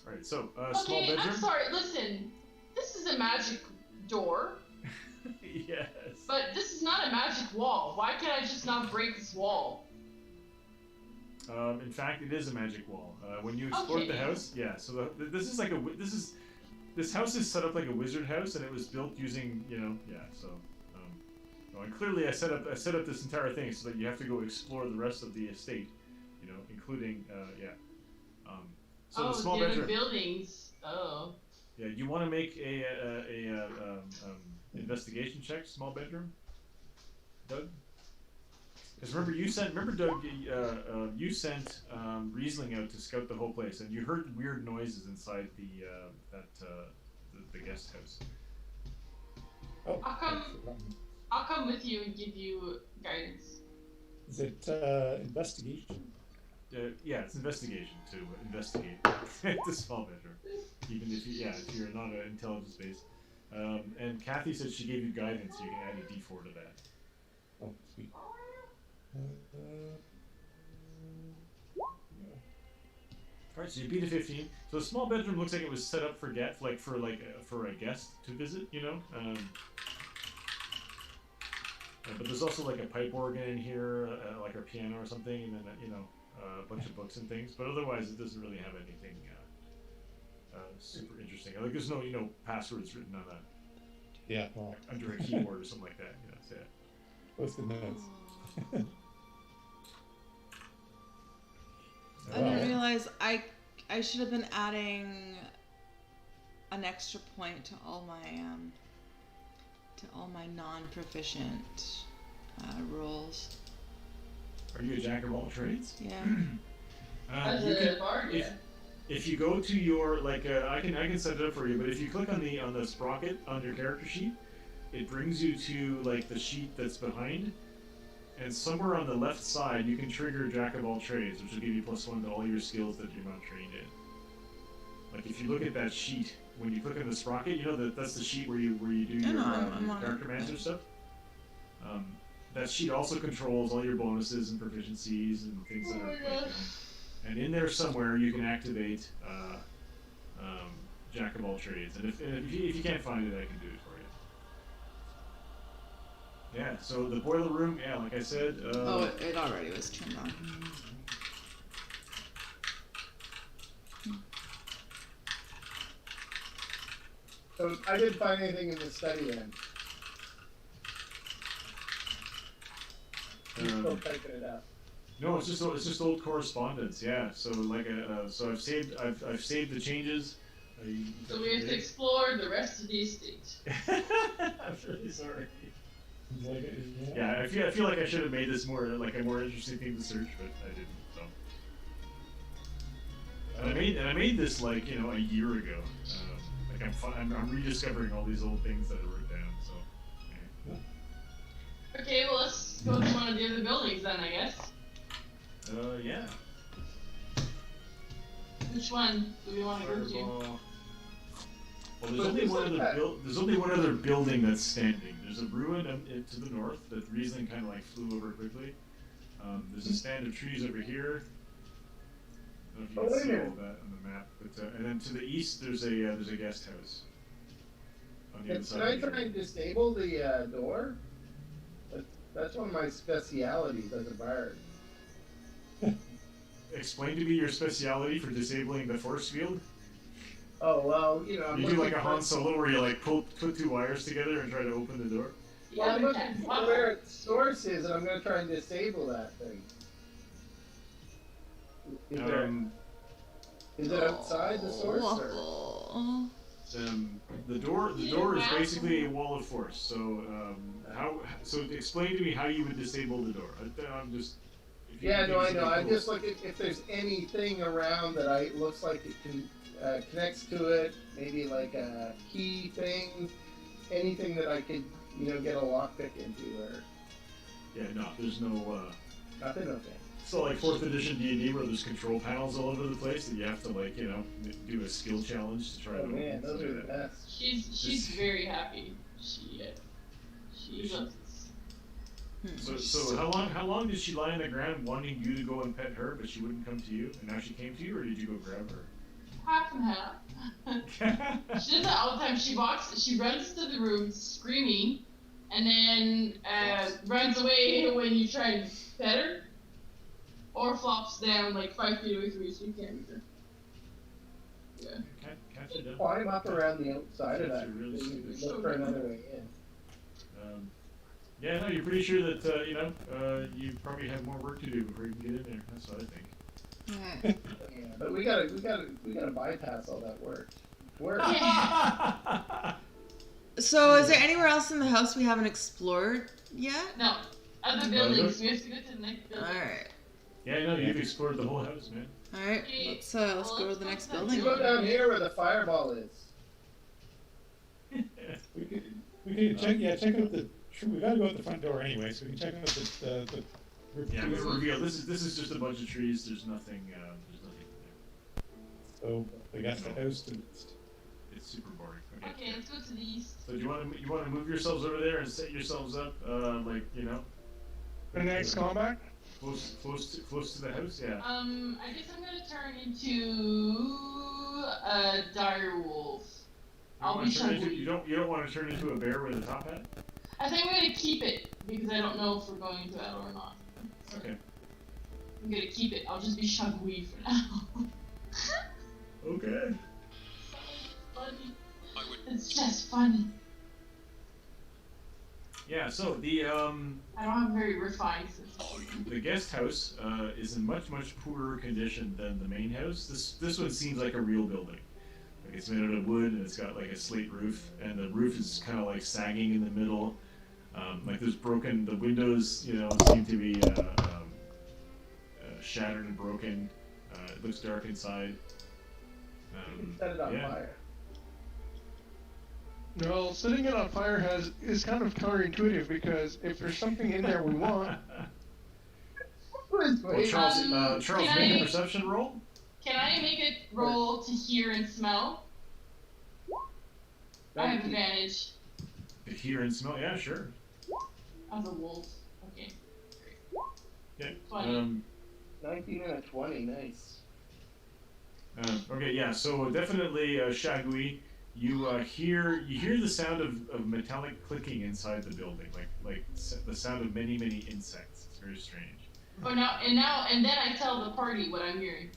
All right, so small Okay, bedroom. I'm sorry. Listen, this is a magic door, Yes. but this is not a magic wall. Why can't I just not break this wall? In fact, it is a magic wall. When you explored the house, yeah. So this house is set up like a wizard house, and it was built using, you know, yeah. So, and clearly I set up this entire thing so that you have to go explore the rest of the estate, you know, including, yeah. So the small bedroom. Buildings. Oh. Yeah, you want to make a investigation check, small bedroom, Doug? Because remember Doug, you sent Riesling out to scout the whole place, and you heard weird noises inside the guest house. Oh, I'll come with you and give you guidance. Is it investigation? Yeah, it's investigation to investigate the small bedroom, even if you're not an intelligence base. And Kathy said she gave you guidance, so you can add a D4 to that. Oh, sweet. All right, so you beat a 15. So the small bedroom looks like it was set up for a guest to visit, you know. But there's also like a pipe organ in here, like a piano or something, and then a bunch of books and things. But otherwise, it doesn't really have anything super interesting. Like there's no passwords written on that. Yeah. Well, under a keyboard or something like that. You know, so yeah. What's the notes? I didn't realize I should have been adding an extra point to all my non-proficient rolls. Are you a jack of all trades? Yeah. If you go to your I can set it up for you, but if you click on the sprocket on your character sheet, it brings you to like the sheet that's behind. And somewhere on the left side, you can trigger Jack of all trades, which will give you +1 to all your skills that you're not trained in. Like if you look at that sheet, when you click on the sprocket, you know that's the sheet where you do Yeah, your no, I'm on character it. manager stuff. That sheet also controls all your bonuses and proficiencies and things that are like, and in there somewhere you can activate Jack of all trades. And if you can't find it, I can do it for you. Yeah. So the boiler room, yeah, like I said. It already was turned on. So I didn't find anything in the study then. You're still typing it up. No, it's just old correspondence. Yeah. So like so I've saved the changes. So we have to explore the rest of the estate. I'm really sorry. Yeah, I feel like I should have made this more like a more interesting thing to search, but I didn't. So. And I made this like a year ago. Like I'm rediscovering all these old things that I wrote down. So. Yeah. Okay, well let's go to one of the other buildings then, I guess. Yeah. Which one do we want to go to? Well, there's only one other building that's standing. There's a ruin to the north that Riesling kind of like flew over quickly. There's a stand of trees over here. I don't know if you can see all that on the map, but and then to the east there's a guest house. On the other side. Can I try and disable the door? That's one of my specialities as a bard. Explain to me your speciality for disabling the force field. Oh well, I'm you do like a Han Solo where you like put two wires together and try to open the door. Well, I'm looking for where its source is, and I'm going to try and disable that thing. Is it outside the source? Or? The door is basically a wall of force. So so explain to me how you would disable the door. I'm just. Yeah, no, I know. I'm just looking if there's anything around that looks like it can connects to it. Maybe like a key thing, anything that I could get a lockpick into or. Yeah, no, there's no. Nothing. Okay. So like 4th edition D&D where there's control panels all over the place that you have to like do a skill challenge to try to. Oh man, those are the best. She's very happy. She loves this. So how long did she lie on the ground wanting you to go and pet her, but she wouldn't come to you, and now she came to you, or did you go grab her? Half and half. She does that all the time. She runs to the room screaming, and then runs away when you try and pet her, or flops down like 5 feet away from you so you can't reach her. Yeah. Climb up around the outside of that. Really look for another way in. Yeah, no, you're pretty sure that you probably have more work to do before you can get in there. That's what I think. Alright. Yeah, but we gotta bypass all that work. So, is there anywhere else in the house we haven't explored yet? No. Other buildings. We have to go to the next building. Alright. Yeah, no, you've explored the whole house, man. Alright, let's go to the next building. You go down here where the fireball is. We can check out the. We gotta go out the front door anyway, so we can check out the yeah, I'm gonna reveal. This is just a bunch of trees. There's nothing. There's nothing there. So I guess the house to. It's super boring. Okay, let's go to the east. So do you want to move yourselves over there and set yourselves up, like The next combat? Close to the house, yeah. I guess I'm gonna turn into a dire wolf. You don't want to turn into a bear with a top hat? I think I'm gonna keep it because I don't know if we're going into battle or not. So Okay. I'm gonna keep it. I'll just be Shagui for now. Okay. Funny. It's just funny. Yeah. So the I don't have a very refined sense of humor. the guest house is in much poorer condition than the main house. This one seems like a real building. Like it's made out of wood and it's got like a slate roof, and the roof is kind of like sagging in the middle. Like there's broken. The windows, seem to be shattered and broken. It looks dark inside. You can set it on fire. Well, setting it on fire is kind of counterintuitive because if there's something in there we want. Well, Charles, make a perception roll. Can I make a roll to hear and smell? I have advantage To hear and smell. Yeah, sure. as a wolf. Okay. Okay. 20. 19 and a 20, nice. Okay, yeah. So definitely, Shagui, you hear the sound of metallic clicking inside the building, like the sound of many insects. It's very strange. Oh, and then I tell the party what I'm hearing.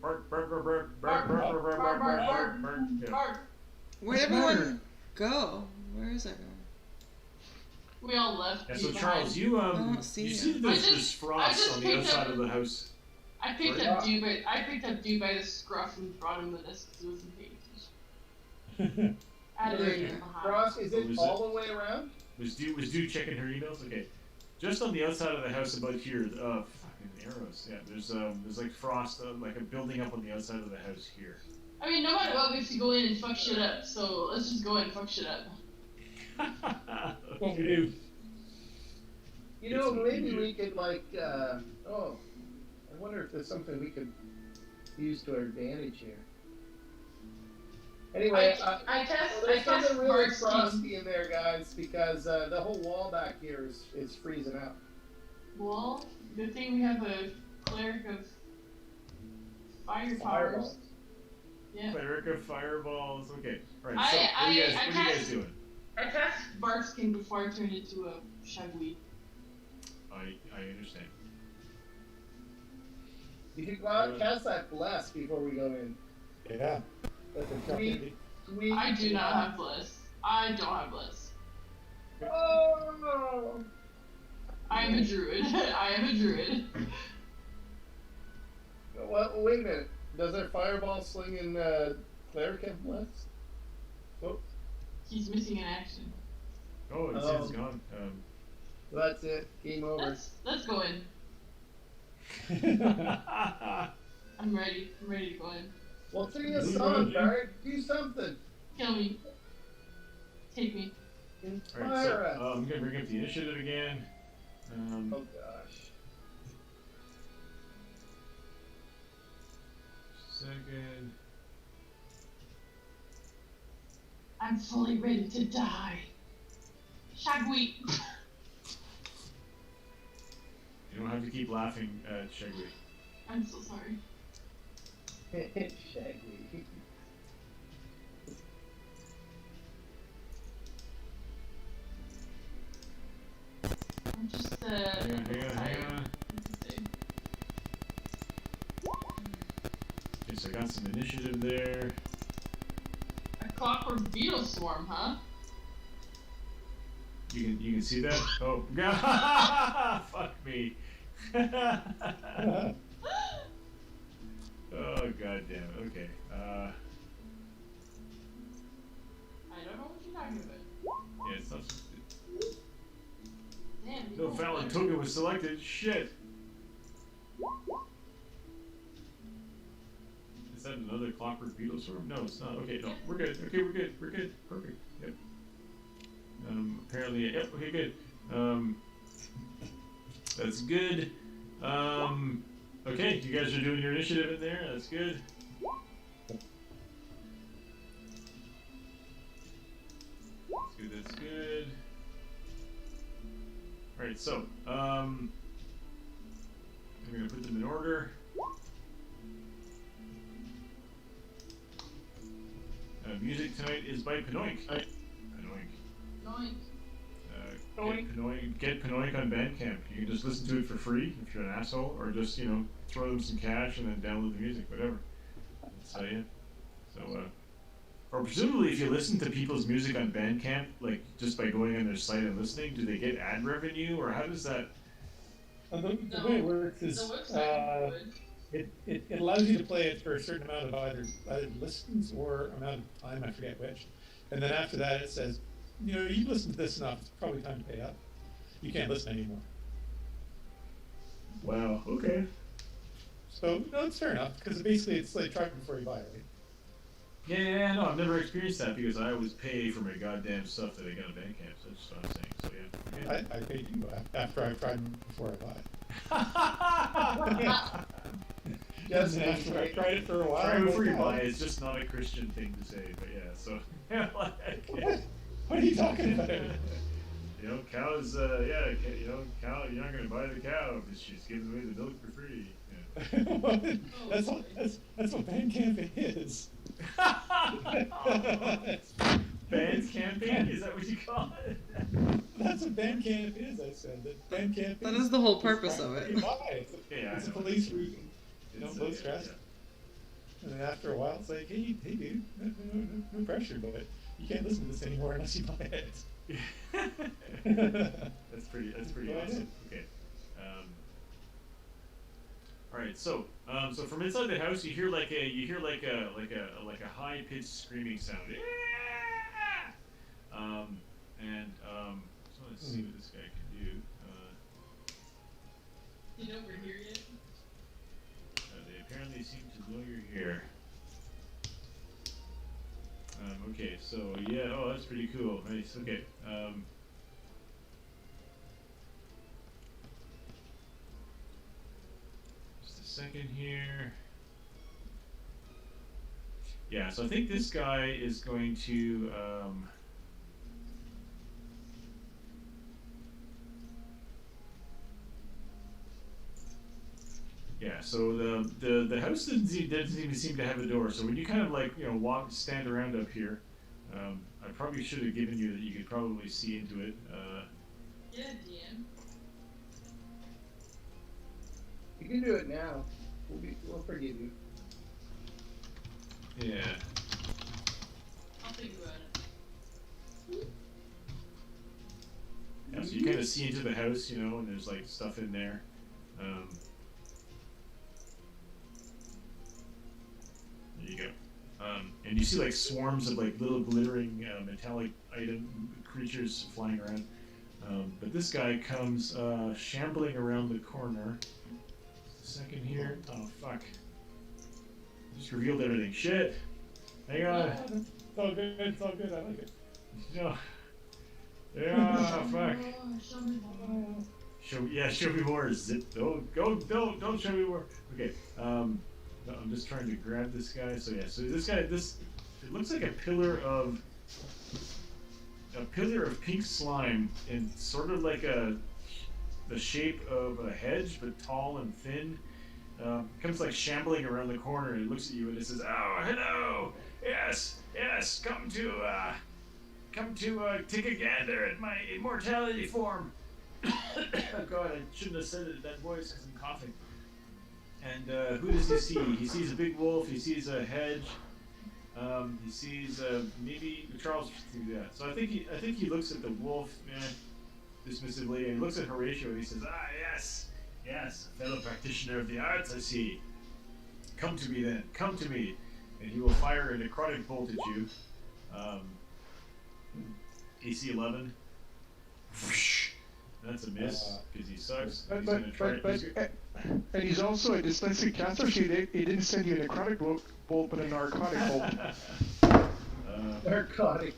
Bark, bark, bark, bark, Bark, bark, bark, bark, bark, bark, bark, bark. Yeah. Bark. Where'd everyone go? Where is everyone? We all left. Yeah, so behind. Charles, you don't see you you. see that there's frost on the picked outside up- of the house. I picked up dude by the scruff and brought him with us because he wasn't paying attention. I had to leave him behind. Frost, is it Was all the way around? Was Dude checking her emails? Okay, just on the outside of the house, about here. Fucking arrows. Yeah, there's like frost, like a building up on the outside of the house here. I mean, no matter what, we have to go in and fuck shit up. So let's just go in and fuck shit up. What we do. You know, maybe we could I wonder if there's something we could use to our advantage here. Anyway, I there's test something really Bart's frosty in there, guys, because the whole wall back here is freezing out. Well, good thing we have a cleric of fire powers. Fireballs. Yeah. Cleric of fireballs. Okay, right. I- So what are you I guys cast- doing? I cast Bart's skin before I turned into a shagui. I understand. You could go out and cast that bless before we go in. Yeah. That's a tough Sweet. I do not have bliss. I don't have bliss. Oh! I am a druid. I am a druid. Well, wait a minute. Does our fireball sling in cleric have bless? Oh, He's missing an action. Oh, it's gone. that's it. Game over. Let's go in. I'm ready. I'm ready to go in. Well, sing a song, Bart. Do something. Kill me. Take me. Inspire Alright, so us. I'm gonna bring up the initiative again. Oh gosh. Second. I'm fully ready to die. Shagui. You don't have to keep laughing at Shagui. I'm so sorry. Shaggy. I'm just Hang on. Okay, so I got some initiative there. A clockwork beetle swarm, huh? You can see that? Oh, God. Fuck me. Oh, god damn it. Okay. I don't know what you're talking about. Yeah, it's not. Damn. you No don't valid know. token was selected. Shit. Is that another clockwork beetle swarm? No, it's not. Okay, no. We're good. Okay, we're good. We're good. Perfect. Yep. Apparently, yep. Okay, good. That's good. Okay, you guys are doing your initiative in there. That's good. That's good. That's good. All right, so I'm gonna put them in order. Music tonight is by Pinoink. Pinoink. Noink. Get Pinoink on Bandcamp. You can just listen to it for free if you're an asshole, or just throw them some cash and then download the music, whatever. That's yeah. So or presumably if you listen to people's music on Bandcamp, like just by going on their site and listening, do they get ad revenue, or how does that? The way it works The is website would. it allows you to play it for a certain amount of either listens or amount of time, I forget which. And then after that it says, you've listened to this enough, it's probably time to pay up. You can't listen anymore. Wow. Okay. So, no, it's fair enough, because basically it's like try before you buy it, right? Yeah, no, I've never experienced that because I always pay for my goddamn stuff that I get on Bandcamp. So that's what I'm saying. So yeah. Okay. I paid you after I tried before I bought it. Doesn't have to. I tried it for a while. Try I'm before like, you "Oh, buy. It's just not a Christian thing to say, but yeah. So What are you talking about? You know, cows. Yeah, you know, cow. You're not gonna buy the cow because she's giving away the milk for free. Yeah. that's what Bandcamp is. Band camping? Is that what you call it? That's what Bandcamp is. I said that Bandcamp. That is the whole purpose of it. Yeah, It's I a know. police route. You know, It's, low yeah, stress. And then after a while, it's like, hey dude, no pressure, but you can't listen to this anymore unless you buy it. That's pretty Yeah. awesome. Okay. All right. So from inside the house, you hear like a high pitched screaming sound. So let's see what this guy can do. You know we're here yet? They apparently seem to know you're here. Okay, so yeah, oh, that's pretty cool. Nice. Okay. Just a second here. Yeah, so I think this guy is going to. Yeah, so the house doesn't even seem to have a door. So when you kind of like stand around up here, I probably should have given you that you could probably see into it. Yeah, DM. You can do it now. We'll forgive you. Yeah. I'll think about it. Yeah, so you kind of see into the house, and there's like stuff in there. There you go. And you see like swarms of like little glittering metallic creatures flying around. But this guy comes shambling around the corner. Just a second here. Oh fuck. Just revealed everything. Shit. Hang on. It's all good. It's all good. I like it. No. Yeah, fuck. Oh, show me more. Show me more. Zip. Don't show me more. Okay. No, I'm just trying to grab this guy. So yeah, so this guy, it looks like a pillar of pink slime in sort of like the shape of a hedge, but tall and thin. Comes like shambling around the corner and it looks at you and it says, "Oh, hello, yes, come to take a gander at my immortality form." Oh God, I shouldn't have said it in that voice because I'm coughing. And who does he see? He sees a big wolf. He sees a hedge. He sees maybe Charles. Yeah. So I think he looks at the wolf dismissively, and he looks at Horatio and he says, "Ah, yes, a fellow practitioner of the arts, I see. Come to me then. Come to me." And he will fire a necrotic bolt at you. AC 11. That's a miss because he sucks. He's gonna try. And he's also a dyslexic caster, so he didn't send you a necrotic bolt, but a narcotic bolt. Narcotic.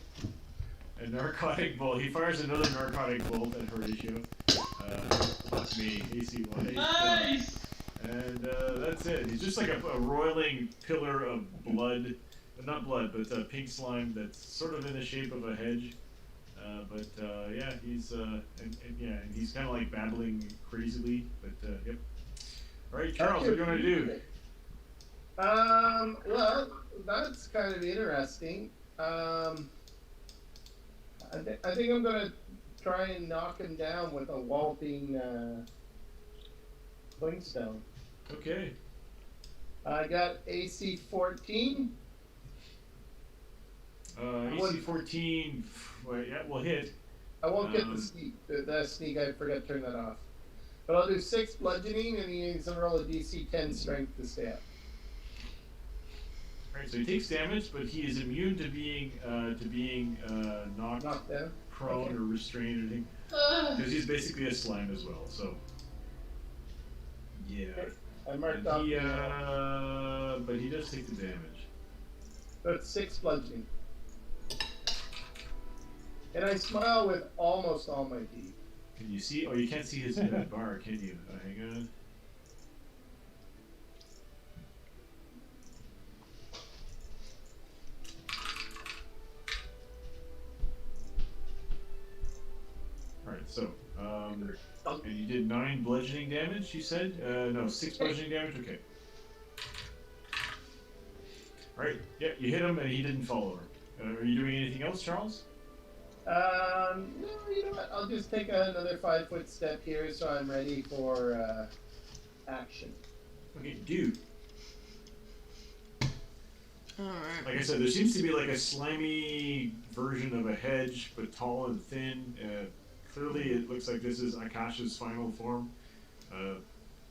A narcotic bolt. He fires another narcotic bolt at Horatio. That's me. AC 1. Nice! And that's it. He's just like a roiling pillar of blood. Not blood, but pink slime that's sort of in the shape of a hedge. Yeah, he's and he's kind of like babbling crazily. But yep. All right, Charles, what do you want to do? Well, that's kind of interesting. I think I'm gonna try and knock him down with a walloping clingstone. Okay. I got AC 14. AC 14. Well, yeah, we'll hit. I won't get the sneak. The sneak, I forgot to turn that off. But I'll do 6 bludgeoning, and he's gonna roll a DC 10 strength to stay up. Alright, so he takes damage, but he is immune to being knocked down, prone, or restrained or anything. Because he's basically a slime as well. So yeah. Okay. I marked And off. but he does take the damage. So it's 6 bludgeoning. And I smile with almost all my teeth. Can you see? Oh, you can't see his bar, can you? Hang on. So, and you did 9 bludgeoning damage, you said? No, 6 bludgeoning damage? Okay. Alright, yeah, you hit him and he didn't fall over. Are you doing anything else, Charles? No, you know what? I'll just take another 5-foot step here so I'm ready for action. Okay, dude. Alright. Like I said, there seems to be like a slimy version of a hedge, but tall and thin. Clearly, it looks like this is Akasha's final form.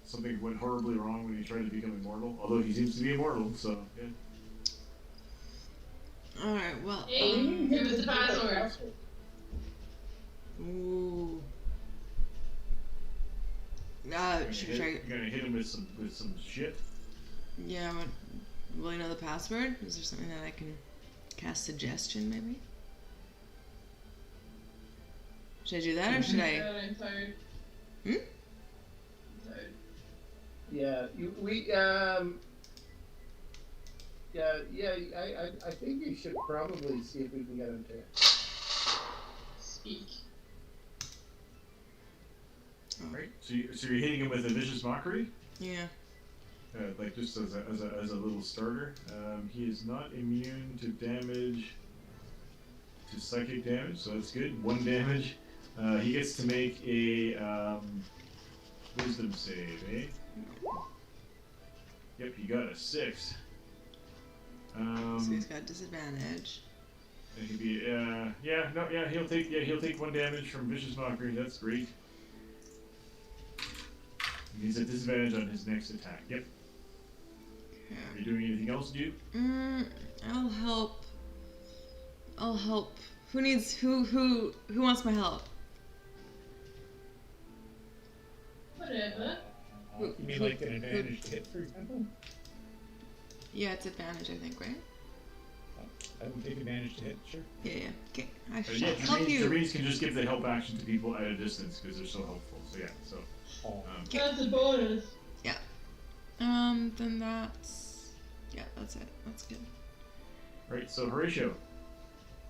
Something went horribly wrong when he tried to become immortal, although he seems to be immortal, so, yeah. Alright, well, Hey, give us the password. ooh. Should I... You're gonna hit him with some shit. Yeah, but will I know the password? Is there something that I can cast suggestion, maybe? Should I do that, or should I... I'm tired. Hmm? I'm tired. Yeah, I think you should probably see if we can get him to Speak. Right. So you're hitting him with a vicious mockery, Yeah. like just as a little starter. He is not immune to damage, to psychic damage, so that's good. 1 damage. He gets to make a wisdom save, eh? Yep, he got a 6. So he's got disadvantage. And he'd be he'll take 1 damage from vicious mockery. That's great. He's at disadvantage on his next attack. Yep. Okay. Are you doing anything else, dude? I'll help. Who wants my help? Whatever. You mean like an advantage hit, for example? Yeah, it's advantage, I think, right? I would take advantage to hit, sure. Yeah. Okay. I shall Yeah, help you. Marines can just give the help action to people at a distance because they're so helpful. So yeah, so. That's a bonus. Then that's... Yeah, that's it. That's good. Right, so Horatio.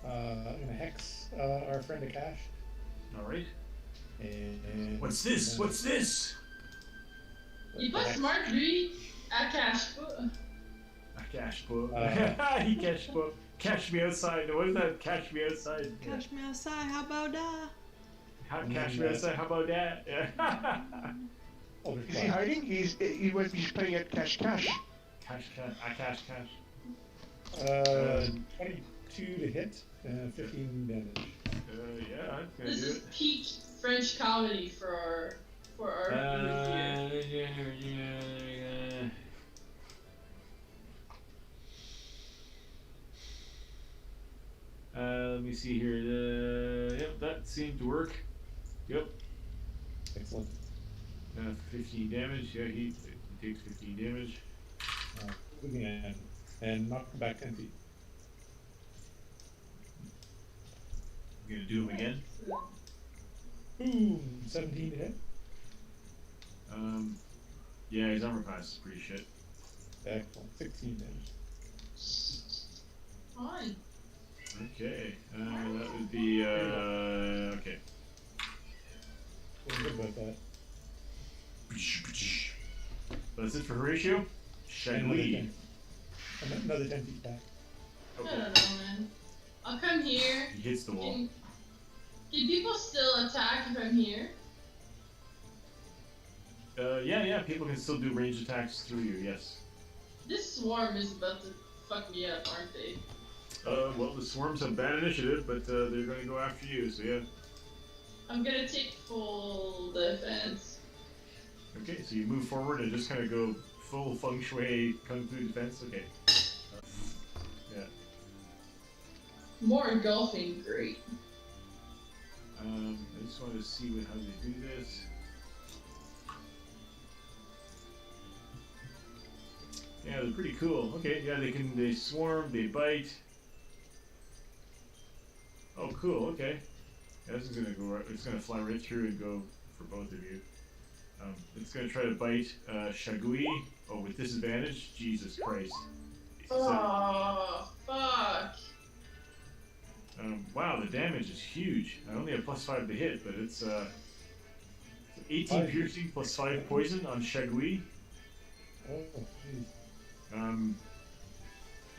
I'm gonna hex our friend Akash. Alright. And What's this? What's this? You put smart lui à cash. Cash book. He cash book. Catch me outside. What is that? Catch me outside. Catch me outside, how about that? Catch me outside. How about that? Yeah. Is he hiding? He's playing at cash. Cash. I cash. 22 to hit, 15 damage. Yeah, I'm gonna This do is it. peak French comedy for our group here. Let me see here. Yep, that seemed to work. Yep. Excellent. 15 damage. Yeah, he takes 15 damage. Again, and knock him back 10 feet. I'm gonna do him again. Boom! 17 to hit. Yeah, his armor class is pretty shit. Excellent. 16 damage. Fine. Okay, that would be, okay. Feel good about that. That's it for Horatio. Shagui. Another 10 feet back. I don't know, man. I'll come here. He hits the wall. Can people still attack if I'm here? Yeah, people can still do range attacks through you, yes. This swarm is about to fuck me up, aren't they? Well, the swarms have bad initiative, but they're going to go after you, so yeah. I'm gonna take full defense. Okay, so you move forward and just kind of go full feng shui kung fu defense. Okay. Yeah. More engulfing, great. I just want to see how they do this. Yeah, they're pretty cool. Okay, yeah, they swarm, they bite. Oh, cool. Okay. Yeah, this is gonna go. It's gonna fly right through and go for both of you. It's gonna try to bite Shagui. Oh, with disadvantage. Jesus Christ. Oh, fuck. Wow, the damage is huge. I only have +5 to hit, but it's 18 piercing plus 5 poison on Shagui. Oh, geez.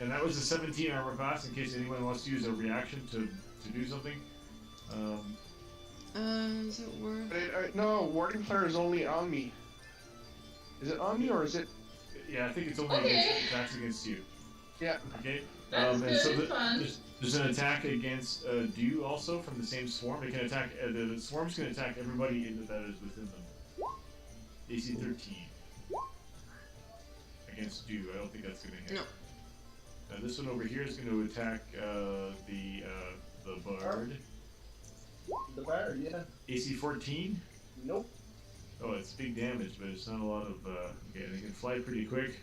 And that was a 17 armor class. In case anyone wants to use a reaction to do something. Is it worth? No, Warding Flare is only on me. Is it on me or is it? Yeah, I think it's only against attacks against you. Yeah. Okay. That's and so good, fun. there's an attack against Dew also from the same swarm. It can attack. The swarms can attack everybody that is within them. AC 13 against Dew. I don't think that's gonna hit. No. This one over here is going to attack the Bard. The Bard, yeah. AC 14. Nope. Oh, it's big damage, but it's not a lot of. Okay, they can fly pretty quick.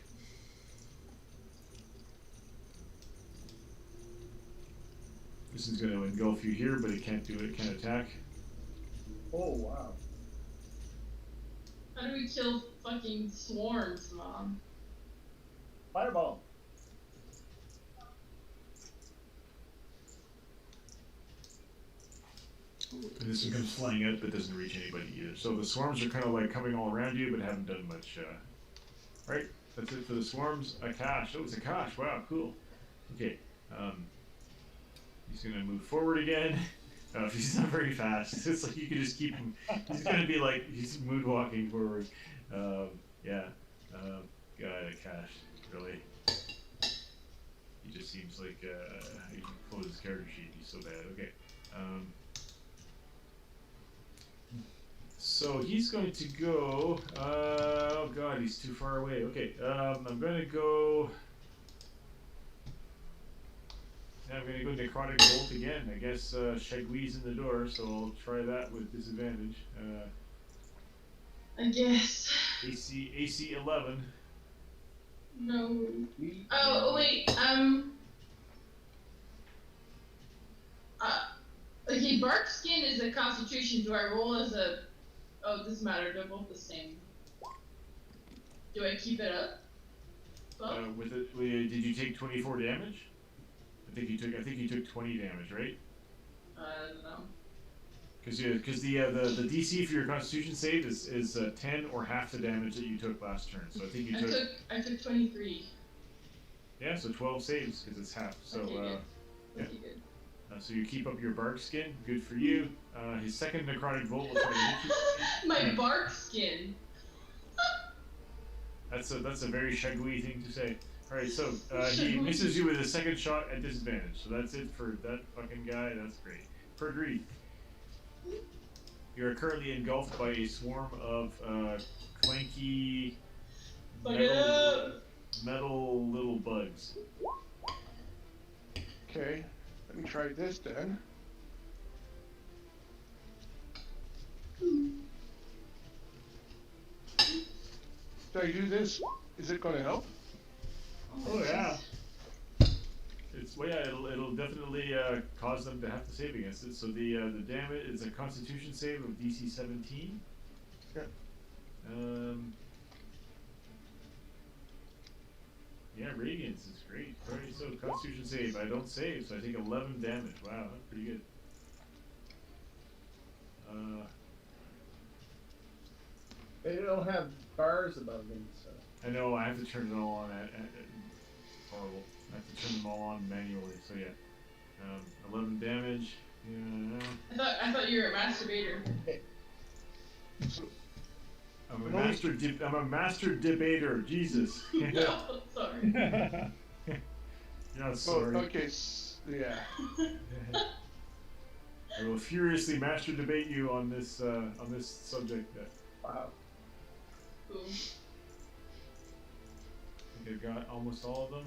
This is going to engulf you here, but it can't do it. It can't attack. Oh, wow. How do we kill fucking swarms, Mom? Fireball. And this one comes flying out, but doesn't reach anybody either. So the swarms are kind of like coming all around you, but haven't done much. Right, that's it for the swarms. Akash. Oh, it's Akash. Wow, cool. Okay. He's gonna move forward again. He's not very fast. It's like you can just keep him. He's gonna be like he's moonwalking forward. Yeah. God, Akash. Really. He just seems like he can close his character sheet. He's so bad. Okay. So he's going to go. Oh God, he's too far away. Okay, I'm going to go. Yeah, I'm going to go Necrotic Bolt again. I guess Shagui's in the door, so I'll try that with disadvantage. I guess. AC 11. No. Oh wait. Okay, Bark Skin is a Constitution. Do I roll as a? Oh, it doesn't matter. They're both the same. Do I keep it up? Well, With it, did you take 24 damage? I think you took 20 damage, right? I don't know. Because the DC for your Constitution save is 10 or half the damage that you took last turn. So I think you took. I took 23. Yeah, so 12 saves because it's half. So Okay, good. yeah. Okay, good. So you keep up your Bark Skin. Good for you. His second Necrotic Volt will try to hit you. My Bark Skin. That's a very Shagui thing to say. All right, so he misses you with a second shot at disadvantage. So that's it for that fucking guy. That's great. Pergri, you are currently engulfed by a swarm of clanky metal little bugs. Okay, let me try this then. If I do this, is it going to help? Oh yeah. It'll definitely cause them to have to save against it. So the damage is a Constitution save of DC 17. Yeah. Yeah, Radiance is great. Alright, so Constitution save. I don't save, so I take 11 damage. Wow, that's pretty good. They don't have bars above them, so. I know, I have to turn it all on. Horrible. I have to turn them all on manually, so yeah. 11 damage. Yeah. I thought you were a masturbator. I'm a master debater. Jesus. No, sorry. Yeah, sorry. Oh, okay, yeah. I will furiously master debate you on this subject. Wow. Cool. I think I've got almost all of them.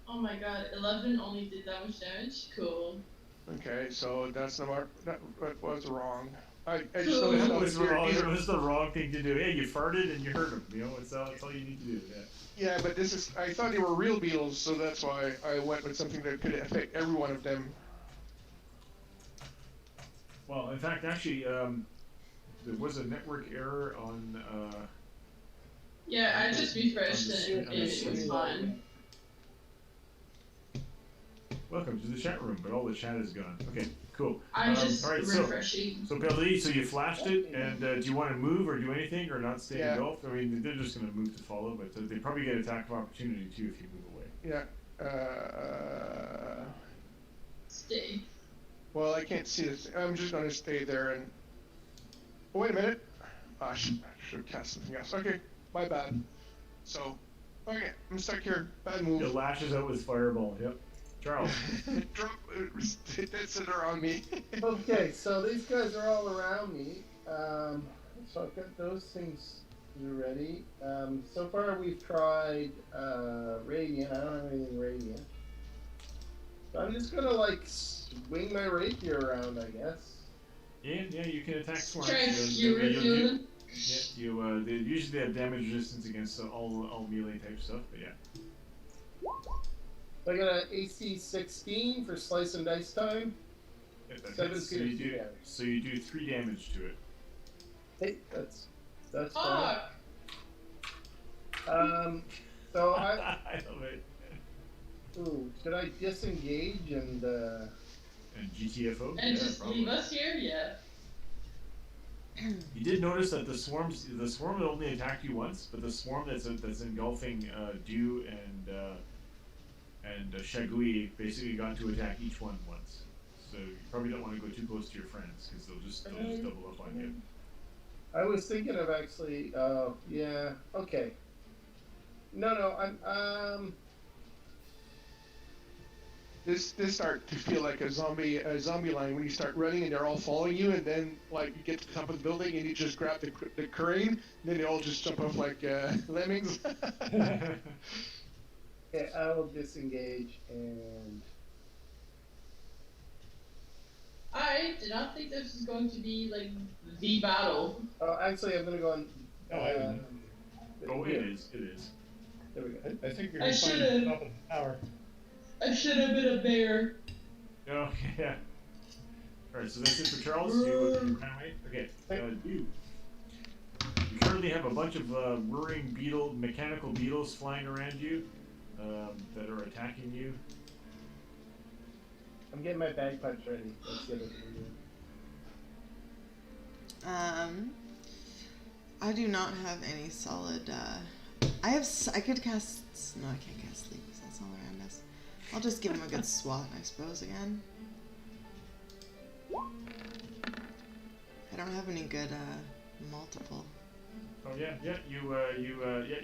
Oh my god, 11 only did that much damage? Cool. Okay, so that's the mark. That was wrong. I just Cool. noticed That over was here, wrong. these It are- was the wrong thing to do. Hey, you farted and you hurt him. You know, that's all you need to do. Yeah. Yeah, but this is. I thought they were real beetles, so that's why I went with something that could affect every one of them. Well, in fact, actually, there was a network error on. Yeah, I just refreshed on it and it was fine. welcome to the chat room, but all the chat is gone. Okay, cool. I'm just all right, refreshing. So Peldi, so you flashed it, and do you want to move or do anything or not stay Yeah. engulfed? I mean, they're just going to move to follow, but they probably get attack of opportunity too if you move away. Yeah. Stay. Well, I can't see this. I'm just gonna stay there and. Oh, wait a minute. I should cast something else. Okay, my bad. So, okay, I'm stuck here. Bad move. It lashes out with fireball. Yep. Charles. Drop. That's it around me. Okay, so these guys are all around me. So I've got those things ready. So far we've tried radiant. I don't have anything radiant. So I'm just gonna like swing my rapier around, I guess. Yeah, you can attack swarms. Try and They usually have damage resistance against all melee type stuff, but yeah. So I got an AC 16 for slice and dice time. Yeah, that 7 hits. damage. So you do 3 damage to it. Hey, that's fine. Fuck! So I I love it. ooh, should I disengage and And GTFO? And Yeah, just probably. leave us here? Yeah. You did notice that the swarm that only attacked you once, but the swarm that's engulfing Dew and Shagui basically got to attack each one once. So you probably don't want to go too close to your friends because they'll just double up on you. I was thinking of actually yeah, okay. No, I'm This start to feel like a zombie line when you start running and they're all following you, and then like you get to the top of the building and you just grab the crane, and then they all just jump off like lemmings. okay, I will disengage and I did not think this was going to be like the battle. oh actually I'm gonna go on No, I didn't. Oh, it is. There we go. I think you're I going to find should've- the top of the tower. I should have been a bear. Oh, yeah. Alright, so that's it for Charles. You run away? Okay, you currently have a bunch of whirring mechanical beetles flying around you that are attacking you. I'm getting my bagpipes ready. Let's get it. I do not have any solid. I could cast. No, I can't cast sleep because that's all around us. I'll just give him a good swat, I suppose. Again. I don't have any good multiple. Oh yeah,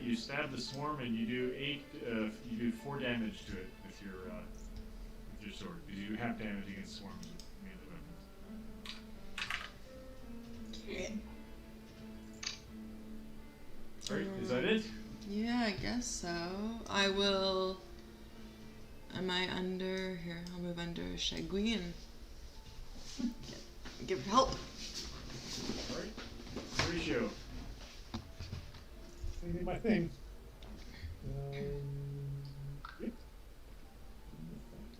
you stab the swarm and you do 4 damage to it with your sword. Because you have damage against swarms with melee weapons. Alright, is that it? Yeah, I guess so. I will. Am I under here? I'll move under Shagui and give help. Alright. Ratio. I did my thing. Yep.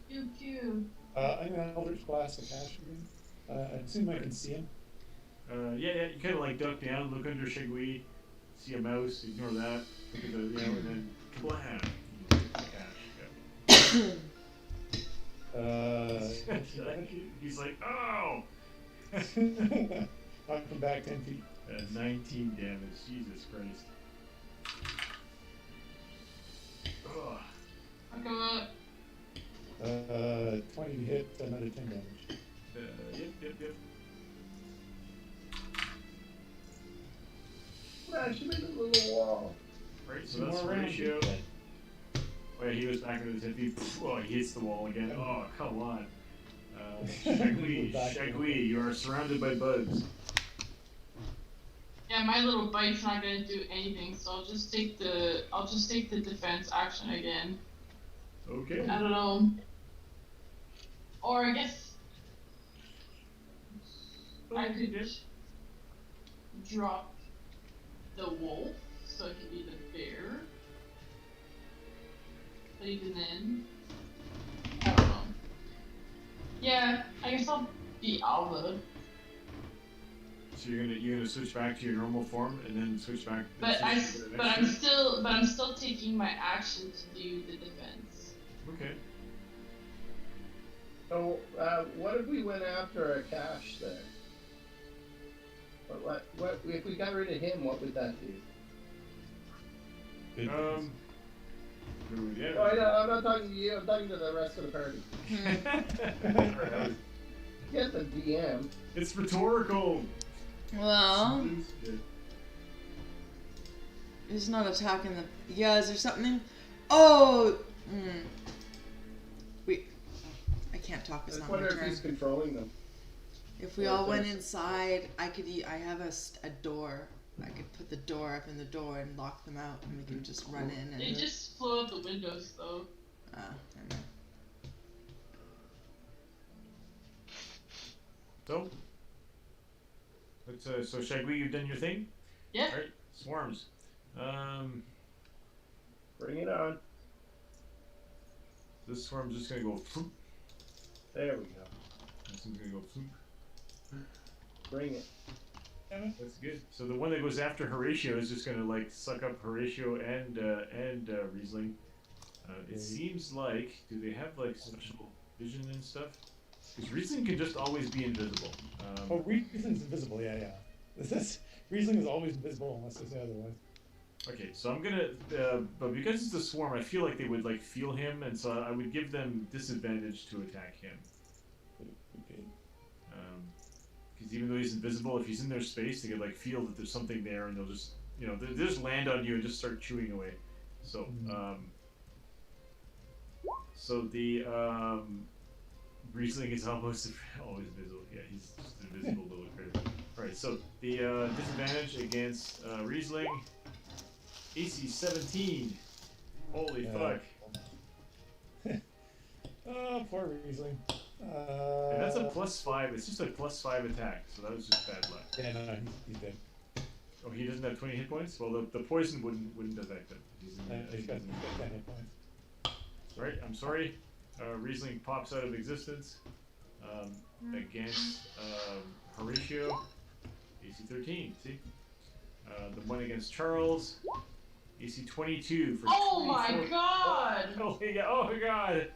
Pew pew. I'm an Eldritch Blast of Ash again. I assume I can see him. Yeah, you kind of like duck down, look under Shagui, see a mouse, ignore that, look at the, and then kablam! He's like, oh! Knock him back 10 feet. 19 damage, Jesus Christ. Ugh. I'll go up. 20 to hit, another 10 damage. Yep. Smash him in a little wall. Right, so Two that's more the rounds, ratio. you're dead. Oh yeah, he was back into the 10 feet. Oh, he hits the wall again. Oh, come on. Shagui, you are surrounded by bugs. Yeah, my little bite's not gonna do anything, so I'll just take the defense action again. Okay. I don't know. Or I guess I could drop the wolf, so I could be the bear. But even then, I don't know. Yeah, I guess I'll be Alva. So you're gonna switch back to your normal form and then switch back. But switch to the next I'm still taking my action to do the defense. Okay. So, what if we went after a cache there? What if we got rid of him? What would that do? Yeah. Oh, I'm not talking to you. I'm talking to the rest of the party. Get the DM. It's rhetorical. Well, he's not attacking the. Yeah, is there something? Oh! Wait. I can't talk. It's I not my wonder if turn. he's controlling them. If we all went inside, I have a door. I could put the door up in the door and lock them out, and we can just run in. And They just blow out the windows, though. I know. So Shagui, you've done your thing? Yeah. Alright, swarms. Bring it on. This swarm's just gonna go floop. There we go. This one's gonna go floop. Bring it. That's good. So the one that goes after Horatio is just gonna like suck up Horatio and Riesling. It seems like, do they have like special vision and stuff? Because Riesling can just always be invisible. Riesling's invisible. Yeah. Riesling is always invisible unless they say otherwise. Okay, so I'm gonna, but because it's a swarm, I feel like they would like feel him, and so I would give them disadvantage to attack him. Okay. Because even though he's invisible, if he's in their space, they could like feel that there's something there, and they'll just, they just land on you and just start chewing away. So, the Riesling is almost always visible. Yeah, he's just an invisible little critter. All right, so the disadvantage against Riesling, AC 17. Holy fuck! Oh, poor Riesling. And that's a +5. It's just a +5 attack, so that was just bad luck. Yeah, no, he's dead. Oh, he doesn't have 20 hit points. Well, the poison wouldn't affect him. He's got 10 hit points. Right, I'm sorry. Riesling pops out of existence against Horatio. AC 13. See, the one against Charles. AC 22 for. Oh 24. my god! Oh my god!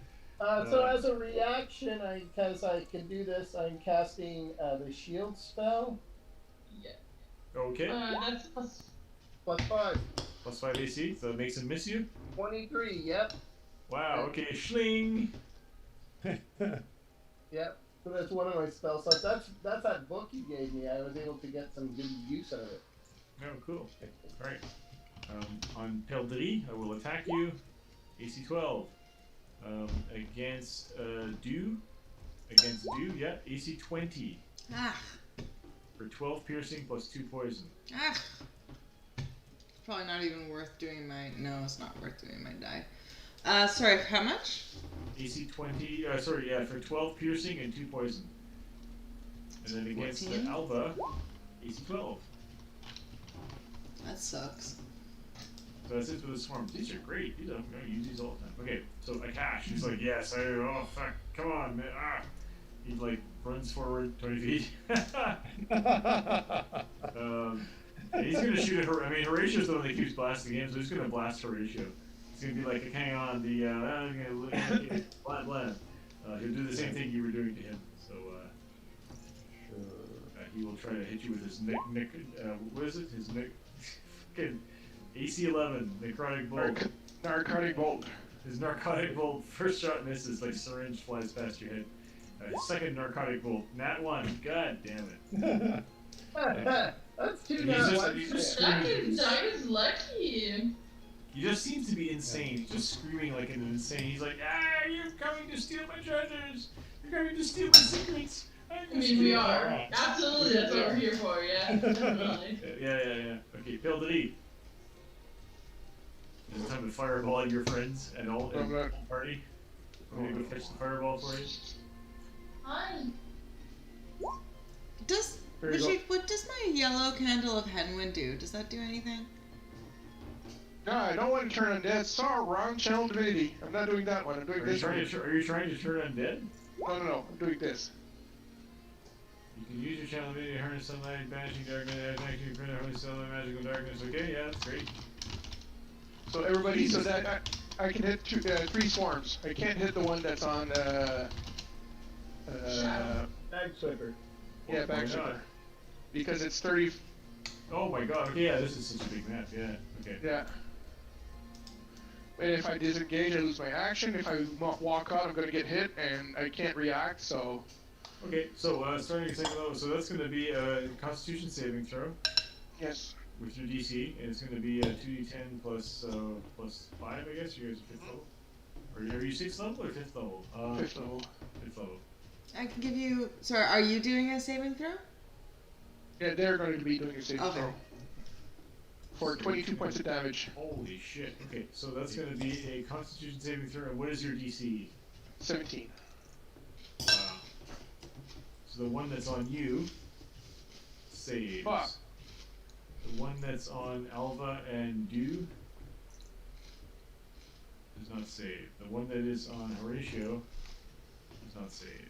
So as a reaction, because I can do this, I'm casting the shield spell. Yeah. Okay. That's +5. +5 AC, so it makes him miss you. 23. Yep. Wow. Okay. Schling. Yep. So that's one of my spell slots. That's that book you gave me. I was able to get some good use out of it. Oh, cool. All right. On Peldry, I will attack you. AC 12. Against Dew. Against Dew, yeah. AC 20. For 12 piercing plus 2 poison. Probably not even worth doing my. No, it's not worth doing my die. Sorry, how much? AC 20. For 12 piercing and 2 poison. And then against 14? Alba, AC 12. That sucks. So that's it for the swarms. These are great. I'm going to use these all the time. Okay, so a cash. He's like, yes. Oh, fuck. Come on, man. He like runs forward 20 feet. And he's going to shoot at Horatio. I mean, Horatio's the one that keeps blasting him, so he's going to blast Horatio. He's going to be like, hang on, blah, blah. He'll do the same thing you were doing to him. So, he will try to hit you with his what is it? His fucking AC 11, necrotic bolt. Narcotic bolt. His narcotic bolt, first shot misses, like syringe flies past your head. Second narcotic bolt, nat 1, god damn it. That's two He's nat just- ones. he's just That is lucky. He just seems to be insane. He's just screaming like an insane. He's like, you're coming to steal my treasures! You're coming to steal my secrets! I mean, we are. Absolutely, that's what we're here for, yeah. Definitely. Yeah. Okay, Peldry. Is it time to fireball your friends and all the party? I'm gonna go fetch the fireball for you. Hi. What does my yellow candle of Henwin do? Does that do anything? No, I don't want to turn undead. Sorry, wrong channel divinity. I'm not doing that one. I'm doing this one. Are you trying to turn undead? No. I'm doing this. You can use your channel to harness sunlight, banishing darkness, attacking print holy sunlight, magical darkness. Okay, yeah, that's great. So everybody, so that I can hit 3 swarms. I can't hit the one that's on Bag Swiffer. Yeah, Why back not? swiffer. Because it's 30. Oh my god, okay, yeah, this is such a big map, yeah, okay. Yeah. And if I disengage, I lose my action. If I walk out, I'm going to get hit, and I can't react, so... Okay, so starting at second level, so that's going to be a Constitution saving throw Yes. with your DC, and it's going to be a 2d10 plus 5, I guess. You guys are 5th level? Or are you 6th level or 5th level? 5th level. 5th level. I can give you. Sorry, are you doing a saving throw? Yeah, they're going to be doing a saving Okay. throw. For 22 points of damage. Holy shit. Okay, so that's going to be a Constitution saving throw, and what is your DC? 17. Wow. So the one that's on you saves. Fuck. The one that's on Alva and Dew does not save. The one that is on Horatio does not save.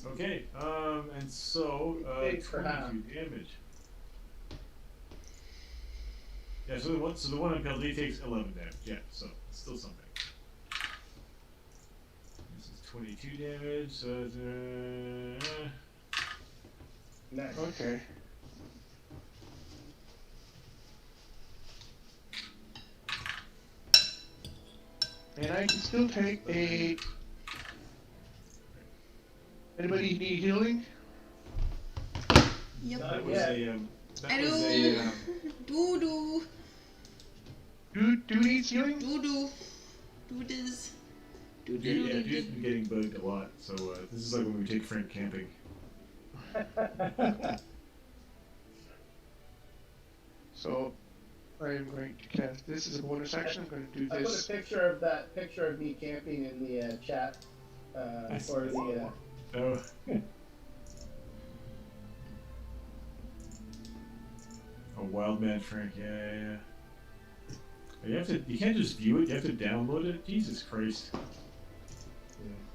Okay, and so, Thanks for 22 damage. Yeah, so the one on Peldy takes 11 damage, yeah, so it's still something. This is 22 damage, so Nice. Okay. And I can still take a... Anybody need healing? Yep. that was Yeah. that I was do. a, Doo-doo. Do we need healing? Doo-doo. Doo-diz. Dude's been getting bugged a lot, so this is like when we take Frank camping. So, I'm going to cast... This is a bonus action. I'm going to do I put this. a picture of that picture of me camping in the chat for the. Oh. A wild man Frank, yeah. You can't just view it, you have to download it? Jesus Christ.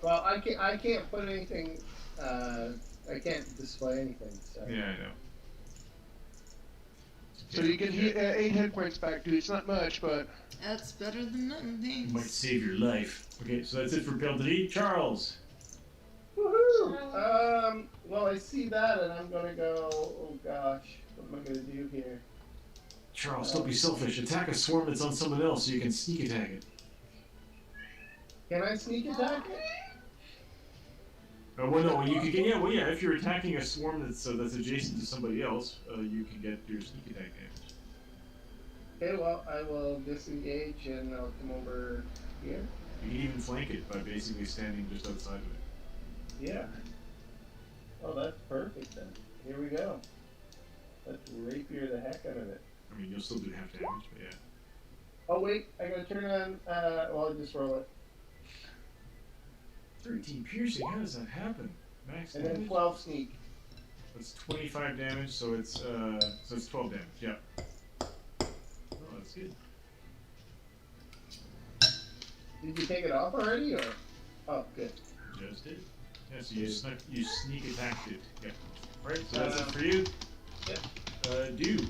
Well, I can't put anything. I can't display anything. So. Yeah, I know. So you get 8 hit points back, dude. It's not much, but... That's better than nothing. It might Thanks. save your life. Okay, so that's it for Peltry. Charles! Woohoo! Well, I see that, and I'm gonna go. Oh gosh, what am I gonna do here? Charles, don't be selfish. Attack a swarm that's on someone else so you can sneak attack it. Can I sneak attack it? Well, no, you can get, yeah, if you're attacking a swarm that's adjacent to somebody else, you can get your sneak attack damage. Okay, well, I will disengage and I'll come over here. You can even flank it by basically standing just outside of it. Yeah. Oh, that's perfect then. Here we go. Let's rapier the heck out of it. I mean, you'll still do half damage, but yeah. Oh wait, I gotta turn on. Well, I'll just roll it. 13 piercing, how does that happen? Max And damage? then 12 sneak. That's 25 damage, so it's 12 damage, yeah. Oh, that's good. Did you take it off already, or? Oh, good. Just did. Yeah, so you sneak attacked it. Yeah. Alright, so that's it for you. Yep. Do.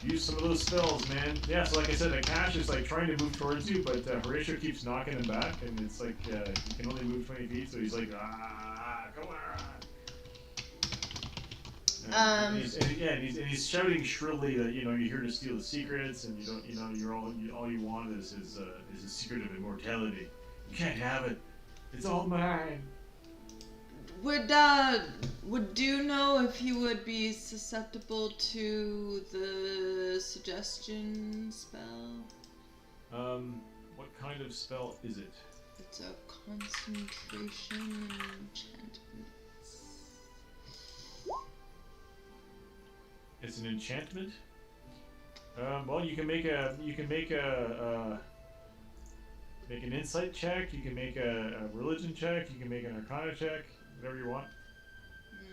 Use some of those spells, man. Yeah, so like I said, Akash is like trying to move towards you, but Horatio keeps knocking him back, and it's like he can only move 20 feet, so he's like, come on. And he's shouting shrilly that you're here to steal the secrets, and all you want is a secret of immortality. You can't have it. It's all mine. Would Do know if he would be susceptible to the suggestion spell? What kind of spell is it? It's a concentration enchantment. It's an enchantment. Well, you can make an insight check. You can make a religion check. You can make an arcana check. Whatever you want.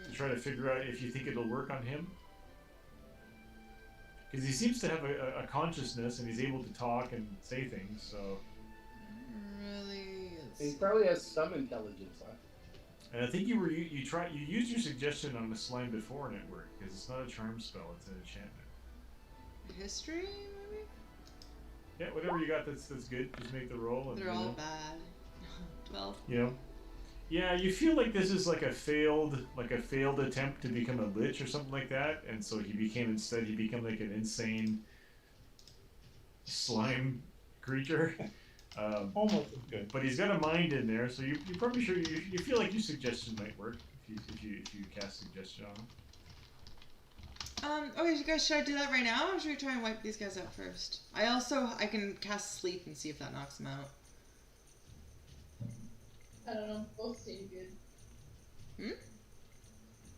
To try to figure out if you think it'll work on him. Because he seems to have a consciousness and he's able to talk and say things. So. Really? He probably has some intelligence left. And I think you used your suggestion on the slime before and it worked because it's not a charm spell. It's an enchantment. History, maybe? Yeah, whatever you got that's good. Just make the roll. And They're all bad. spell. You know? Yeah, you feel like this is like a failed attempt to become a lich or something like that, and so he became like an insane slime creature. Almost as good. But he's got a mind in there, so you're probably sure you feel like your suggestion might work if you cast suggestion on him. Okay, you guys, should I do that right now, or should we try and wipe these guys out first? I can cast sleep and see if that knocks them out. I don't know. Both seem good. Hmm?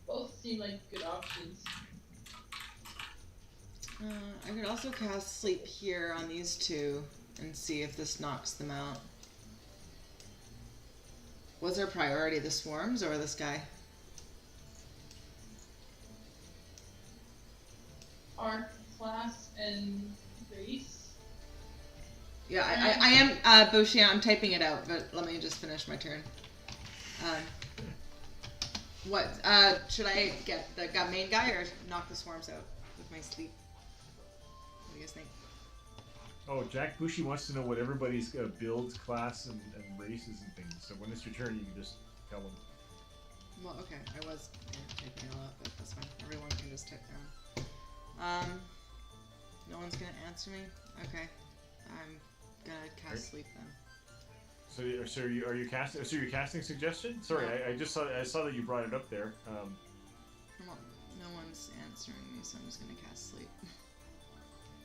Both seem like good options. I could also cast sleep here on these two and see if this knocks them out. What's our priority, the swarms or this guy? Our class and race. Yeah, I am, Bushi, I'm typing it out, but let me just finish my turn. Should I get the main guy or knock the swarms out with my sleep? What do you guys think? Oh, Jack Bushy wants to know what everybody's builds, class, and races and things. So when it's your turn, you can just tell them. Well, okay, I was typing it all up, but that's fine. Everyone can just type their own. No one's gonna answer me? Okay. I'm gonna cast sleep then. So are you casting? So you're casting suggestion? Sorry, I just saw that you brought it up there. No one's answering me, so I'm just gonna cast sleep.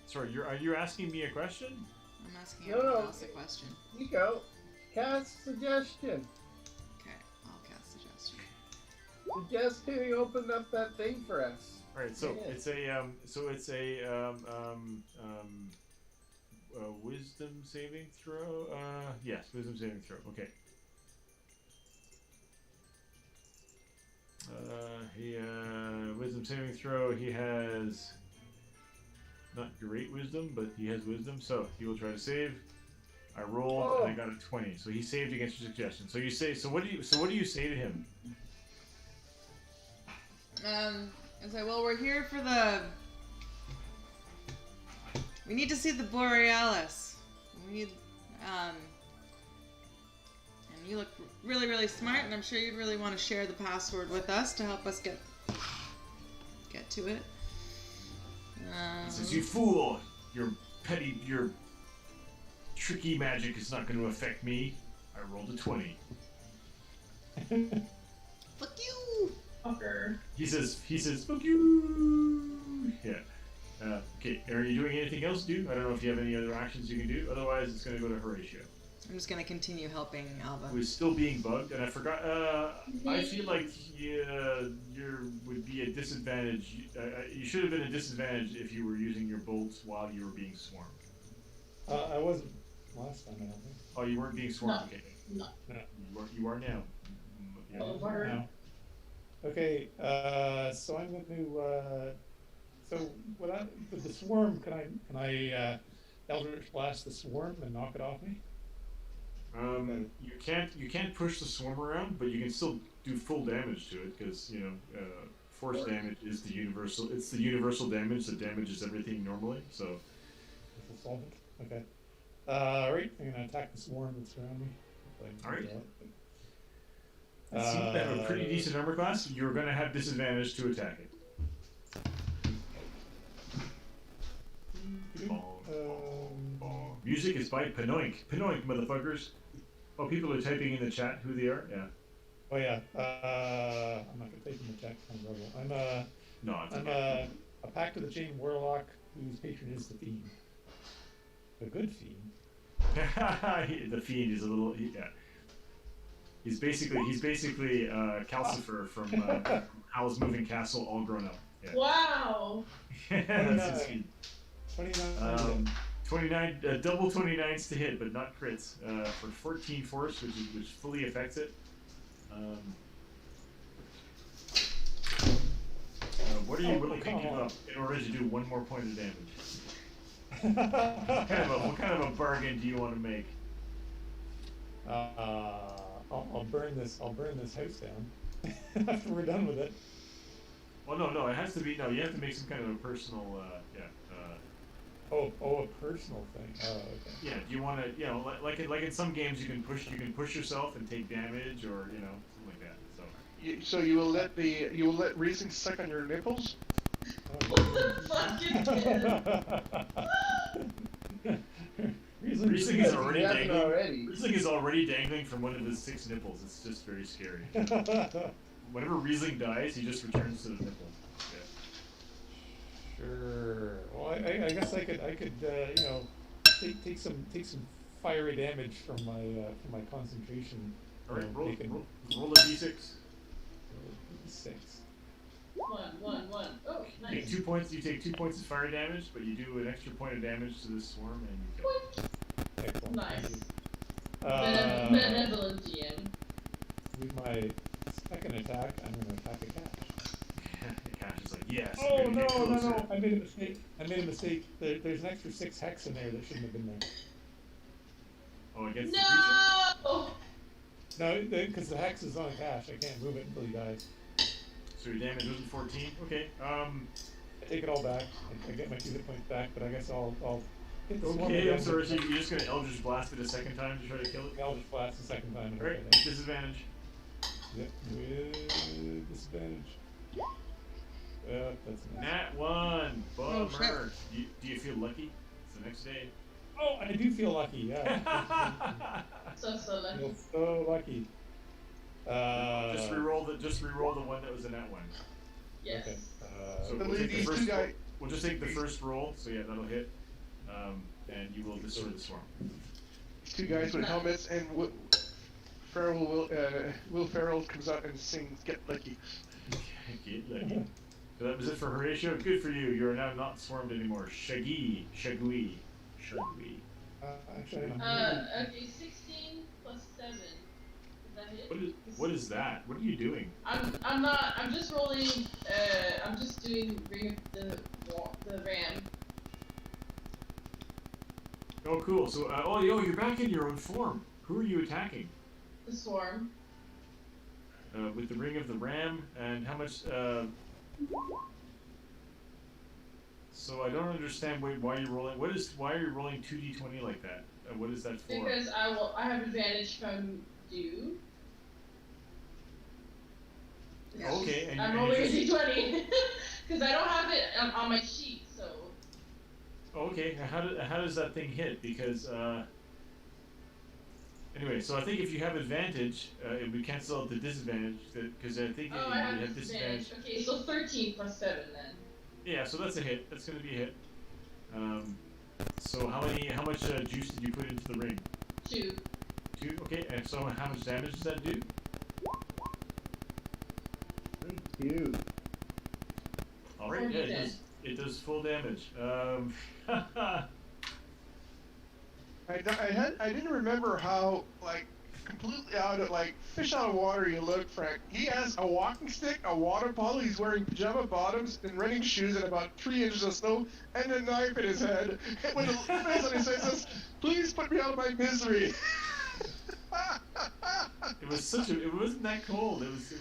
Sorry, are you asking me a question? I'm asking everyone else a question. You go. Cast suggestion. Okay, I'll cast suggestion. Suggest who opened up that thing for us. All right, so Yeah. it's a wisdom saving throw. Yes, wisdom saving throw. Okay. Wisdom saving throw. He has not great wisdom, but he has wisdom, so he will try to save. I rolled and I got a 20, so he saved against your suggestion. So you say. So what do you say to him? I say, well, we're here for we need to see the Borealis. We need, and you look really, really smart, and I'm sure you'd really want to share the password with us to help us get to it. He says, "You fool! Your tricky magic is not going to affect me. I rolled a 20." Fuck you! Fucker. He says, "Fuck you!" Yeah. Okay, are you doing anything else, dude? I don't know if you have any other actions you can do. Otherwise, it's going to go to Horatio, I'm just gonna continue helping Alva. who is still being bugged. And I forgot. I feel like you would be a disadvantage. You should have been a disadvantage if you were using your bolts while you were being swarmed. I wasn't last time, I don't think. Oh, you weren't being swarmed. No. Okay. No. You are now. Yeah. Oh, word. No. Okay, so I'm going to. So with the swarm, can I Eldritch Blast the swarm and knock it off me? You can't push the swarm around, but you can still do full damage to it because force damage is the universal. It's the universal damage that damages everything normally. So. Solvent. Okay. Alright, I'm gonna attack the swarm that's around me. Alright. You have a pretty decent armor class. You're gonna have disadvantage to attack it. Music is by Panoink. Panoink, motherfuckers. Oh, people are typing in the chat who they are. Yeah. Oh yeah. I'm not gonna take in the chat. I'm okay. a Pact of the Chain Warlock whose patron is the Fiend. A good Fiend. The Fiend is a little. Yeah. He's basically Calcifer from Howl's Moving Castle, all grown up. Yeah. Wow. That's his Fiend. 29. 29, double 29s to hit, but not crits. For 14 force, which fully affects it. What are you willing to give up in order to do one more point of damage? What kind of a bargain do you want to make? I'll burn this house down after we're done with it. Well, no, it has to be. No, you have to make some kind of a personal. Oh, a personal thing. Oh, okay. Yeah. Do you want to, like in some games, you can push yourself and take damage, or something like that. So. So you will let Riesling suck on your nipples? Fucking Riesling is already Nothing dangling. already. Riesling is already dangling from one of his 6 nipples. It's just very scary. Whenever Riesling dies, he just returns to the nipple. Yeah. Sure. Well, I guess I could take some fiery damage from my concentration. All right, roll a d6. Roll a d6. One. Oh, You nice. take 2 points. You take 2 points of fire damage, but you do an extra point of damage to this swarm, and you kill it. Excellent. Nice. Uh, Benevolent GM. With my second attack, I'm going to attack a cat. The cash is like, yes. Oh I'm gonna get no! closer. I made a mistake. There's an extra 6 hex in there that shouldn't have been there. Oh, against the creature? No! No, because the hex is on cash. I can't move it until he dies. So your damage wasn't 14. Okay. I take it all back. I get my 2 hit points back, but I guess I'll hit the swarm Okay. again. I'm sorry. So you're just gonna Eldritch Blast it a second time to try to kill it. I'll just blast the second time. All right. Disadvantage. Yep. With disadvantage. That's nice. Nat 1. Oh, shit. Bummer. Do you feel lucky? It's the next day. Oh, I do feel lucky. Yeah. So I lucky. feel so lucky. Just re-roll the one that was a nat 1. Yes. Okay. So But we'll take the these first two guys, We'll just take the first roll. So yeah, that'll hit. And you will destroy the swarm. these 2 guys with helmets, and Will Ferrell comes out and sings "Get Lucky." Get lucky. So that was it for Horatio. Good for you. You are now not swarmed anymore. Shaggy. Shagui. Actually, I'm Okay, 16 plus 7. Is that hit? What is that? What are you doing? I'm just rolling, I'm just doing ring of the ram. Oh, cool. So, you're back in your own form. Who are you attacking? The swarm. With the ring of the ram, and how much? So I don't understand why you're rolling. Why are you rolling 2d20 like that? What is that for? Because I have advantage from you. Okay, and I'm you rolling a just- d20 because I don't have it on my sheet. So. Okay, how does that thing hit? Because anyway, so I think if you have advantage, it would cancel out the disadvantage. Because I think Oh, you I have have disadvantage. Okay, so 13 plus 7 then. Yeah, so that's a hit. That's going to be a hit. So how much juice did you put into the ring? 2. 2. Okay, and so how much damage does that do? 2. All right, yeah, 40. it does full damage. I didn't remember how completely out of fish out of water you look, Frank. He has a walking stick, a water bottle. He's wearing pajama bottoms and running shoes and about 3 inches of snow and a knife in his head. And with a face on his face says, "Please put me out of my misery." It wasn't that cold. It was.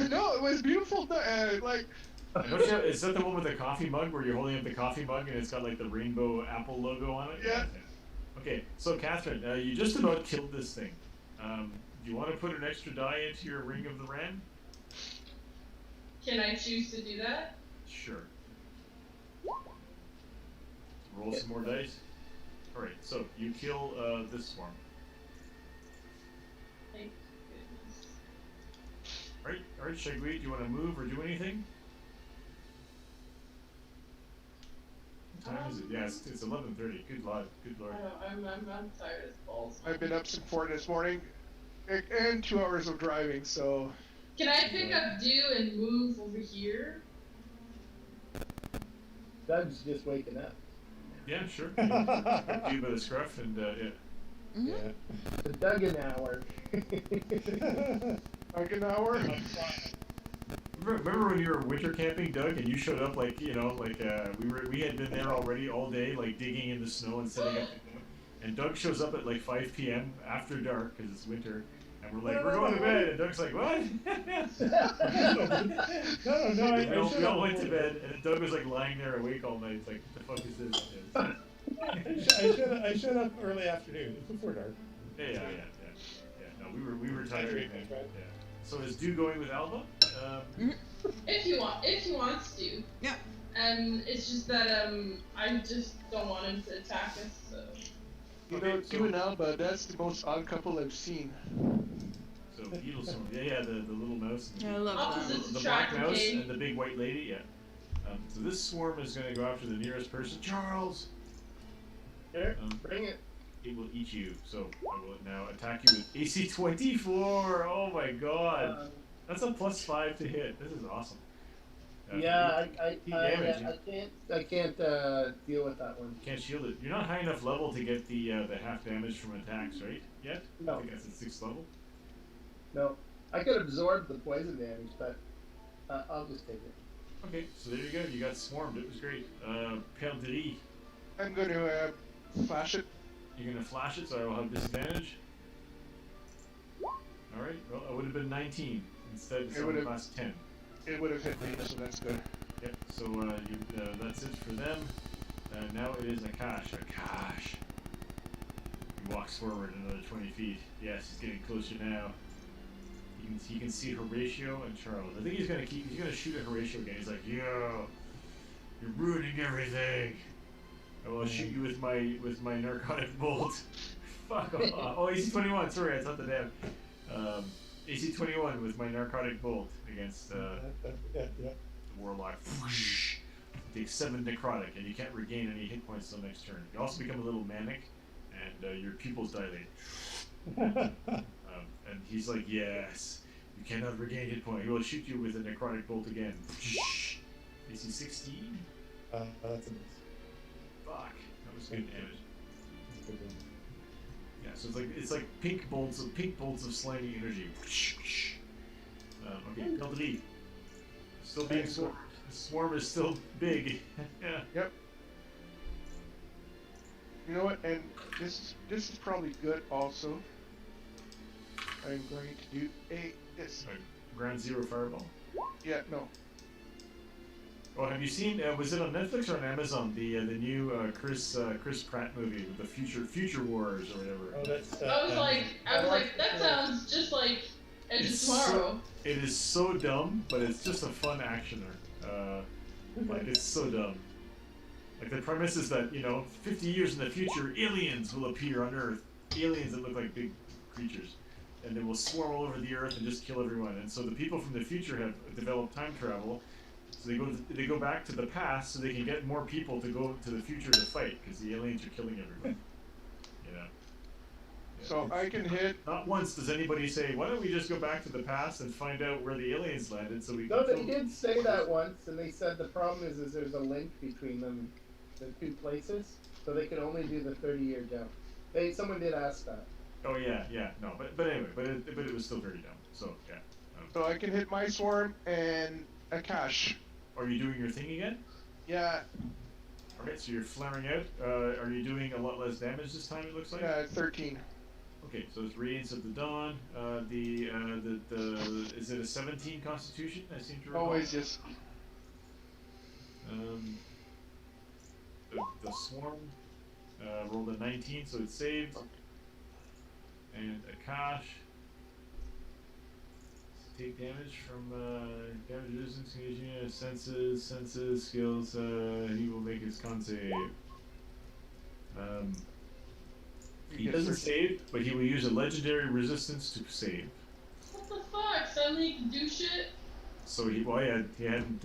No, it was beautiful. Don't you have, is that the one with the coffee mug where you're holding up the coffee mug and it's got like the rainbow apple logo on it? Yeah. Okay, so Catherine, you just about killed this thing. Do you want to put an extra die into your ring of the ram? Can I choose to do that? Sure. Roll some more dice. Alright, so you kill this swarm. Thank goodness. Alright, Shagui, do you want to move or do anything? What time is it? Yeah, it's 11:30. Good lord. I'm tired as balls. I've been up since 4 this morning, and 2 hours of driving. So Can I pick up Dew and move over here? Doug's just waking up. Yeah, sure. You by the scruff and yeah. Mhm. Yeah. The Doug an hour. like an hour. Remember when you were winter camping, Doug, and you showed up like we had been there already all day, like digging in the snow and setting up. And Doug shows up at like 5 p.m. after dark because it's winter, and we're like, we're going to bed, and Doug's like, what? No, we all went to bed, and Doug was like lying there awake all night. It's like, what the fuck is this? I showed up early afternoon. It was before dark. Yeah. No, we were tired. Yeah. So is Dew going with Alba? If he wants to. Yeah. It's just that I just don't want him to attack us. So. You know, Dew and Alba, that's the most odd couple I've seen. So Beetlestorm, yeah, the little mouse. Yeah, I love that. Opposites The black attract, mouse okay? and the big white lady, yeah. So this swarm is going to go after the nearest person. Charles! Here, bring it. It will eat you. So I will now attack you with AC 24. Oh my god. That's a +5 to hit. This is awesome. Yeah, I damage. can't deal with that one. Can't shield it. You're not high enough level to get the half damage from attacks, right? Yet? No. I think that's at 6th level. No, I could absorb the poison damage, but I'll just take it. Okay, so there you go. You got swarmed. It was great. Perdrix. I'm going to flash it. You're going to flash it, so I will have disadvantage. Alright, well, it would have been 19. Instead, it's only class 10. It would have hit me, so that's good. Yep, so that's it for them. Now it is Akash. Akash! He walks forward another 20 feet. Yes, he's getting closer now. He can see Horatio and Charles. I think he's gonna shoot at Horatio again. He's like, yo, you're ruining everything. I will shoot you with my narcotic bolt. Fuck off. Oh, AC 21. Sorry, I thought the damn. AC 21 with my narcotic bolt against the warlock. Takes 7 necrotic, and you can't regain any hit points until next turn. You also become a little manic, and your pupils dilate. And he's like, yes, you cannot regain hit point. He will shoot you with a necrotic bolt again. AC 16? That's a miss. Fuck, that was good damage. That's a good one. Yeah, so it's like pink bolts of slimy energy. Okay, Perdrix. Still being swarmed. The swarm is still big. Yeah. Yep. You know what? And this is probably good also. I'm going to do this. Ground Zero Fireball. Yeah, no. Oh, have you seen? Was it on Netflix or on Amazon? The new Chris Pratt movie with the Future Wars or whatever. Oh, that's. I was like, that sounds just like Edge of Tomorrow. It is so dumb, but it's just a fun actioner. Like it's so dumb. Like the premise is that 50 years in the future, aliens will appear on Earth. Aliens that look like big creatures, and they will swarm all over the Earth and just kill everyone. And so the people from the future have developed time travel. So they go back to the past so they can get more people to go to the future to fight because the aliens are killing everyone. Yeah, So I can hit. Not once does anybody say, "Why don't we just go back to the past and find out where the aliens landed so we can." No, they did say that once, and they said the problem is there's a link between them, the two places, so they could only do the 30-year jump. Someone did ask that. Oh yeah, no, but anyway, but it was still very dumb. So yeah. So I can hit my swarm and Akash. Are you doing your thing again? Yeah. Alright, so you're flaring out. Are you doing a lot less damage this time, it looks like? 13. Okay, so it's Radiance of the Dawn. Is it a 17 Constitution? I seem to recall. Always, yes. The Swarm rolled a 19, so it's saved. And Akash. Take damage from damage resistance, senses, skills. He will make his con save. He doesn't save, but he will use a legendary resistance to save. What the fuck? Suddenly he can do shit? So he hadn't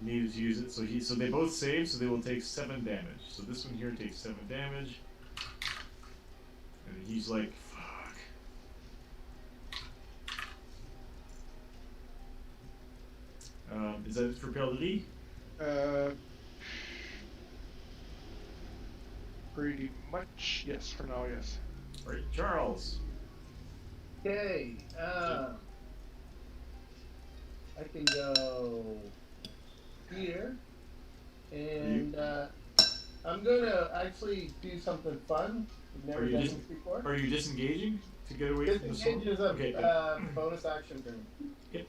needed to use it. So they both save, so they will take 7 damage. So this one here takes 7 damage, and he's like, fuck. Is that it for Perdrix? Pretty much, yes, for now, yes. Alright, Charles. Okay, I can go here, and I'm gonna actually do something fun. I've never done this before. Are you disengaging to get away from the sword? Disengage is a bonus action turn. Yep.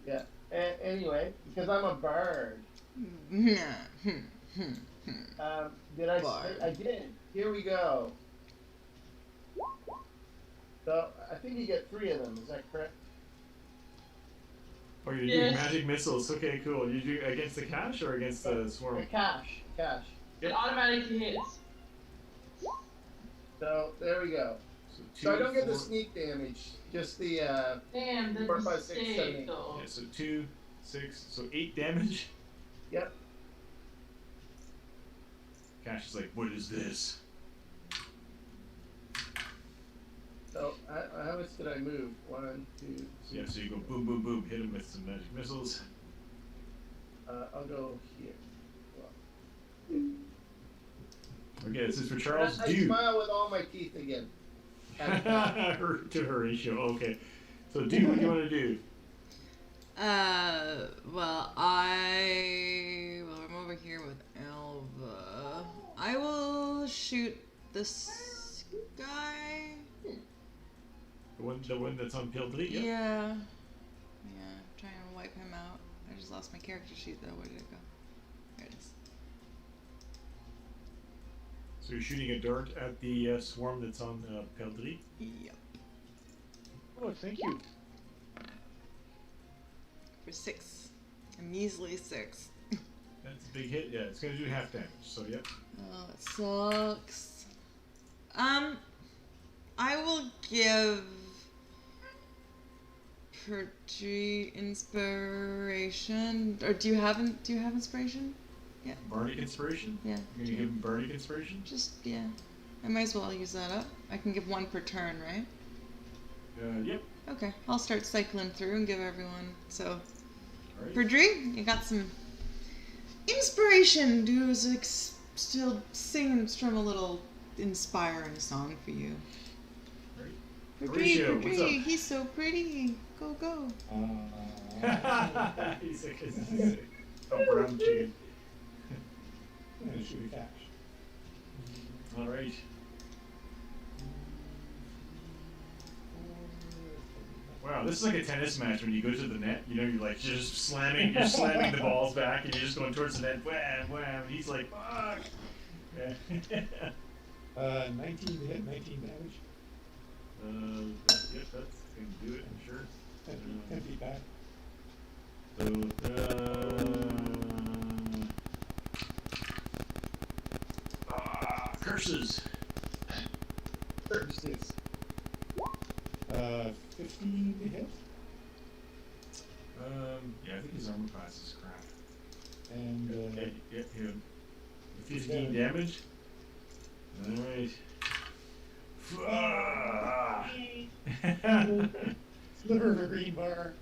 Yeah. Anyway, because I'm a bard. Did I? Barb. I did. Here we go. So I think you get 3 of them. Is that correct? Oh, you're doing magic missiles. Okay, cool. You do against the cache or against the swarm? Cash. It automatically hits. So there we go. So I don't get the sneak damage, just the Damn, that's 4, a 5, 6, 7, 8. mistake, though. Yeah, so 2, 6, so 8 damage. Yep. Cash is like, what is this? So how much did I move? 1, 2. Yeah, so you go boom, boom, boom, hit him with some magic missiles. I'll go here. Okay, this is for Charles. I smile with all my teeth again. To Horatio. Okay, so do what you want to do. Well, I'm over here with Alva. I will shoot this guy. The one that's on Pildri? Yep. Yeah. Trying to wipe him out. I just lost my character sheet though. Where did it go? There it is. So you're shooting a dart at the swarm that's on Pildri? Yep. Oh, thank you. For 6. A measly 6. That's a big hit. Yeah, it's gonna do half damage. So yep. Oh, it sucks. I will give Pertry inspiration. Or do you have inspiration? Yeah. Bardic inspiration? Yeah. You're gonna give him bardic inspiration? Just yeah. I might as well use that up. I can give 1 per turn, right? Yep. Okay. I'll start cycling through and give everyone. So, Alright. Pertry, you got some inspiration. Do still sing and strum a little inspiring song for you. Horatio, what's up? He's so pretty. Go, go. He's sick. Oh, brown chicken. I'm gonna shoot a cash. All right. Wow, this is like a tennis match when you go to the net. You know, you're just slamming the balls back, and you're just going towards the net. Wham, wham. And he's like, fuck. Yeah. 19 to hit, 19 damage. Yep, that's gonna do it. I'm sure. 10 feet back. So, curses. Curses. 15 to hit. Yeah, I think his armor class is crap. And Okay, yep, him. 15 damage. Alright. sliver of a green bar.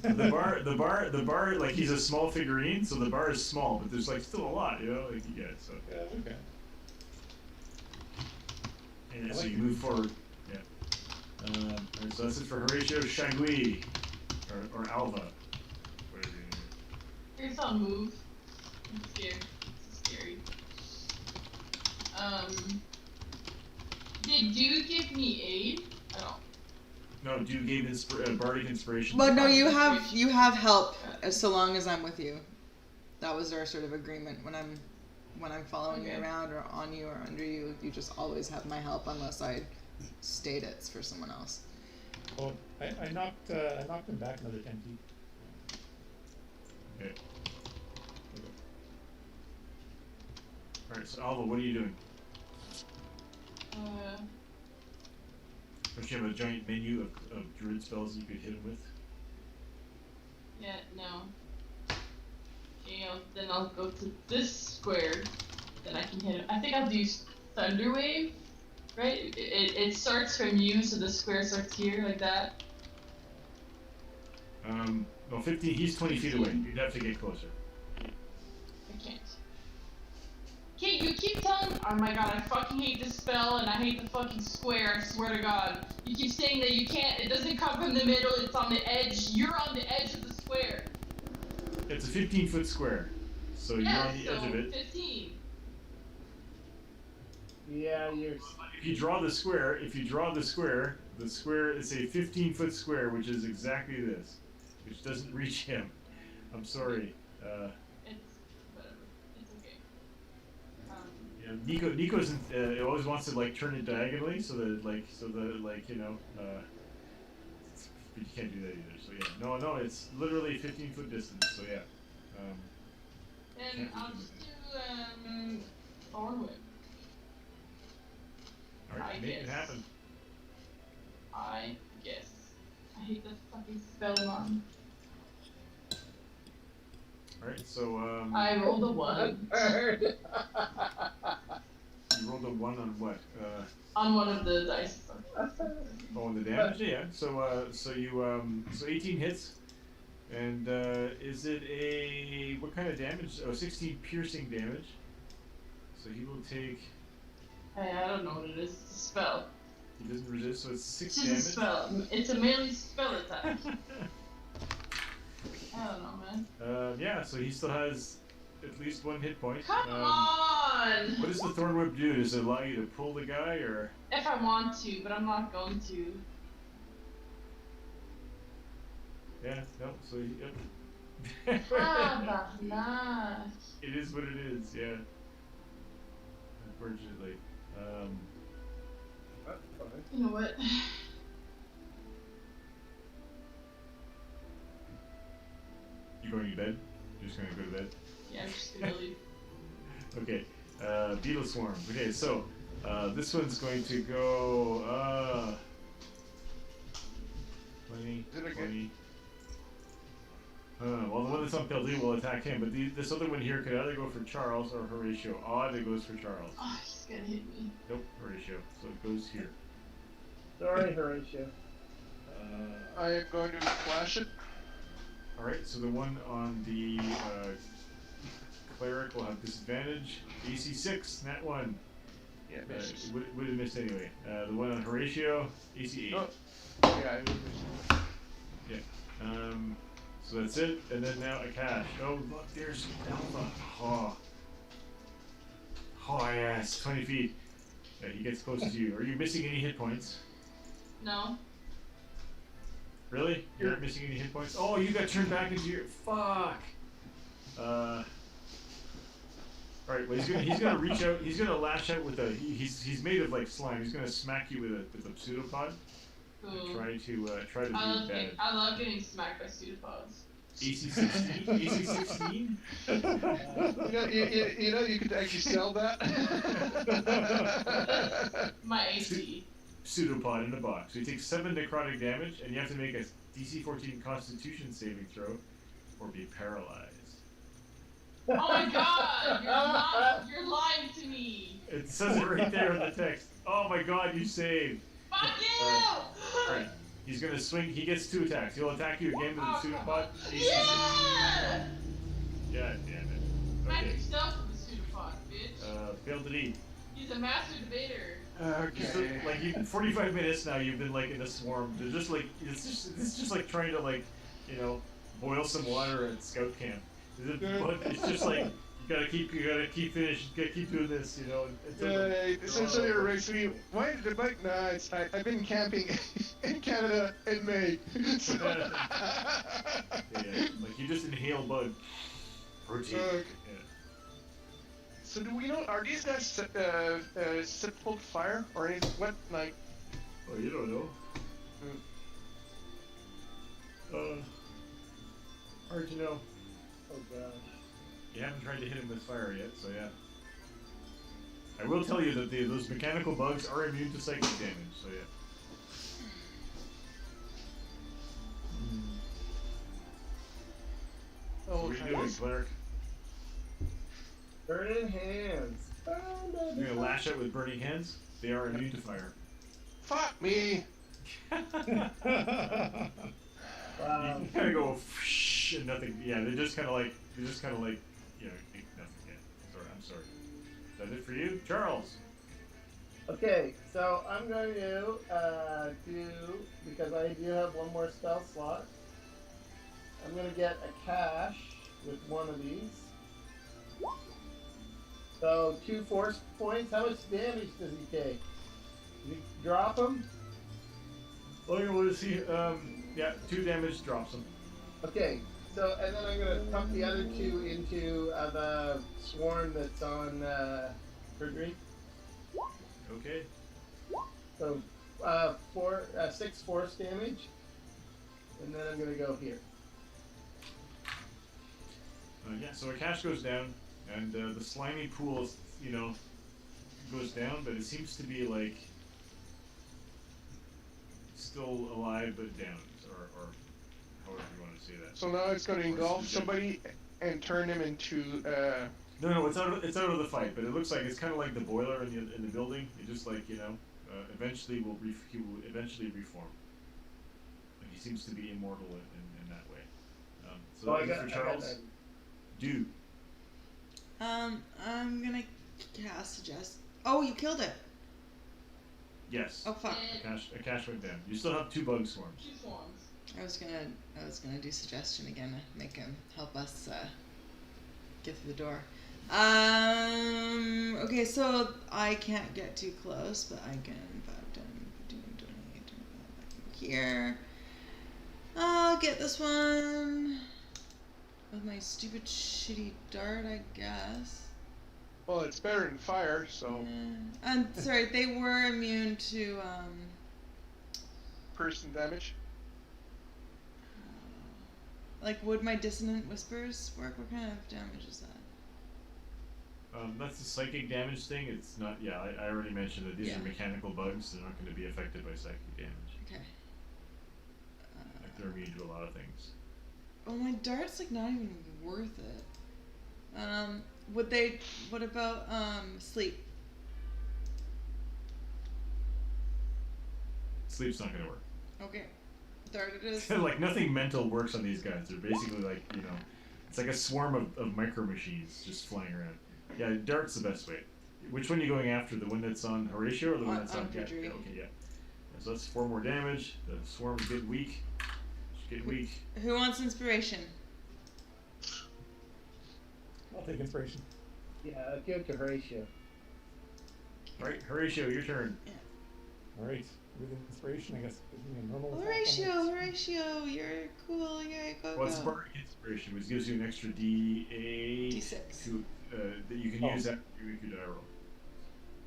the bar, like he's a small figurine, so the bar is small, but there's like still a lot, you know, like you get it. So. Yeah, okay. And so you move forward. Yeah. Alright, so that's it for Horatio Shagui, or Alva. Whatever you name Here's I'll move. I'm scared. It's scary. Did you give me aid? I don't. No, do you gave bardic inspiration? Well, no, you have help so long as I'm with you. That was our sort of agreement when I'm following you around or on you or under you. You just always have my help unless I state it's for someone else. Well, I knocked him back another 10 feet. Okay. Alright, so Alva, what are you doing? Don't you have a giant menu of druid spells you could hit him with? Yeah, no. Okay, then I'll go to this square. Then I can hit him. I think I'll do Thunder Wave, right? It starts from you, so the square starts here, like that. No, 15, he's 20 feet away. You'd have to get closer. I can't. Okay, you keep telling. Oh my god, I fucking hate this spell and I hate the fucking square, I swear to god. You keep saying that you can't, it doesn't come from the middle, it's on the edge. You're on the edge of the square. It's a 15-foot square, so you're on the edge of it. 15. Yeah, you're. If you draw the square, the square is a 15-foot square, which is exactly this, which doesn't reach him. I'm sorry. It's whatever. It's okay. Nico isn't. It always wants to like turn it diagonally, so that you know. But you can't do that either. So yeah, no, it's literally 15-foot distance. So yeah. And I'll just do Thornwood. All right, make it happen. I guess. I hate this fucking spell one. All right, so I rolled a 1. You rolled a 1 on what? On one of the dice. Oh, on the damage, yeah. So 18 hits, and is it a what kind of damage? Oh, 16 piercing damage. So he will take. Hey, I don't know what it is. It's a spell. He doesn't resist, so it's 6 It's damage. just a spell. It's a melee spell attack. I don't know, man. Yeah, so he still has at least 1 hit point. Come on! What does the thorn whip do? Does it allow you to pull the guy, or? If I want to, but I'm not going to. Yeah, no. So yep. It is what it is. Yeah. Unfortunately. You know what? You going to bed? You're just gonna go to bed? Yeah, I'm just gonna leave. Okay. Beetle swarm. Okay, so this one's going to go 20, 20. Well, the one that's on Pildy will attack him, but this other one here could either go for Charles or Horatio. Odd, it goes for Charles. Oh, he's gonna hit me. Nope, Horatio. So it goes here. Sorry, Horatio. I am going to flash it. Alright, so the one on the cleric will have disadvantage. AC 6, nat 1. Yeah, misses. Would have missed anyway. The one on Horatio, AC 8. Oh. Yeah, it would miss. Yeah. So that's it, and then now a cash. Oh, look, there's Alpha. Oh, yes, 20 feet. Yeah, he gets close to you. Are you missing any hit points? No. Really? You're not missing any hit points? Oh, you got turned back into your... Fuck! Alright, well, he's gonna reach out, he's gonna lash out with a... He's made of, like, slime. He's gonna smack you with a pseudopod. And try to do bad. I love getting smacked by pseudopods. AC 16? AC 16? You know, you could actually sell that. My AC. Pseudopod in a box. So you take 7 necrotic damage, and you have to make a DC 14 Constitution saving throw, or be paralyzed. Oh my god! You're lying to me! It says it right there in the text. Oh my god, you saved! Fuck you! Alright, he's gonna swing, he gets 2 attacks. He'll attack you again with the pseudopod. Yeah! God damn it. Smack Okay. yourself with the pseudopod, bitch. Failed to eat. He's a master debater. So, like, 45 minutes now you've been, like, in a swarm. They're just, like, it's just like trying to, like, you know, boil some water at scout camp. It's just like, you gotta keep doing this, you know. Essentially, you're right. So why did the bike? Nah, I've been camping in Canada in May. Yeah, like you just inhale bug. Protein. Yeah. So do we know? Are these guys sepulchre fire or anything? What like? Oh, you don't know. Hard to know. Oh god. You haven't tried to hit him with fire yet, so yeah. I will tell you that those mechanical bugs are immune to psychic damage, so yeah. Oh, What are you doing, cleric? Burning hands. You're gonna lash out with burning hands? They are immune to fire. Fuck me! Wow. You kind of go whoosh, and nothing. Yeah, they're just kind of like, you know, nothing. Yeah. I'm sorry. Is that it for you, Charles? Okay, so I'm going to do, because I do have one more spell slot, I'm going to get a cash with one of these. So 2 force points. How much damage does he take? You drop him? Well, you want to see. Yeah, 2 damage drops him. Okay, so and then I'm gonna pump the other 2 into the swarm that's on Surgery. Okay. So, 6 force damage. And then I'm going to go here. Yeah, so Akash goes down, and the slimy pool, you know, goes down, but it seems to be like still alive but down, or however you want to say that. So now it's going to engulf somebody and turn him into. No, it's out of the fight, but it looks like it's kind of like the boiler in the building. It just like eventually he will eventually reform. And he seems to be immortal in that way. So I got for Charles. Do. I'm gonna cast suggest. Oh, you killed it. Yes. Oh fuck. Akash went down. You still have 2 bug swarms. 2 swarms. I was gonna do suggestion again to make him help us get through the door. Okay, so I can't get too close, but I can 5, 10, 15, 20, 25 here. I'll get this one with my stupid shitty dart, I guess. Well, it's better than fire, so. I'm sorry, they were immune to Person damage. like, would my dissonant whispers work? What kind of damage is that? That's the psychic damage thing. It's not. Yeah, I already mentioned that these are mechanical bugs. They're not going to be affected by psychic damage. Okay. Like they're immune to a lot of things. Oh, my dart's like not even worth it. Would they? What about sleep? Sleep's not going to work. Okay. Dart it is. Like nothing mental works on these guys. They're basically like it's like a swarm of micro machines just flying around. Yeah, dart's the best way. Which one are you going after? The one that's on Horatio or the one that's on Cat? Okay, yeah. So that's 4 more damage. The swarm's getting weak. She's getting weak. Who wants inspiration? I'll take inspiration. Yeah, I'll give it to Horatio. Alright, Horatio, your turn. All right. With inspiration, I guess. Give me a normal attack on Horatio, you're cool. Yeah, go. Well, it's Bardic Inspiration, which gives you an extra D8 D6. that you can use after you make your die roll.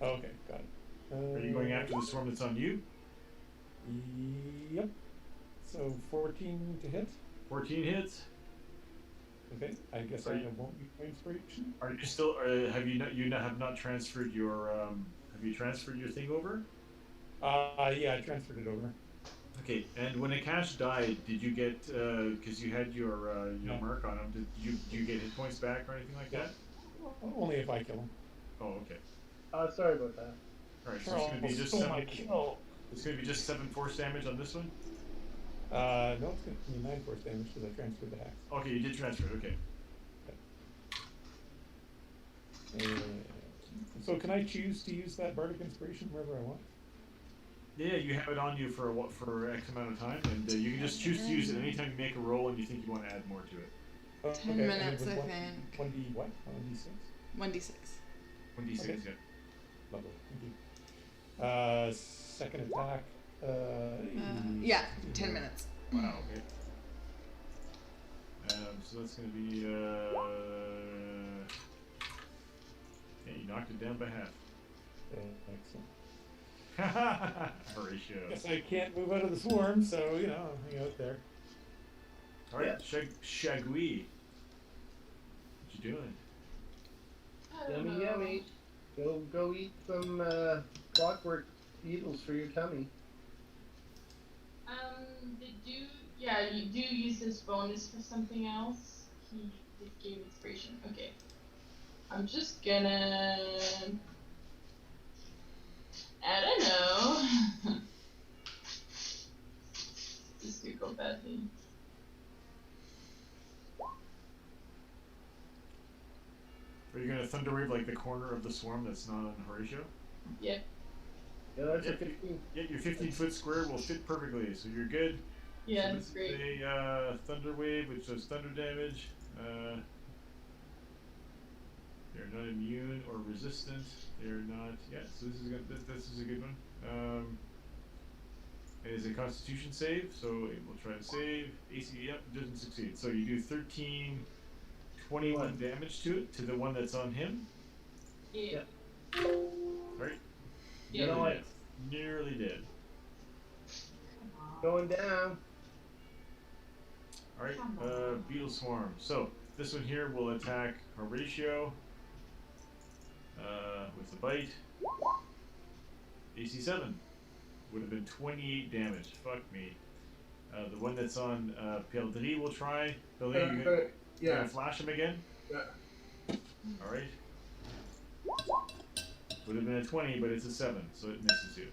Oh, okay, got it. Are you going after the swarm that's on you? Yep. So 14 to hit. 14 hits. Okay, I guess I won't use my inspiration. Are you still? Have not transferred your? Have you transferred your thing over? Yeah, I transferred it over. Okay, and when Akash died, did you get? Because you had your mark on him. Did you get hit points back or anything like that? Only if I kill him. Oh, okay. Sorry about that. All right, so it's going to be just stole 7. my kill. It's going to be just 7 force damage on this one. No, it's going to be 9 force damage because I transferred the hacks. Okay, you did transfer it. Okay. So can I choose to use that Bardic Inspiration wherever I want? Yeah, you have it on you for X amount of time, and you can just choose to use it anytime you make a roll and you think you want to add more to it. 10 minutes, I think. 1d what? 1d6? 1d6. 1d6, Okay. yeah. Lovely, thank you. Second attack. Yeah, 10 minutes. Wow, okay. So that's going to be, yeah, you knocked it down by half. Excellent. Horatio. Guess I can't move out of the swarm, so, I'll hang out there. Alright, Shagui. What you doing? I don't Yummy, know. yummy. Go eat some clockwork beetles for your tummy. You do use this bonus for something else. He did give inspiration. Okay. I'm just gonna. I don't know. This could go badly. Are you going to thunder wave like the corner of the swarm that's not on Horatio? Yeah. Yeah, that's Yeah, a 15. Yeah, your 15-foot square will fit perfectly, so you're good. Yeah, So that's this great. is a thunder wave, which does thunder damage. They're not immune or resistant. They're not. Yeah, so this is good. This is a good one. It is a Constitution save, so it will try to save. AC, yep, doesn't succeed. So you do 13, 21 damage to it, to the one that's on him. Yeah. Yeah. Yeah. Nearly Nice. dead. Nearly dead. Going down. All right, Come on. Beetle Swarm. So this one here will attack Horatio with a bite. AC 7 would have been 28 damage. Fuck me. The one that's on Perdri will try. Perdri, you gonna Yeah. flash him again? Yeah. All right. Would have been a 20, but it's a 7, so it misses you.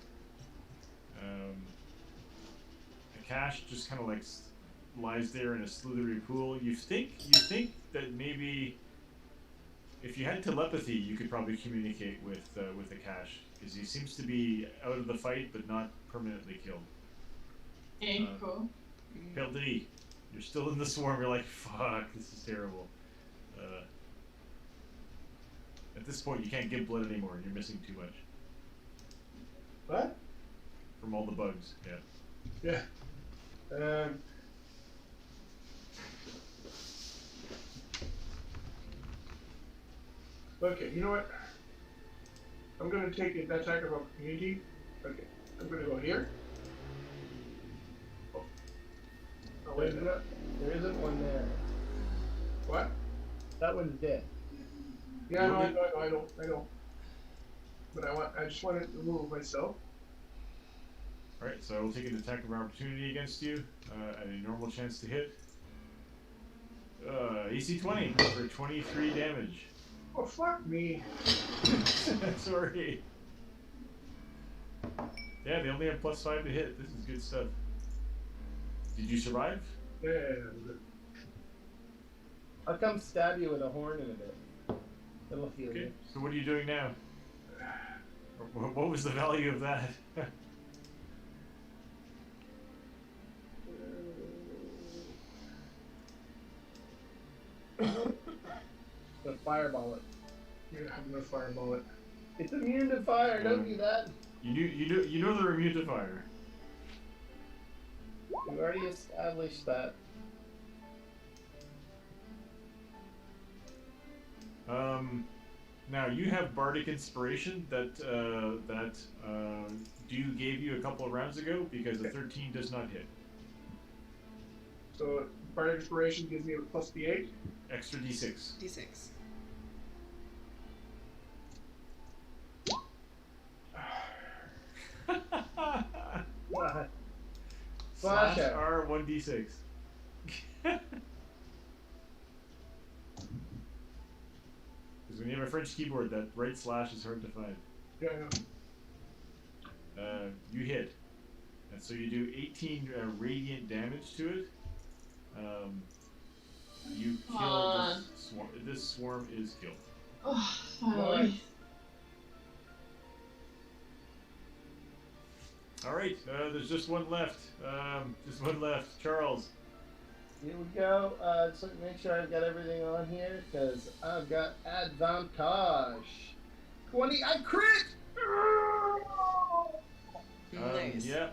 Cash just kind of like lies there in a slithery pool. You think that maybe if you had telepathy, you could probably communicate with the Cash, because he seems to be out of the fight but not permanently killed. Okay, cool. Perdri, you're still in the swarm. You're like, fuck, this is terrible. At this point, you can't give blood anymore. You're missing too much What? from all the bugs. Yeah. Yeah. Okay, you know what? I'm gonna take an attack of opportunity. Okay, I'm gonna go here. Oh, wait a minute. There isn't one there. What? That one's dead. Yeah, no, I know. But I just want to remove myself. Alright, so I will take an attack of opportunity against you at a normal chance to hit. AC 20 for 23 damage. Oh, fuck me. Sorry. Yeah, they only have +5 to hit. This is good stuff. Did you survive? Yeah. I'll come stab you with a horn in a bit. It'll heal Okay, you. so what are you doing now? What was the value of that? The fireball it. Yeah, I'm gonna fireball it. It's immune to fire. Don't do that. You know they're immune to fire. We already established that. Now you have Bardic Inspiration that Dew gave you a couple of rounds ago, because a 13 does not hit. So, Bardic Inspiration gives me a plus D8. Extra D6. D6. What? Slash Slash R 1d6. Because when you have a French keyboard, that right slash is hard to find. Yeah, I know. You hit, and so you do 18 radiant damage to it. You kill this swarm. This swarm is killed. Oh, finally. All right, there's just one left. Just one left. Charles. Here we go. Just let me make sure I've got everything on here, because I've got advantage. 20. I crit. Nice. Yeah,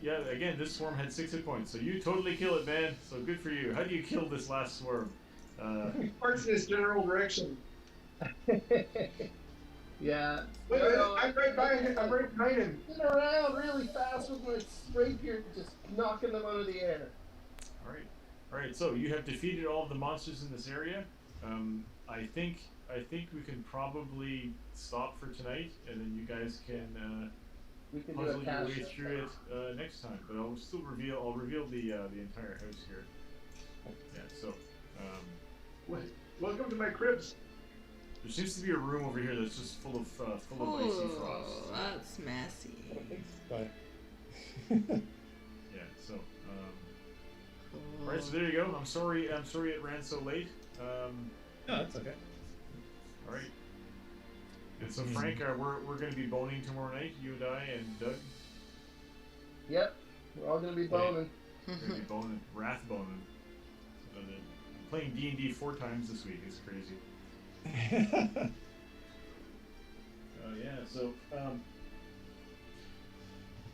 yeah. Again, this swarm had 6 hit points, so you totally kill it, man. So good for you. How do you kill this last swarm? Parts in this general direction. Yeah. Wait, I'm right behind him. Spin around really fast with my rapier, just knocking them out of the air. All right. So you have defeated all of the monsters in this area. I think we can probably stop for tonight, and then you guys can We can do puzzle a your cash. way through it next time. But I'll still reveal the entire house here. Yeah. So Welcome to my cribs. there seems to be a room over here that's just full of icy frost. Oh, that's messy. Bye. Yeah. So. Cool. All right. So there you go. I'm sorry it ran so late. No, that's okay. All right. And so Frank, we're going to be boning tomorrow night. You and I and Doug. Yep. We're all gonna be boning. We're going to be boning, wrath boning. So I'm playing D&D 4 times this week. It's crazy. Yeah.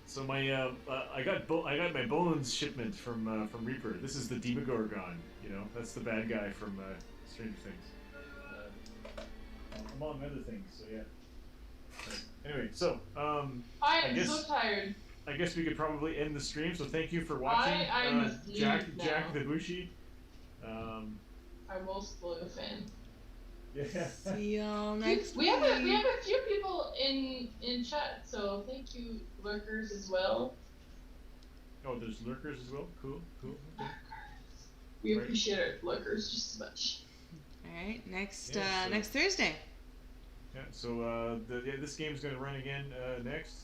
So my I got my bones shipment from Reaper. This is the Demogorgon. You know, that's the bad guy from Stranger Things. Among other things. So yeah. Anyway, so I I am guess- so tired. I guess we could probably end the stream. So thank you for watching, I must leave Jack now. the Bushi. Our most loyal fan. Yeah. See y'all next We have a week. few people in chat, so thank you lurkers as well. Oh, there's lurkers as well. Cool. Okay. We Right. appreciate our lurkers just as much. All right, next Yeah, so- next Thursday. Yeah. So this game's gonna run again next.